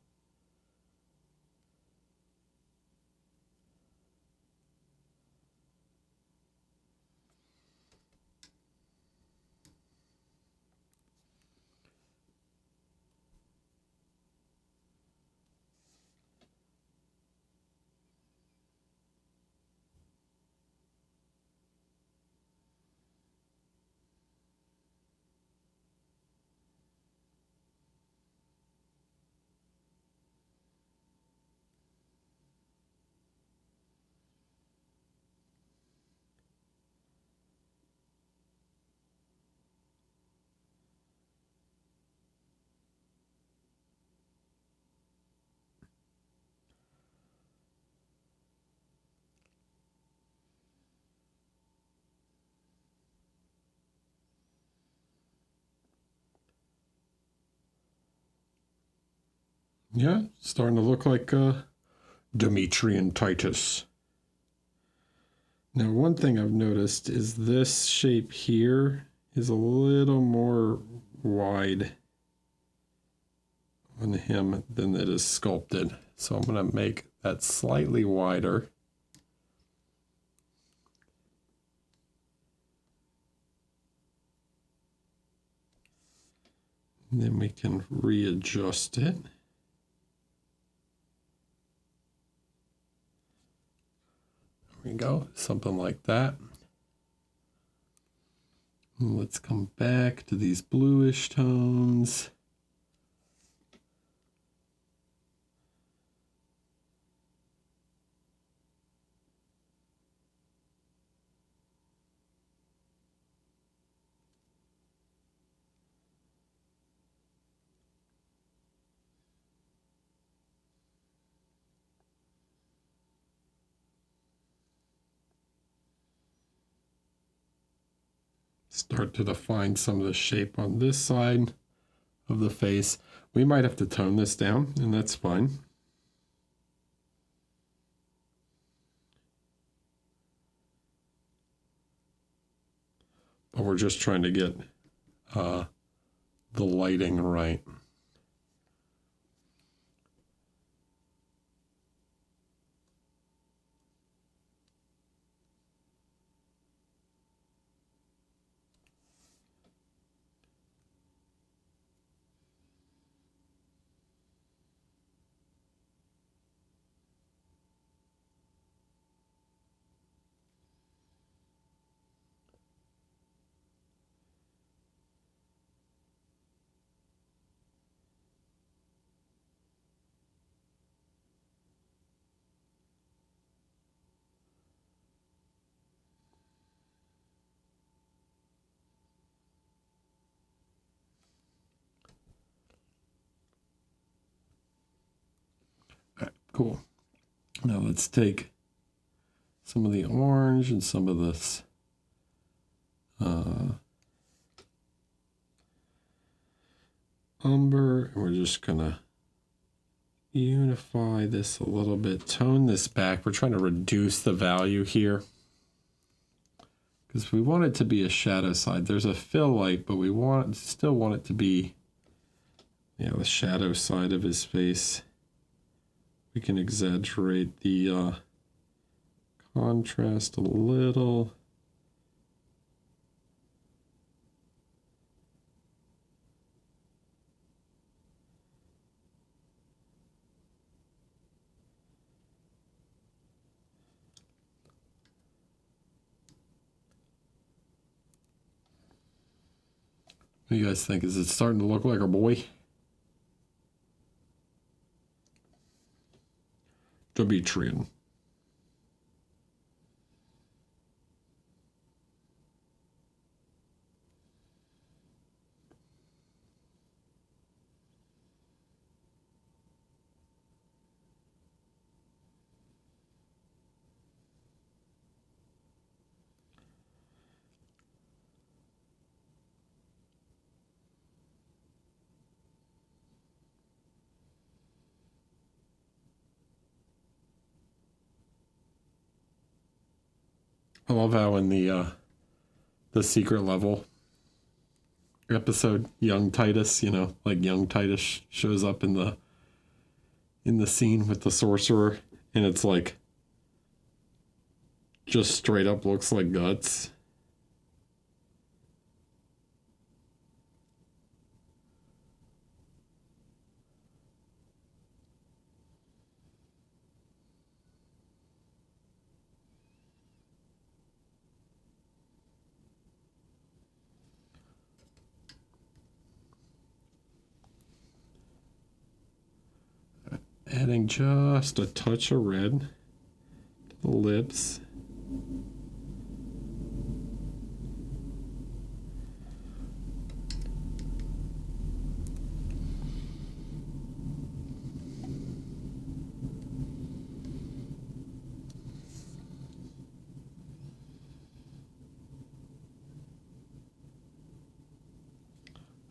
[SPEAKER 1] Yeah, starting to look like Dimitri and Titus. Now, one thing I've noticed is this shape here is a little more wide on him than it is sculpted. So I'm going to make that slightly wider. And then we can readjust it. There we go, something like that. And let's come back to these bluish tones. Start to define some of the shape on this side of the face. We might have to tone this down, and that's fine. But we're just trying to get the lighting right. Cool. Now let's take some of the orange and some of this umber, and we're just gonna unify this a little bit, tone this back. We're trying to reduce the value here because we want it to be a shadow side. There's a fill light, but we still want it to be, the shadow side of his face. We can exaggerate the contrast a little. What do you guys think? Is it starting to look like our boy? Demetrian. I love how in the secret level episode, young Titus, like young Titus shows up in the scene with the sorcerer, and it's like just straight up looks like guts. Adding just a touch of red to the lips.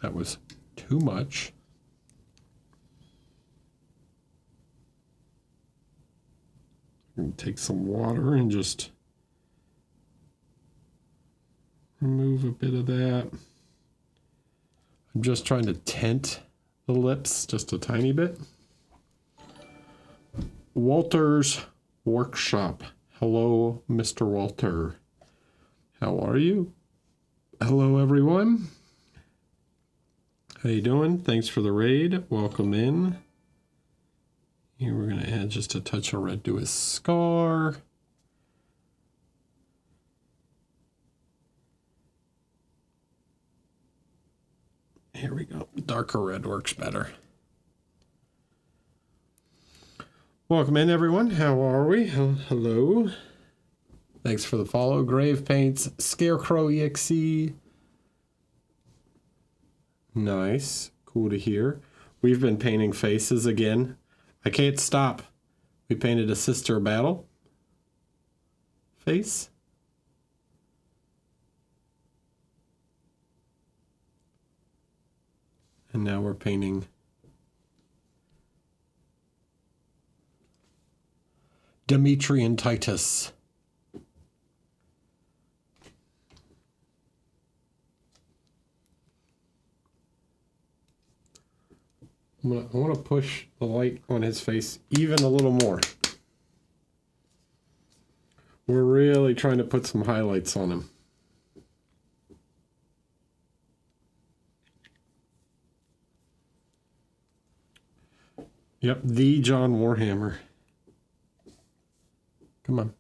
[SPEAKER 1] That was too much. take some water and just remove a bit of that. I'm just trying to tint the lips just a tiny bit. Walter's Workshop. Hello, Mr. Walter. How are you? Hello, everyone. How you doing? Thanks for the raid. Welcome in. Here we're going to add just a touch of red to his scar. Here we go. Darker red works better. Welcome in, everyone. How are we? Hello. Thanks for the follow. Grave Paints, Scarecrow EXE. Nice. Cool to hear. We've been painting faces again. I can't stop. We painted a Sister Battle face. And now we're painting Dimitri and Titus. I want to push the light on his face even a little more. We're really trying to put some highlights on him. Yep, the John Warhammer. Come on.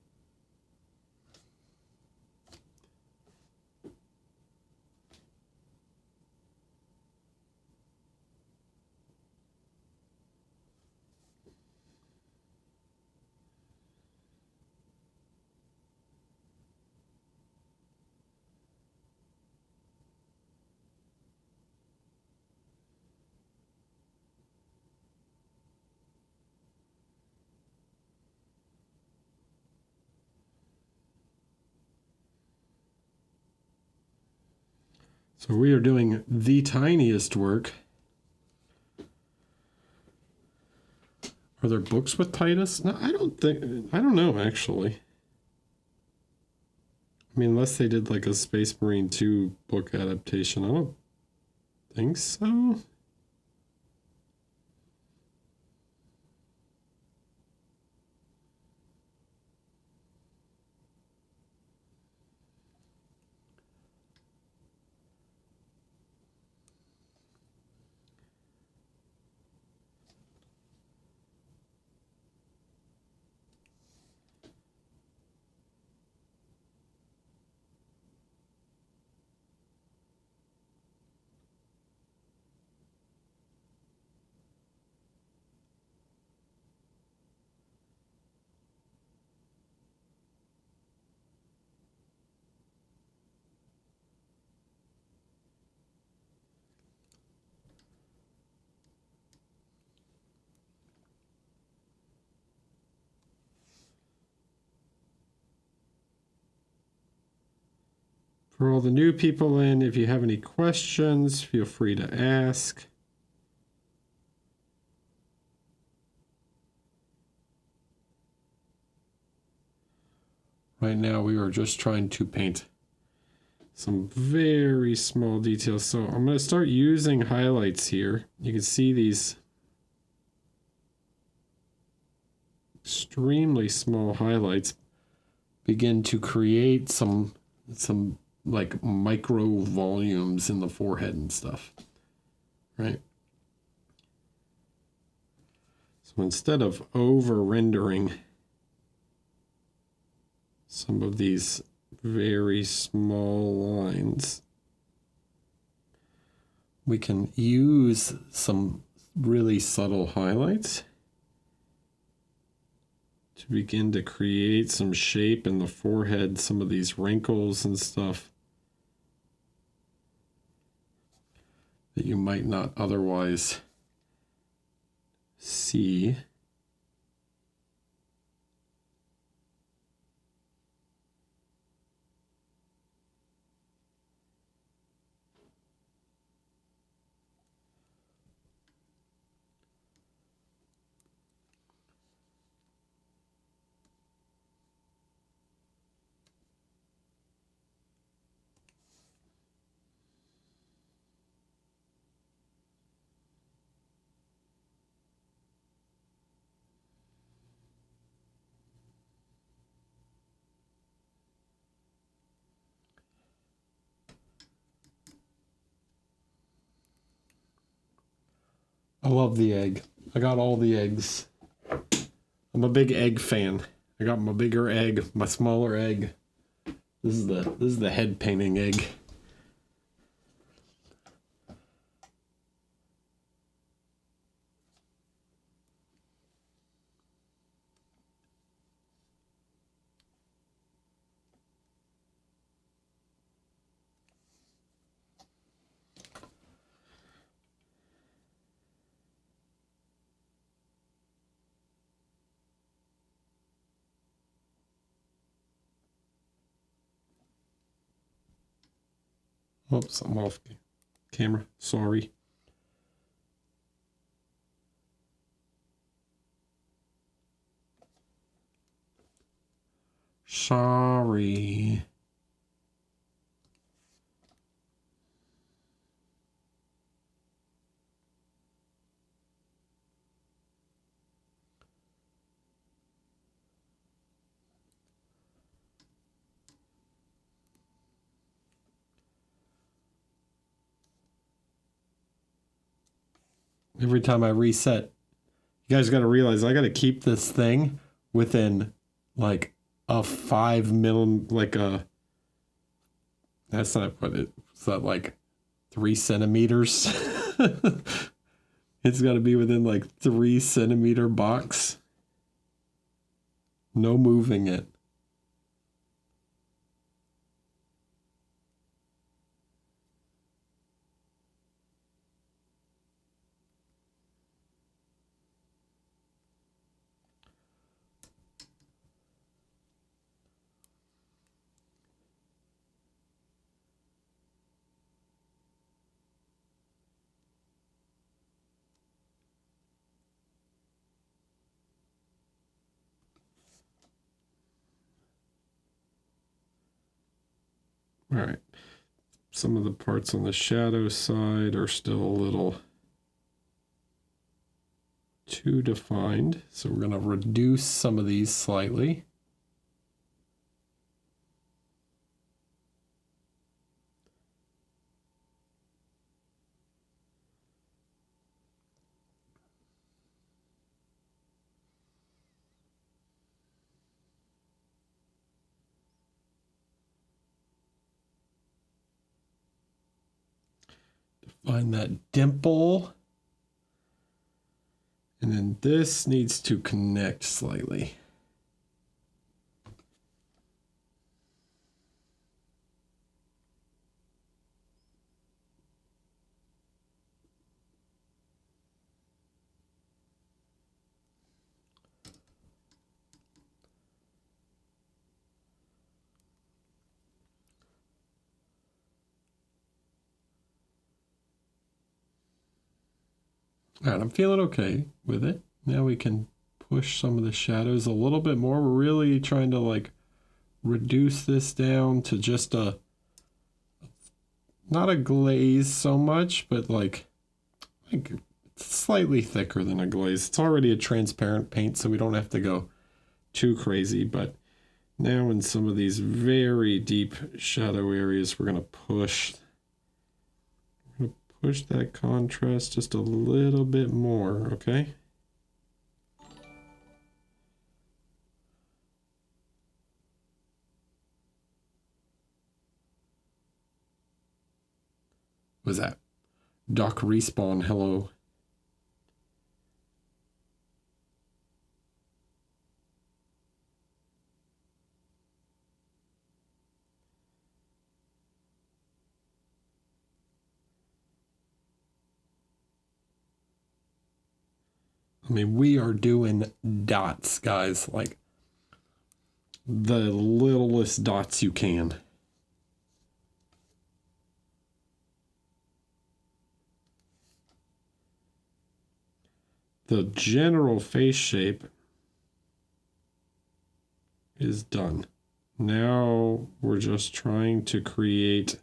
[SPEAKER 1] So we are doing the tiniest work. Are there books with Titus? No, I don't know, actually. I mean, unless they did like a Space Marine 2 book adaptation. I don't think so. For all the new people in, if you have any questions, feel free to ask. Right now we are just trying to paint some very small details. So I'm going to start using highlights here. You can see these extremely small highlights begin to create some like micro volumes in the forehead and stuff, right? So instead of over rendering some of these very small lines, we can use some really subtle highlights to begin to create some shape in the forehead, some of these wrinkles and stuff that you might not otherwise see. I love the egg. I got all the eggs. I'm a big egg fan. I got my bigger egg, my smaller egg. This is the head painting egg. Oops, I'm off camera. Sorry. Sorry. Every time I reset, you guys got to realize I got to keep this thing within like a 5 mm, like a, that's not what it's not like 3 centimeters. It's got to be within like 3 centimeter box. No moving it. All right. Some of the parts on the shadow side are still a little too defined. So we're going to reduce some of these slightly. Find that dimple. And then this needs to connect slightly. All right, I'm feeling okay with it. Now we can push some of the shadows a little bit more. We're really trying to like reduce this down to just a, not a glaze so much, but like it's slightly thicker than a glaze. It's already a transparent paint, so we don't have to go too crazy. But now in some of these very deep shadow areas, we're going to push that contrast just a little bit more, okay? What was that? Doc Respawn, hello. I mean, we are doing dots, guys, like the littlest dots you can. The general face shape is done. Now we're just trying to create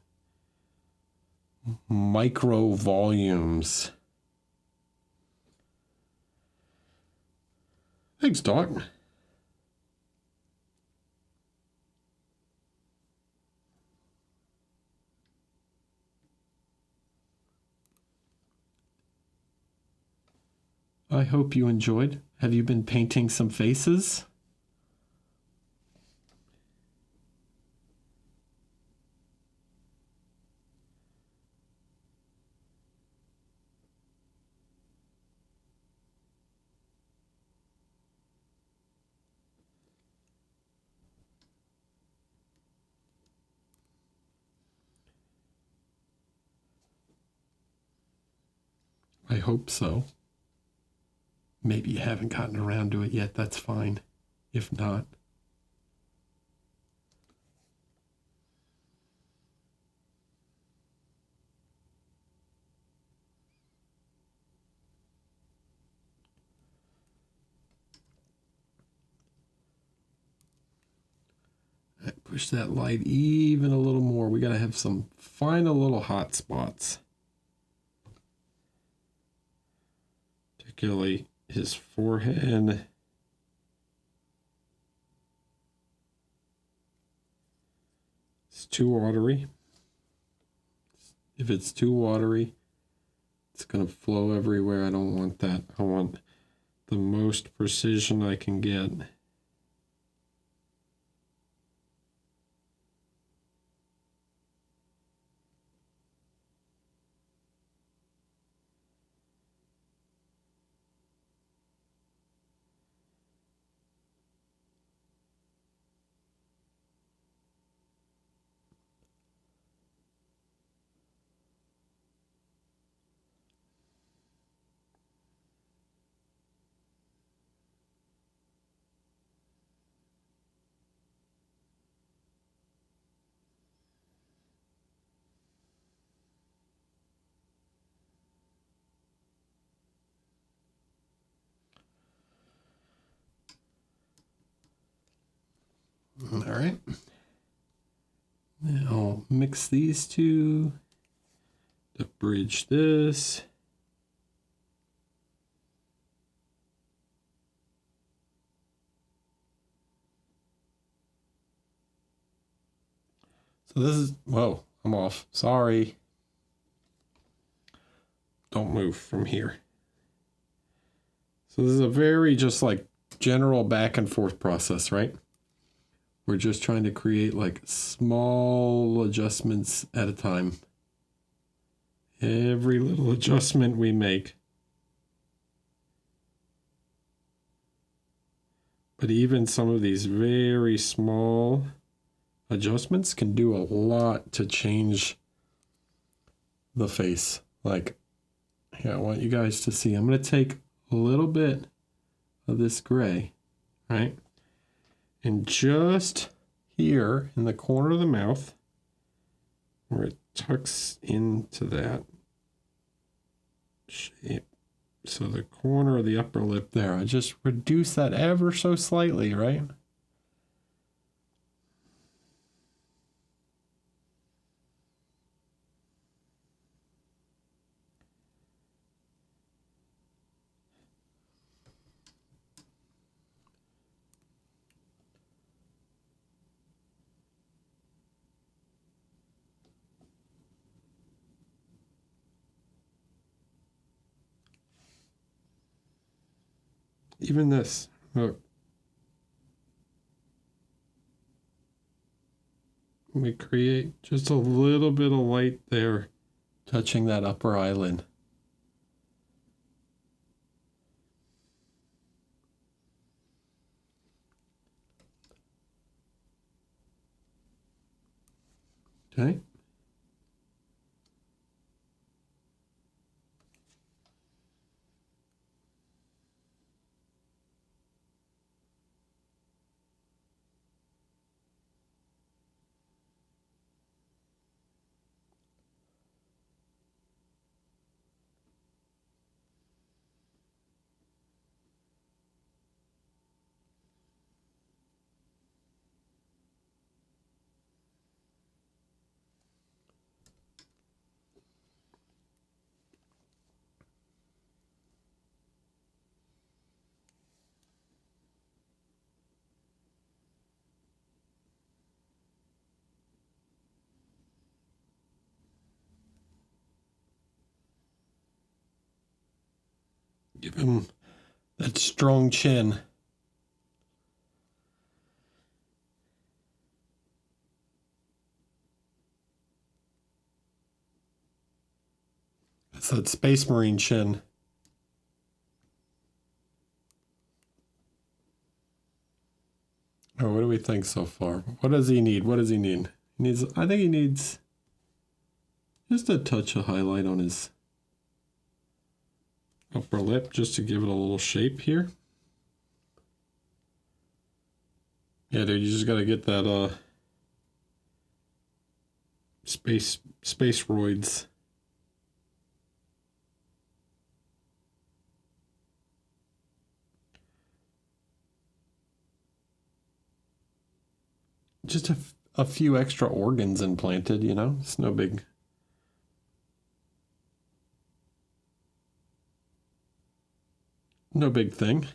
[SPEAKER 1] micro volumes. Thanks, Doc. I hope you enjoyed. Have you been painting some faces? I hope so. Maybe you haven't gotten around to it yet. That's fine. If not, push that light even a little more. We got to have some final little hot spots. Particularly his forehead. It's too watery. If it's too watery, it's going to flow everywhere. I don't want that. I want the most precision I can get. All right. Now I'll mix these two to bridge this. So this is, whoa, I'm off. Sorry. Don't move from here. So this is a very just like general back and forth process, right? We're just trying to create like small adjustments at a time. Every little adjustment we make. But even some of these very small adjustments can do a lot to change the face. Like, here, I want you guys to see. I'm going to take a little bit of this gray, right? And just here in the corner of the mouth, where it tucks into that shape. So the corner of the upper lip there, I just reduce that ever so slightly, right? Even this, look. We create just a little bit of light there, touching that upper eyelid. Okay. Give him That strong chin. It's that Space Marine chin. Oh, what do we think so far? What does he need? What does he need? He needs, I think he needs just a touch of highlight on his upper lip just to give it a little shape here. Yeah, dude, you just gotta get that space roids. Just a few extra organs implanted, you know? It's no big thing.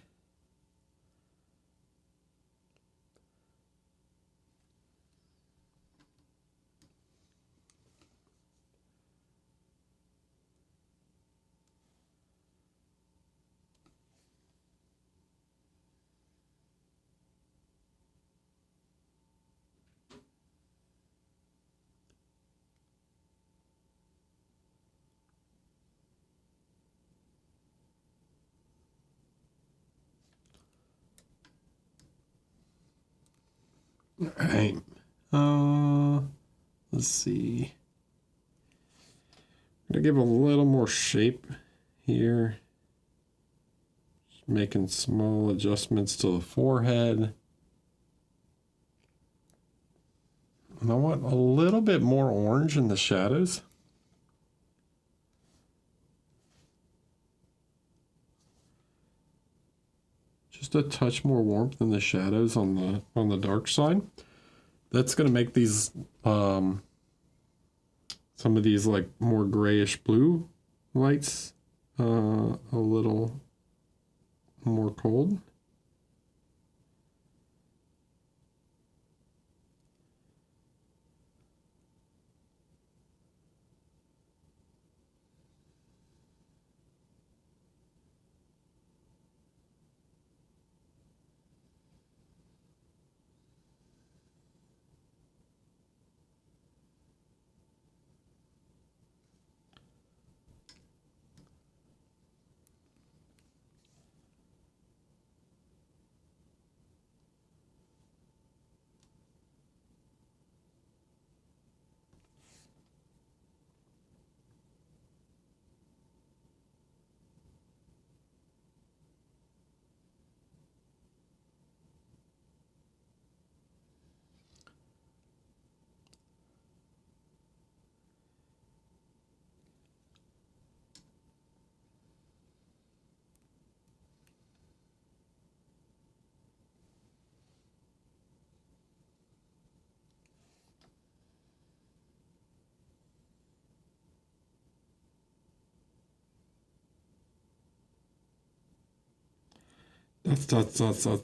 [SPEAKER 1] All right. Let's see. I'm gonna give a little more shape here. Just making small adjustments to the forehead. And I want a little bit more orange in the shadows. Just a touch more warmth in the shadows on the dark side. That's gonna make these some of these like more grayish blue lights a little more cold.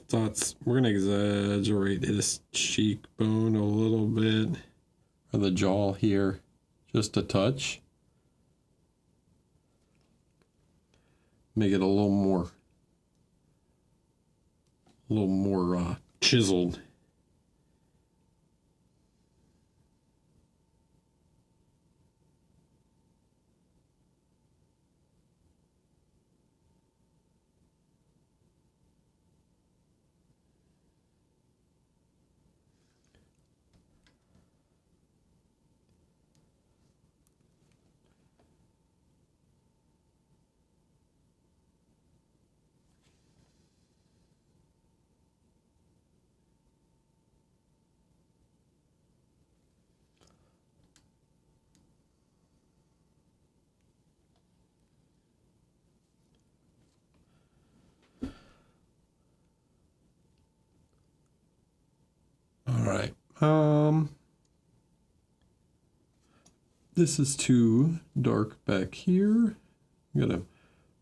[SPEAKER 1] Dots. We're gonna exaggerate this cheekbone a little bit, or the jaw here, just a touch. Make it a little more chiseled. All right. This is too dark back here. I'm gonna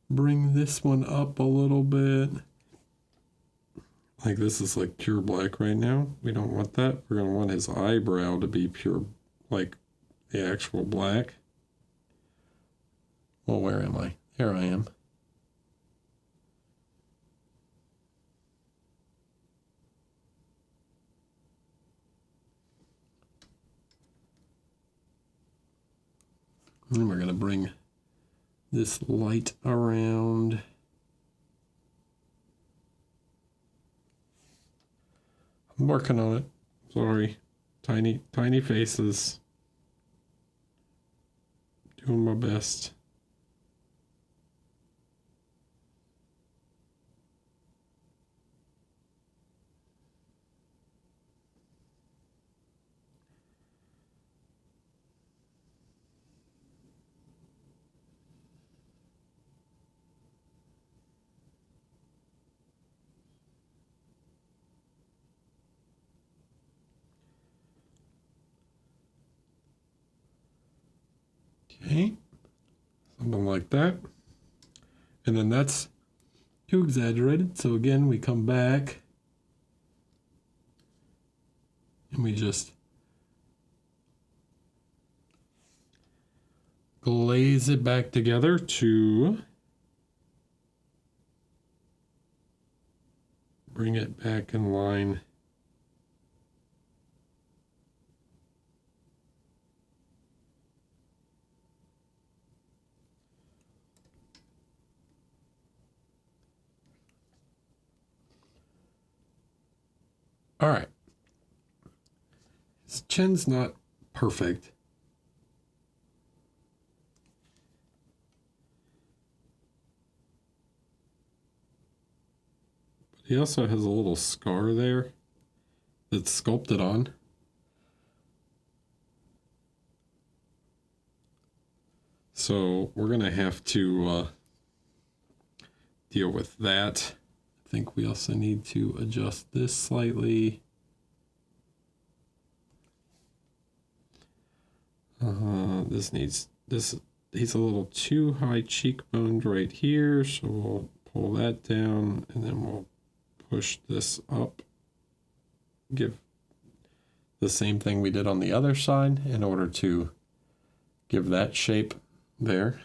[SPEAKER 1] bring this one up a little bit. Like this is like pure black right now. We don't want that. We're gonna want his eyebrow to be pure, like the actual black. Well, where am I? There I am. And we're going to bring this light around. I'm working on it. Sorry. Tiny faces. Doing my best. Okay, something like that. And then that's too exaggerated. So again, we come back and we just glaze it back together to bring it back in line. All right. His chin's not perfect. But he also has a little scar there that's sculpted on. So we're going to have to deal with that. I think we also need to adjust this slightly. He's a little too high cheekboned right here, so we'll pull that down and then we'll push this up. Give the same thing we did on the other side in order to give that shape there.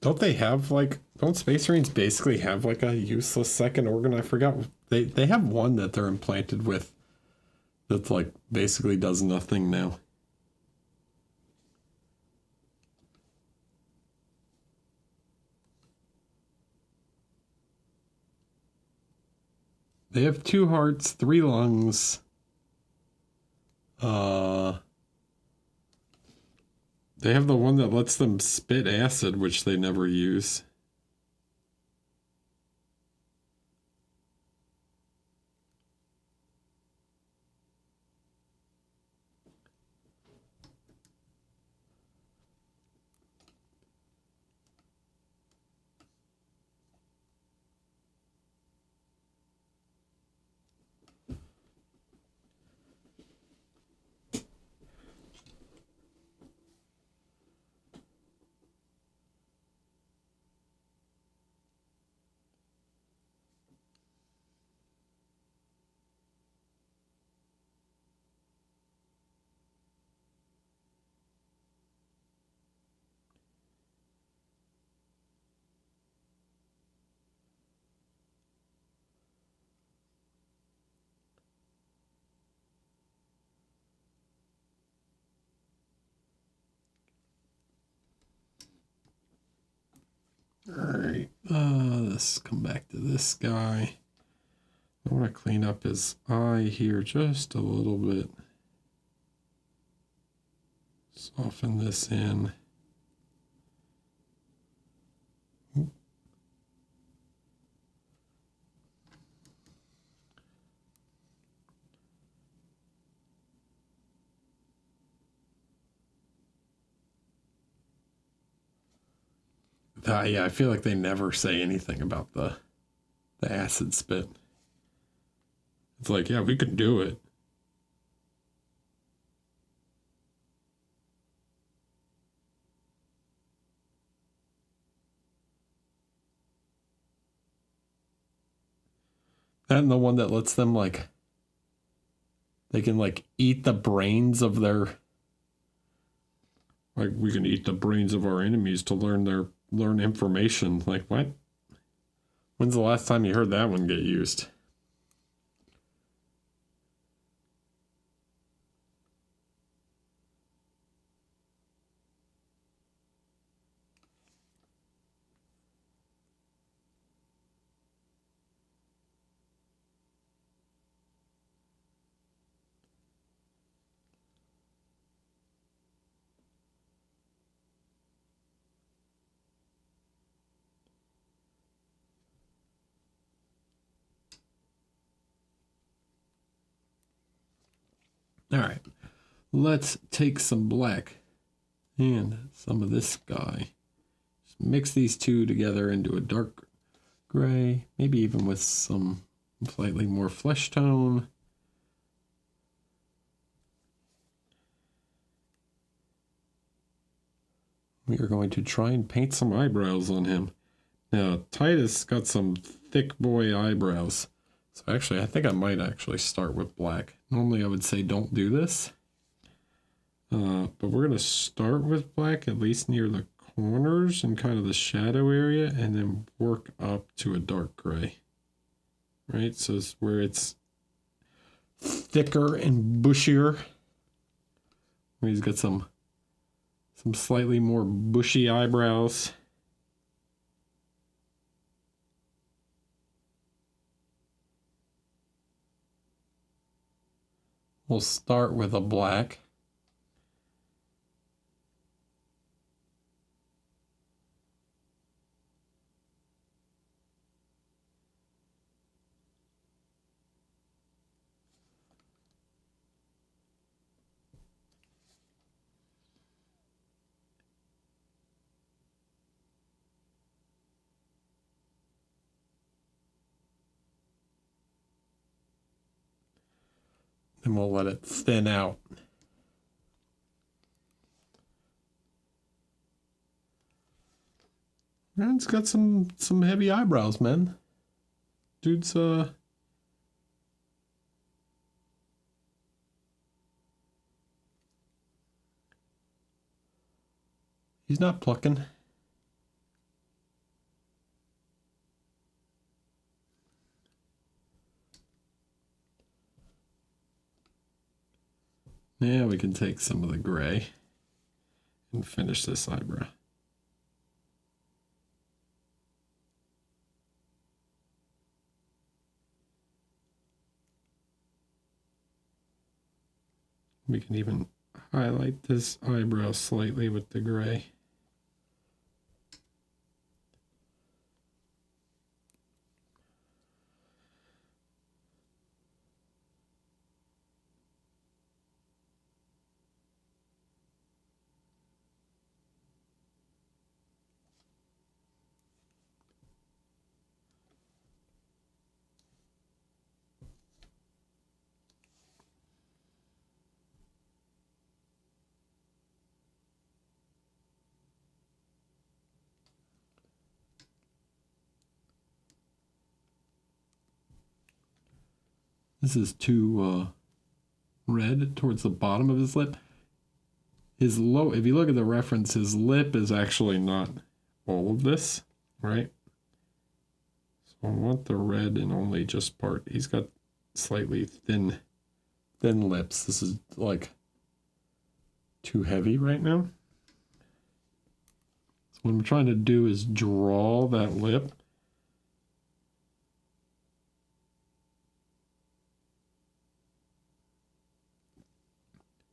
[SPEAKER 1] Don't they have don't Space Marines basically have like a useless second organ? I forgot. They have one that they're implanted with that's like basically does nothing now. They have 2 hearts, 3 lungs. They have the one that lets them spit acid, which they never use. All right, let's come back to this guy. I want to clean up his eye here just a little bit. Soften this in. Yeah, I feel like they never say anything about the acid spit. It's like, yeah, we could do it. And the one that lets them like, they can like eat the brains of their, like we can eat the brains of our enemies to learn information. Like what? When's the last time you heard that one get used? All right, let's take some black and some of this guy. Just mix these two together into a dark gray, maybe even with some slightly more flesh tone. We are going to try and paint some eyebrows on him. Now, Titus got some thick boy eyebrows. So actually, I think I might actually start with black. Normally I would say don't do this. But we're going to start with black, at least near the corners and kind of the shadow area, and then work up to a dark gray. Right, so it's where it's thicker and bushier. Where he's got some slightly more bushy eyebrows. We'll start with a black. And we'll let it thin out. Man's got some heavy eyebrows, man. Dude's he's not plucking. Now we can take some of the gray and finish this eyebrow. We can even highlight this eyebrow slightly with the gray. This is too red towards the bottom of his lip. His low, if you look at the reference, his lip is actually not all of this, right? So I want the red in only just part. He's got slightly thin lips. This is like too heavy right now. So what I'm trying to do is draw that lip.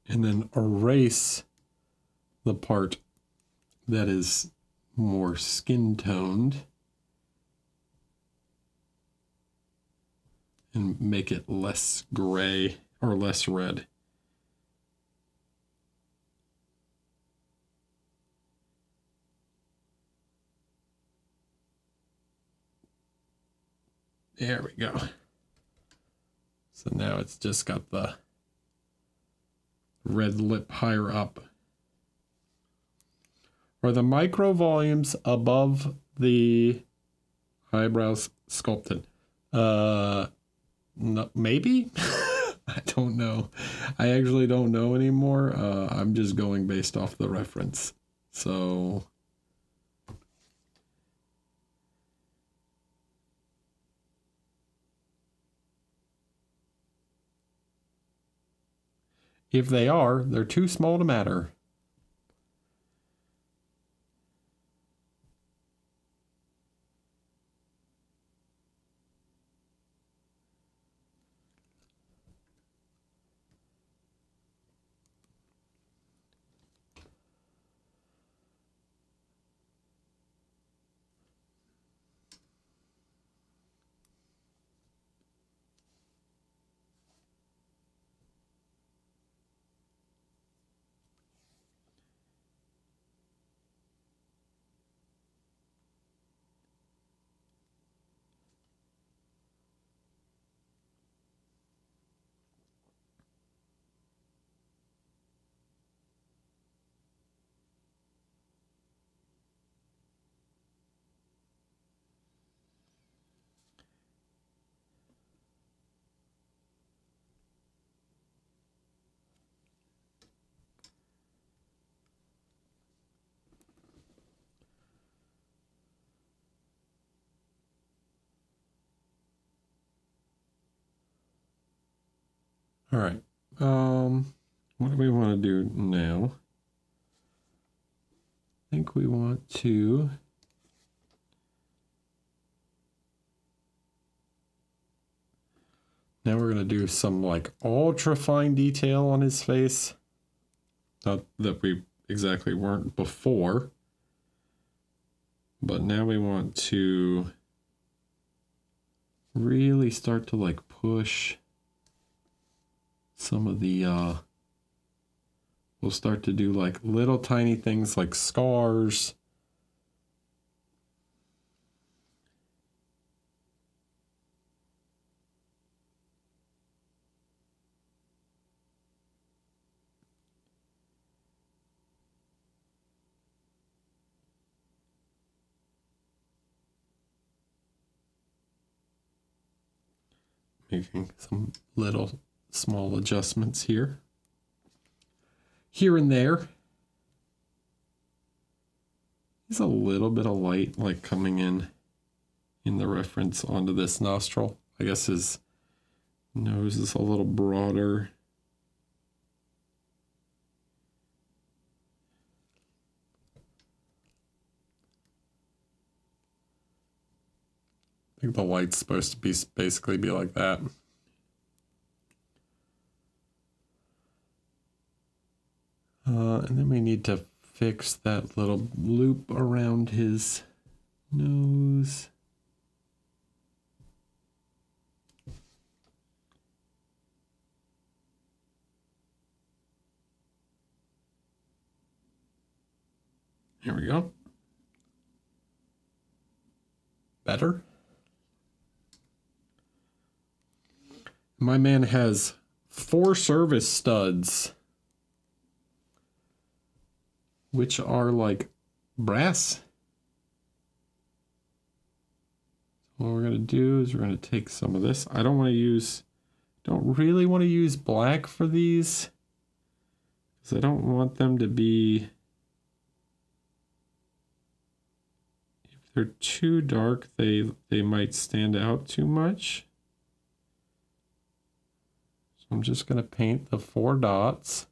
[SPEAKER 1] And then erase the part that is more skin toned and make it less gray or less red. There we go. So now it's just got the red lip higher up. Are the micro volumes above the eyebrows sculpted? No, maybe? I don't know. I actually don't know anymore. I'm just going based off the reference. So if they are, they're too small to matter. All right. What do we want to do now? I think we want to now we're going to do some like ultra fine detail on his face. Not that we exactly weren't before, but now we want to really start to like push some of the we'll start to do like little tiny things like scars. Making some little small adjustments here and there. There's a little bit of light like coming in the reference onto this nostril. I guess his nose is a little broader. I think the light's supposed to be basically be like that. And then we need to fix that little loop around his nose. Here we go. Better. My man has 4 service studs, which are like brass. What we're going to do is we're going to take some of this. I don't really want to use black for these, because I don't want them to be, if they're too dark, they might stand out too much. So I'm just going to paint the 4 dots.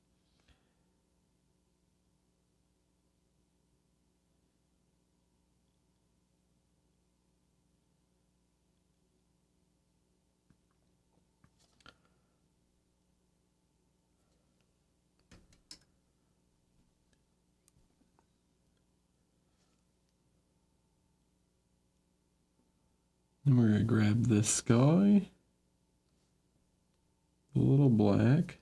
[SPEAKER 1] And we're going to grab this guy, a little black.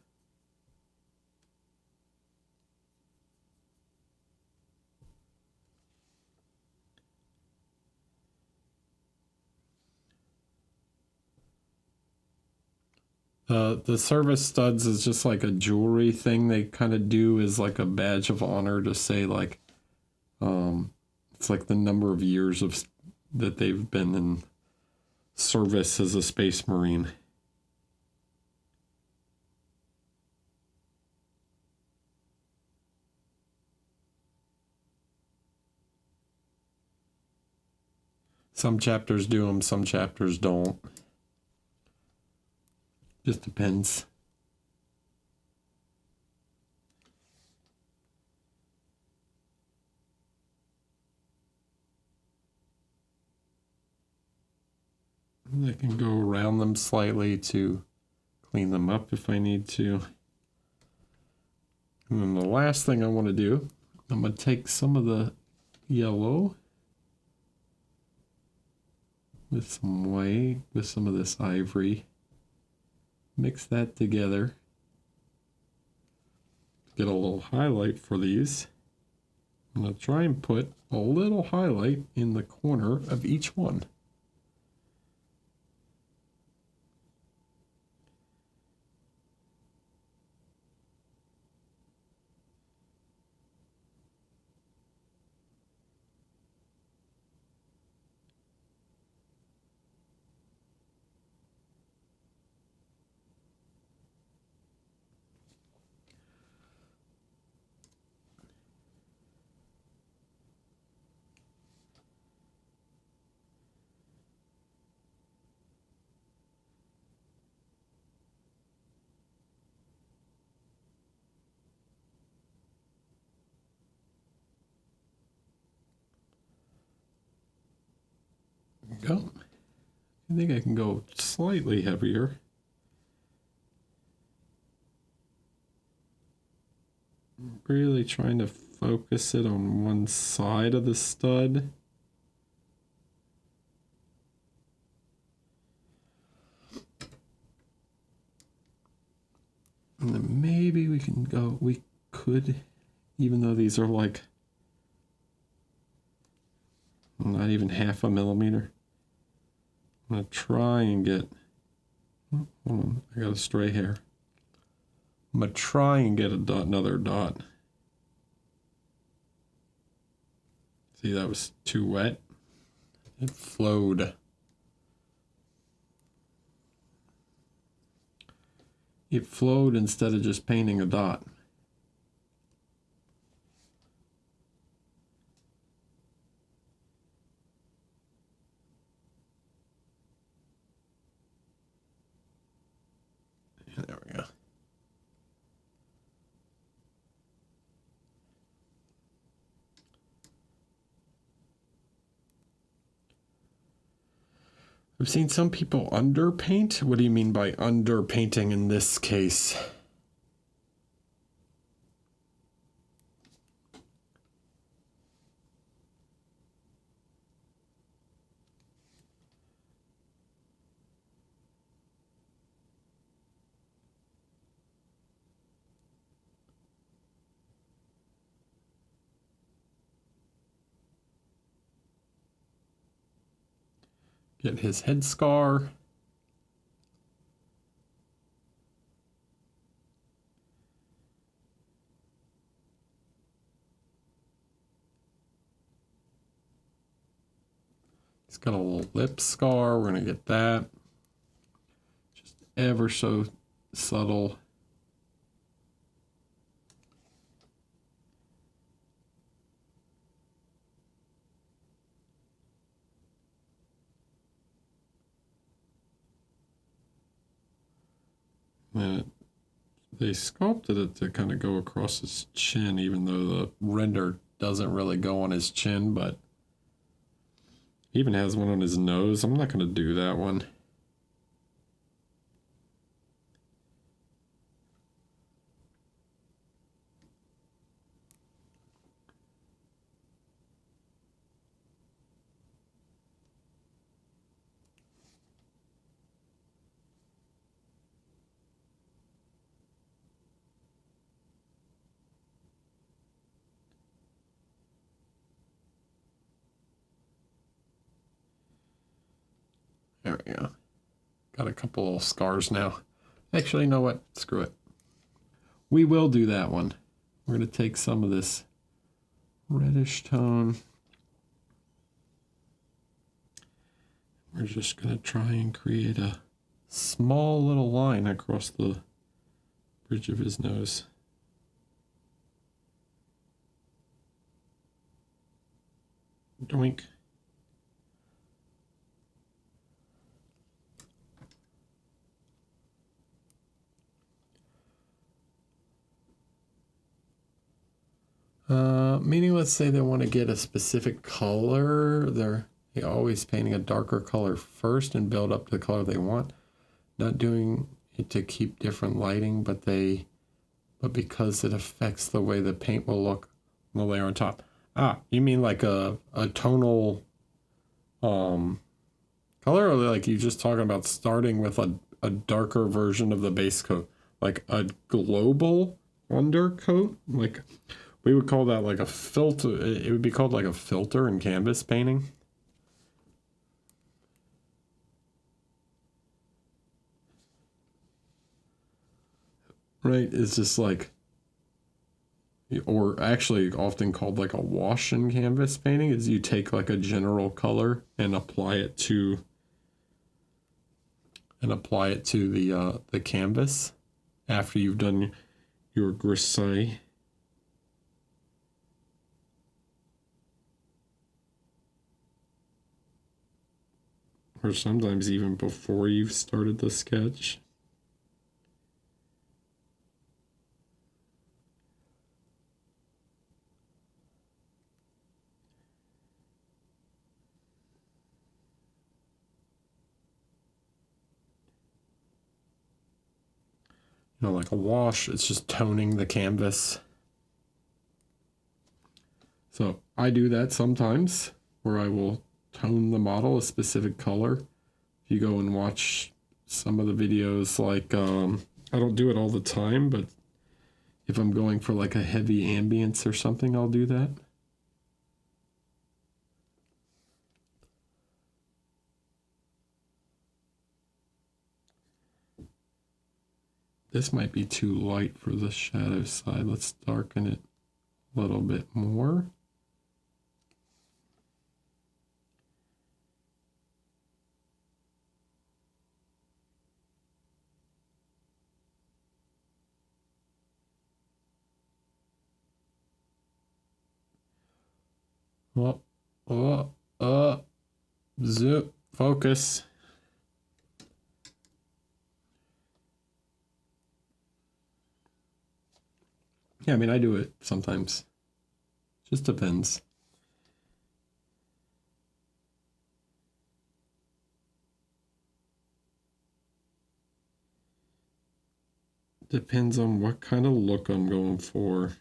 [SPEAKER 1] The service studs is just like a jewelry thing they kind of do as like a badge of honor to say like, it's like the number of years that they've been in service as a space marine. Some chapters do them, some chapters don't. Just depends. I can go around them slightly to clean them up if I need to. And then the last thing I want to do, I'm going to take some of the yellow with some white, with some of this ivory. Mix that together. Get a little highlight for these. I'm going to try and put a little highlight in the corner of each one. Go. I think I can go slightly heavier. Really trying to focus it on one side of the stud. And then maybe we can go, we could, even though these are like not even half a millimeter. I'm going to try and get, oh, hold on, I got a stray hair. I'm going to try and get a dot, another dot. See, that was too wet. It flowed. It flowed instead of just painting a dot. There we go. I've seen some people underpaint. What do you mean by underpainting in this case? Get his head scar. He's got a little lip scar. We're going to get that. Just ever so subtle. And they sculpted it to kind of go across his chin, even though the render doesn't really go on his chin, but he even has one on his nose. I'm not going to do that one. There we go. Got a couple little scars now. Actually, you know what? Screw it. We will do that one. We're going to take some of this reddish tone. We're just going to try and create a small little line across the bridge of his nose. Doink. Meaning, let's say they want to get a specific color. They're always painting a darker color first and build up to the color they want. Not doing it to keep different lighting, but because it affects the way the paint will look on the layer on top. Ah, you mean like a tonal color, or like you just talking about starting with a darker version of the base coat, like a global undercoat? Like we would call that like a filter. It would be called like a filter in canvas painting. Right? It's just like, or actually often called like a wash in canvas painting, is you take like a general color and apply it to the canvas after you've done your grisaille. Or sometimes even before you've started the sketch. You know, like a wash, it's just toning the canvas. So I do that sometimes, where I will tone the model a specific color. If you go and watch some of the videos, like I don't do it all the time, but if I'm going for like a heavy ambience or something, I'll do that. This might be too light for the shadow side. Let's darken it a little bit more. Zoom, focus. Yeah, I mean, I do it sometimes. Just depends. Depends on what kind of look I'm going for.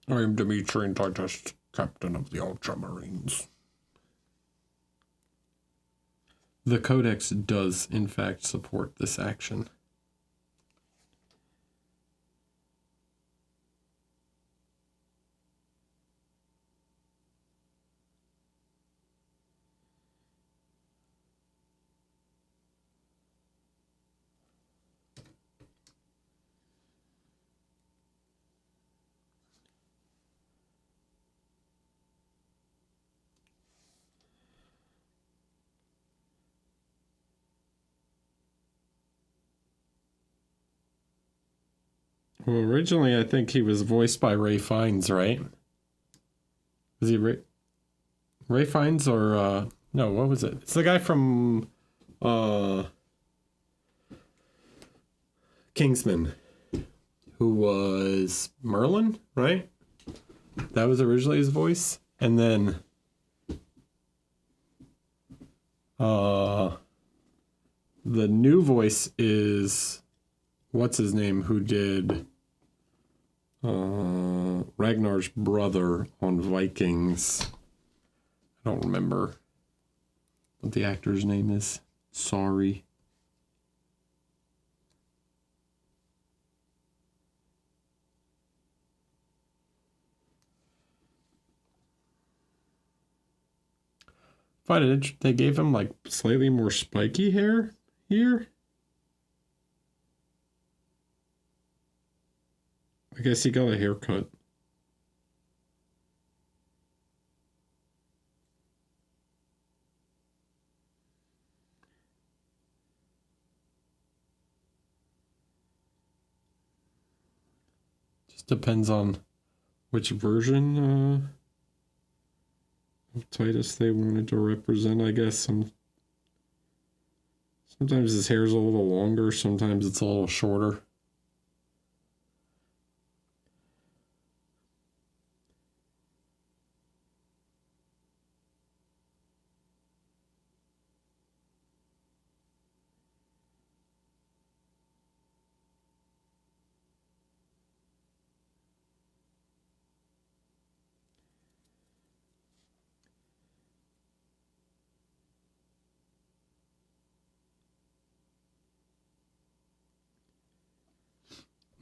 [SPEAKER 1] I am Dimitri and Titus, captain of the Ultramarines. The Codex does, in fact, support this action. Well, originally I think he was voiced by Ray Fiennes, right? Was he Ray Fiennes or no, what was it? It's the guy from Kingsman, who was Merlin, right? That was originally his voice. And then the new voice is what's his name, who did Ragnar's brother on Vikings. I don't remember what the actor's name is. Sorry. Find it. They gave him like slightly more spiky hair here. I guess he got a haircut. Just depends on which version of Titus they wanted to represent, I guess. Sometimes his hair's a little longer, sometimes it's a little shorter.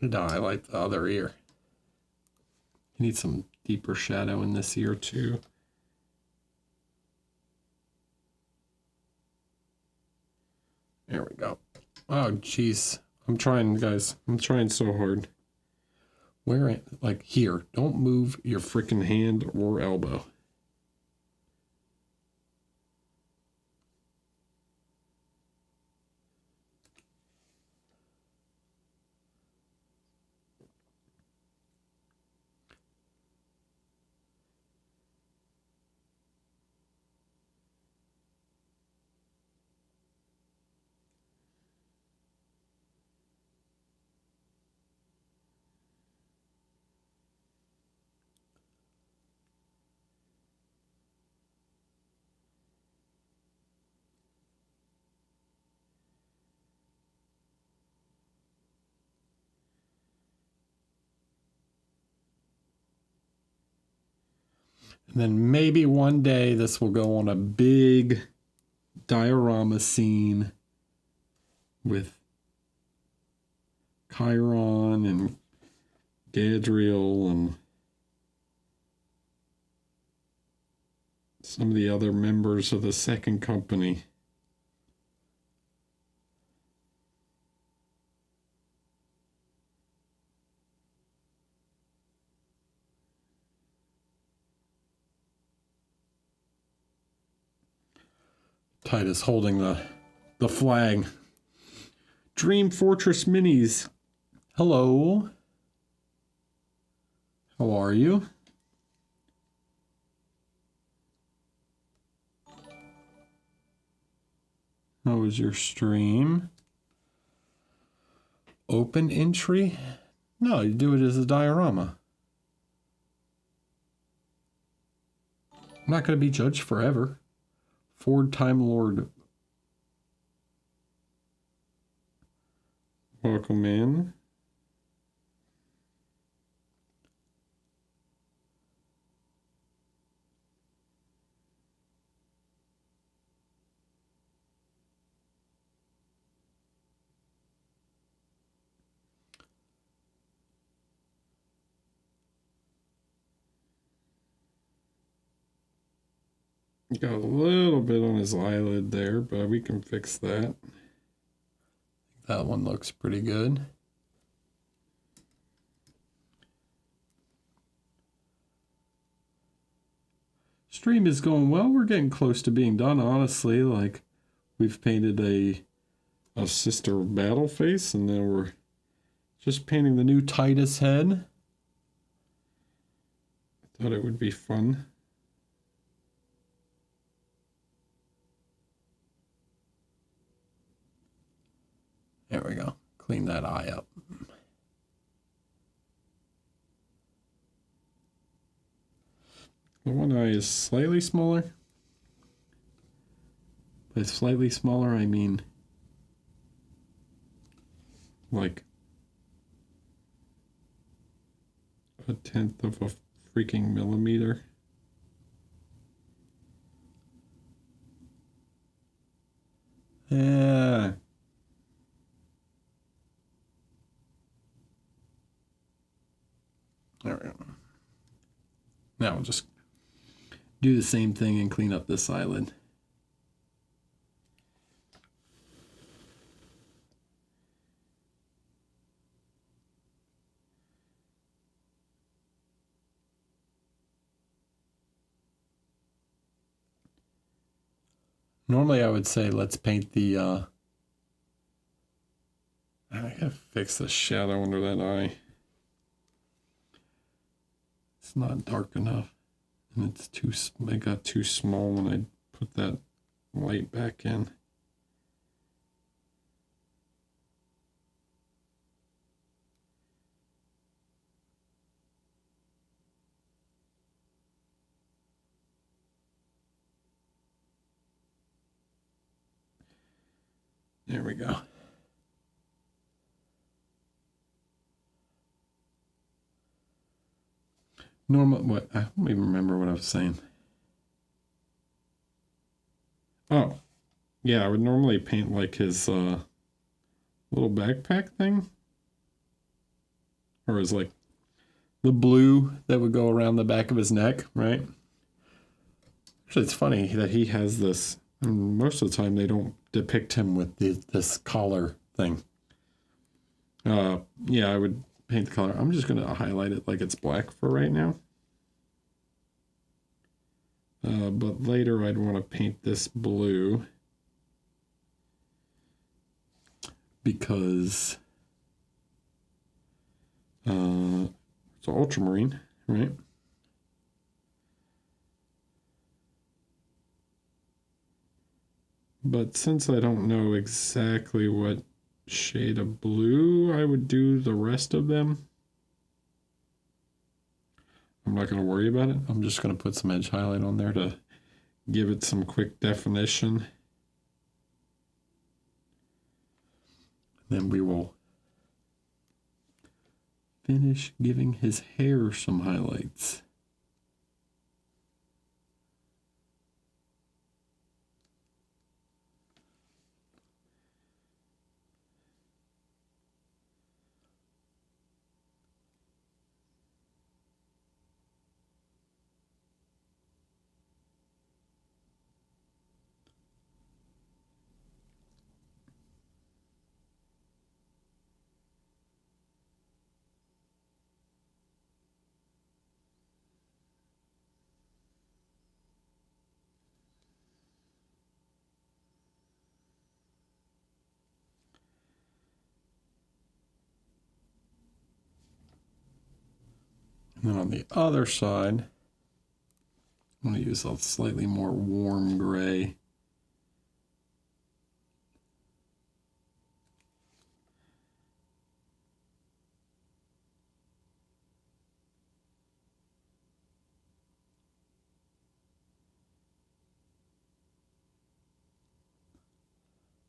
[SPEAKER 1] No, I like the other ear. You need some deeper shadow in this ear too. There we go. Oh, jeez. I'm trying, guys. I'm trying so hard. Where, like here. Don't move your freaking hand or elbow. And then maybe one day this will go on a big diorama scene with Chiron and Gadriel and some of the other members of the second company. Titus holding the flag. Dream Fortress Minis. Hello. How are you? How was your stream? Open entry? No, you do it as a diorama. I'm not going to be judged forever. Ford Time Lord. Welcome in. Got a little bit on his eyelid there, but we can fix that. That one looks pretty good. Stream is going well. We're getting close to being done, honestly. Like, we've painted a sister battle face, and then we're just painting the new Titus head. I thought it would be fun. There we go. Clean that eye up. The one eye is slightly smaller. By slightly smaller, I mean like a tenth of a freaking millimeter. Yeah. There we go. Now we'll just do the same thing and clean up this eyelid. Normally I would say let's paint the, I gotta fix the shadow under that eye. It's not dark enough. And it's too, it got too small when I put that light back in. There we go. Normal, what? I don't even remember what I was saying. Oh, yeah, I would normally paint like his little backpack thing. Or his like the blue that would go around the back of his neck, right? Actually, it's funny that he has this. And most of the time, they don't depict him with this collar thing. Yeah, I would paint the color. I'm just going to highlight it like it's black for right now. But later, I'd want to paint this blue because it's ultramarine, right? But since I don't know exactly what shade of blue I would do the rest of them, I'm not going to worry about it. I'm just going to put some edge highlight on there to give it some quick definition. Then we will finish giving his hair some highlights. And then on the other side, I'm going to use a slightly more warm gray.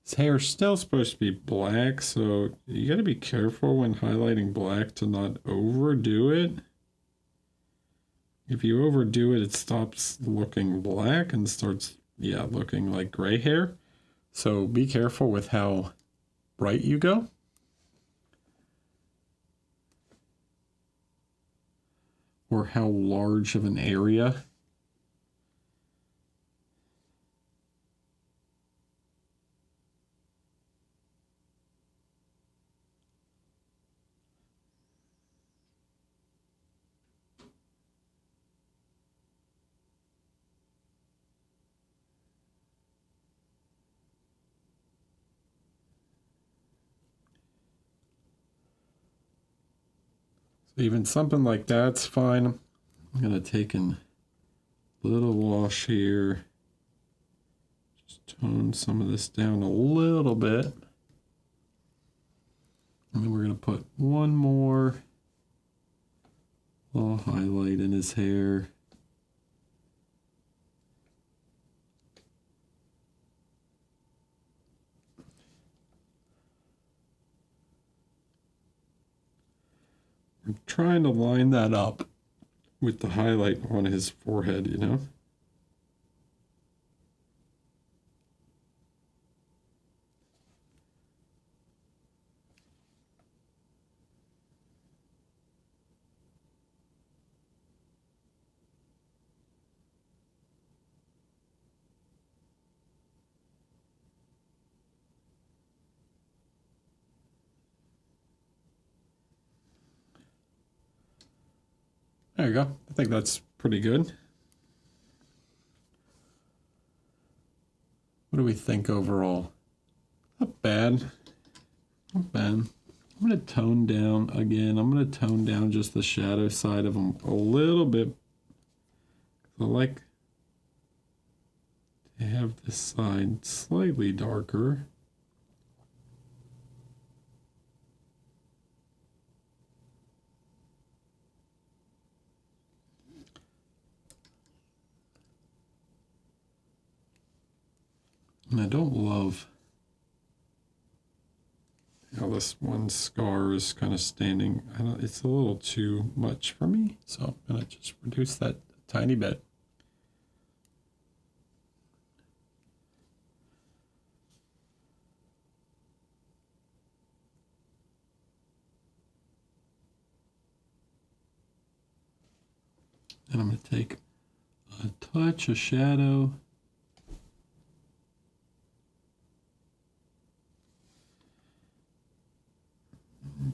[SPEAKER 1] His hair's still supposed to be black, so you got to be careful when highlighting black to not overdo it. If you overdo it, it stops looking black and starts, yeah, looking like gray hair. So be careful with how bright you go. Or how large of an area. Even something like that's fine. I'm going to take a little wash here. Just tone some of this down a little bit. And then we're going to put one more little highlight in his hair. I'm trying to line that up with the highlight on his forehead, you know? There you go. I think that's pretty good. What we think overall? Not bad. Not bad. I'm going to tone down again. I'm going to tone down just the shadow side of them a little bit. I like to have this side slightly darker. And I don't love how this one scar is kind of standing. It's a little too much for me, so I'm going to just reduce that a tiny bit. And I'm going to take a touch of shadow.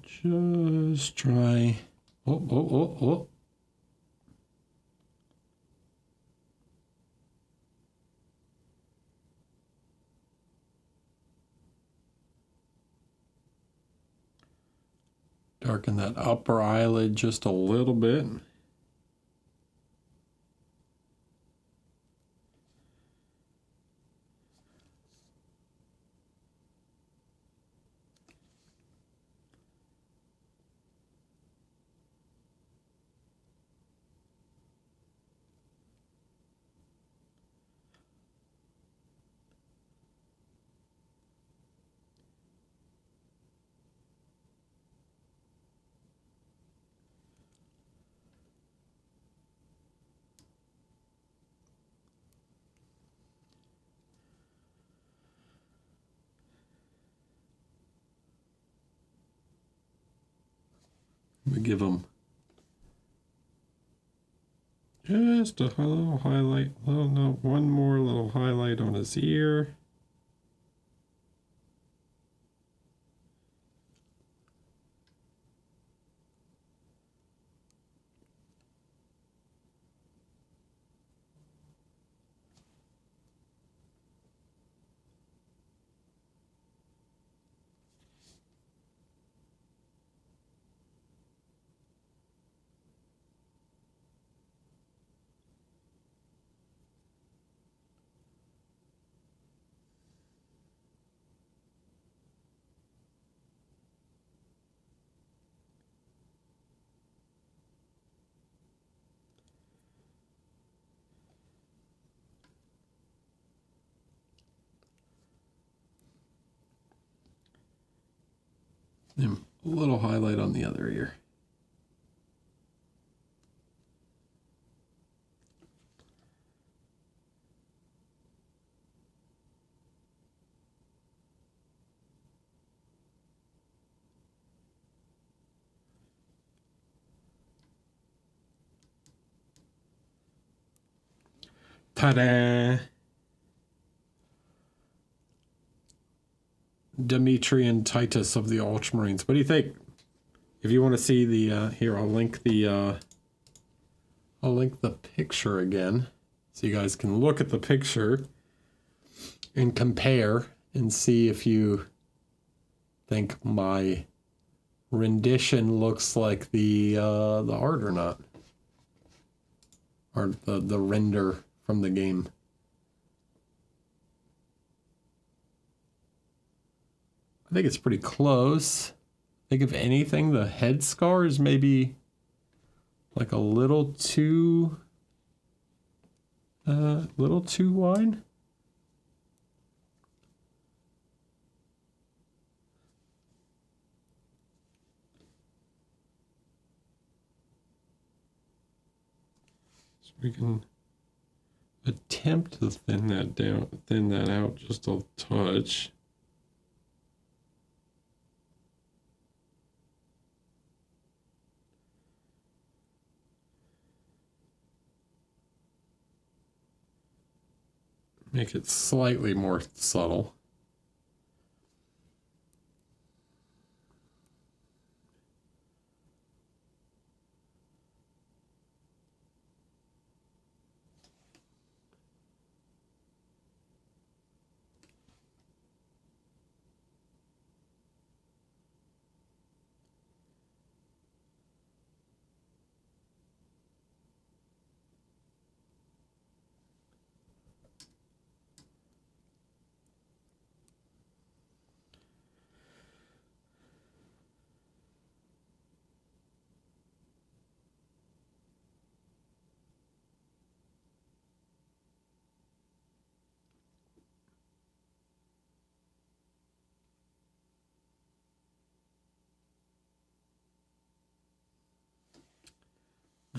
[SPEAKER 1] Just try. Oh. Darken that upper eyelid just a little bit. We give him just a little highlight. Oh no, one more little highlight on his ear. And a little highlight on the other ear. Ta-da! Dimitri and Titus of the Ultramarines. What do you think? If you want to see the here, I'll link the picture again, so you guys can look at the picture and compare and see if you think my rendition looks like the art or not, or the render from the game. I think it's pretty close. I think if anything, the head scar is maybe like a little too wide. So we can attempt to thin that out just a touch. Make it slightly more subtle.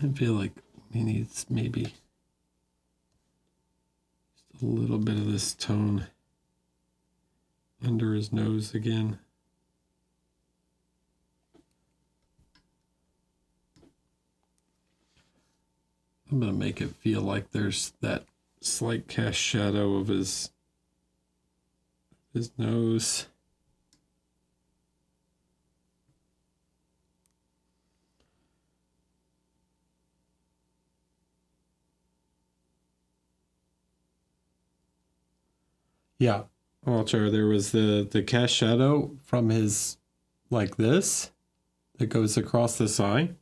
[SPEAKER 1] I feel like he needs maybe just a little bit of this tone under his nose again. I'm going to make it feel like there's that slight cast shadow of his nose. Yeah, Walter, there was the cast shadow from his, like this, that goes across this eye.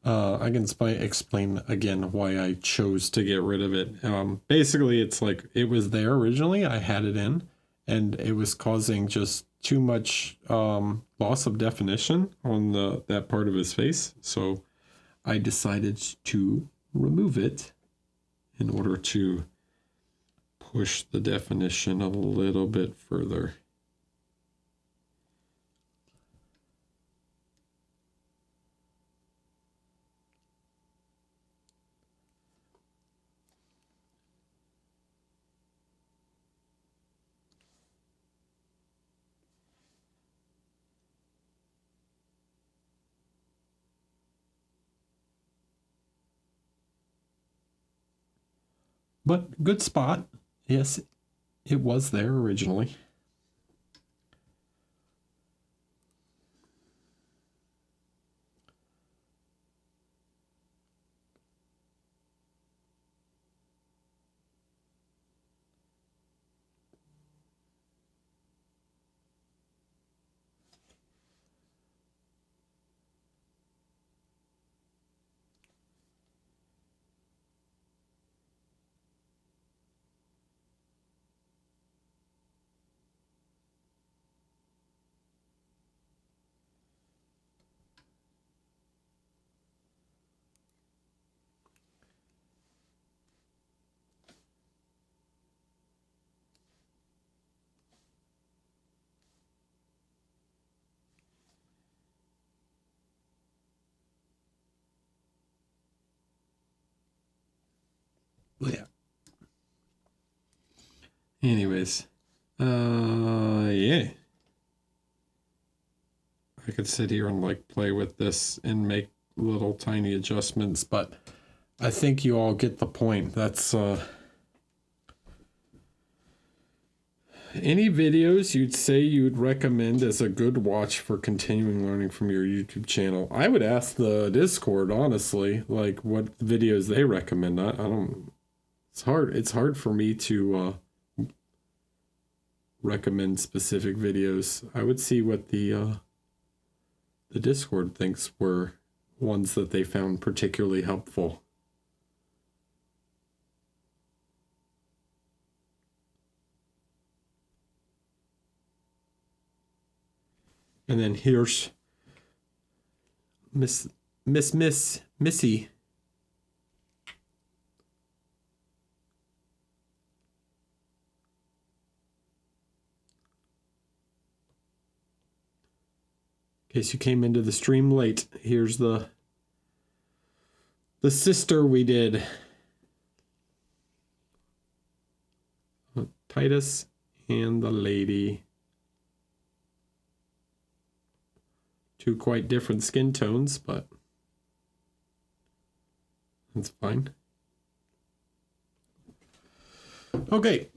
[SPEAKER 1] I can explain again why I chose to get rid of it. Basically, it's like it was there originally. I had it in, and it was causing just too much loss of definition on that part of his face. So I decided to remove it in order to push the definition a little bit further. But good spot. Yes, it was there originally. Yeah. Anyways, yeah. I could sit here and like play with this and make little tiny adjustments, but I think you all get the point. That's any videos you'd say you'd recommend as a good watch for continuing learning from your YouTube channel. I would ask the Discord, honestly, like what videos they recommend. I don't, it's hard for me to recommend specific videos. I would see what the Discord thinks were ones that they found particularly helpful. And then here's Missy. In case you came into the stream late, here's the sister we did. Titus and the lady. Two quite different skin tones, but that's fine. Okay,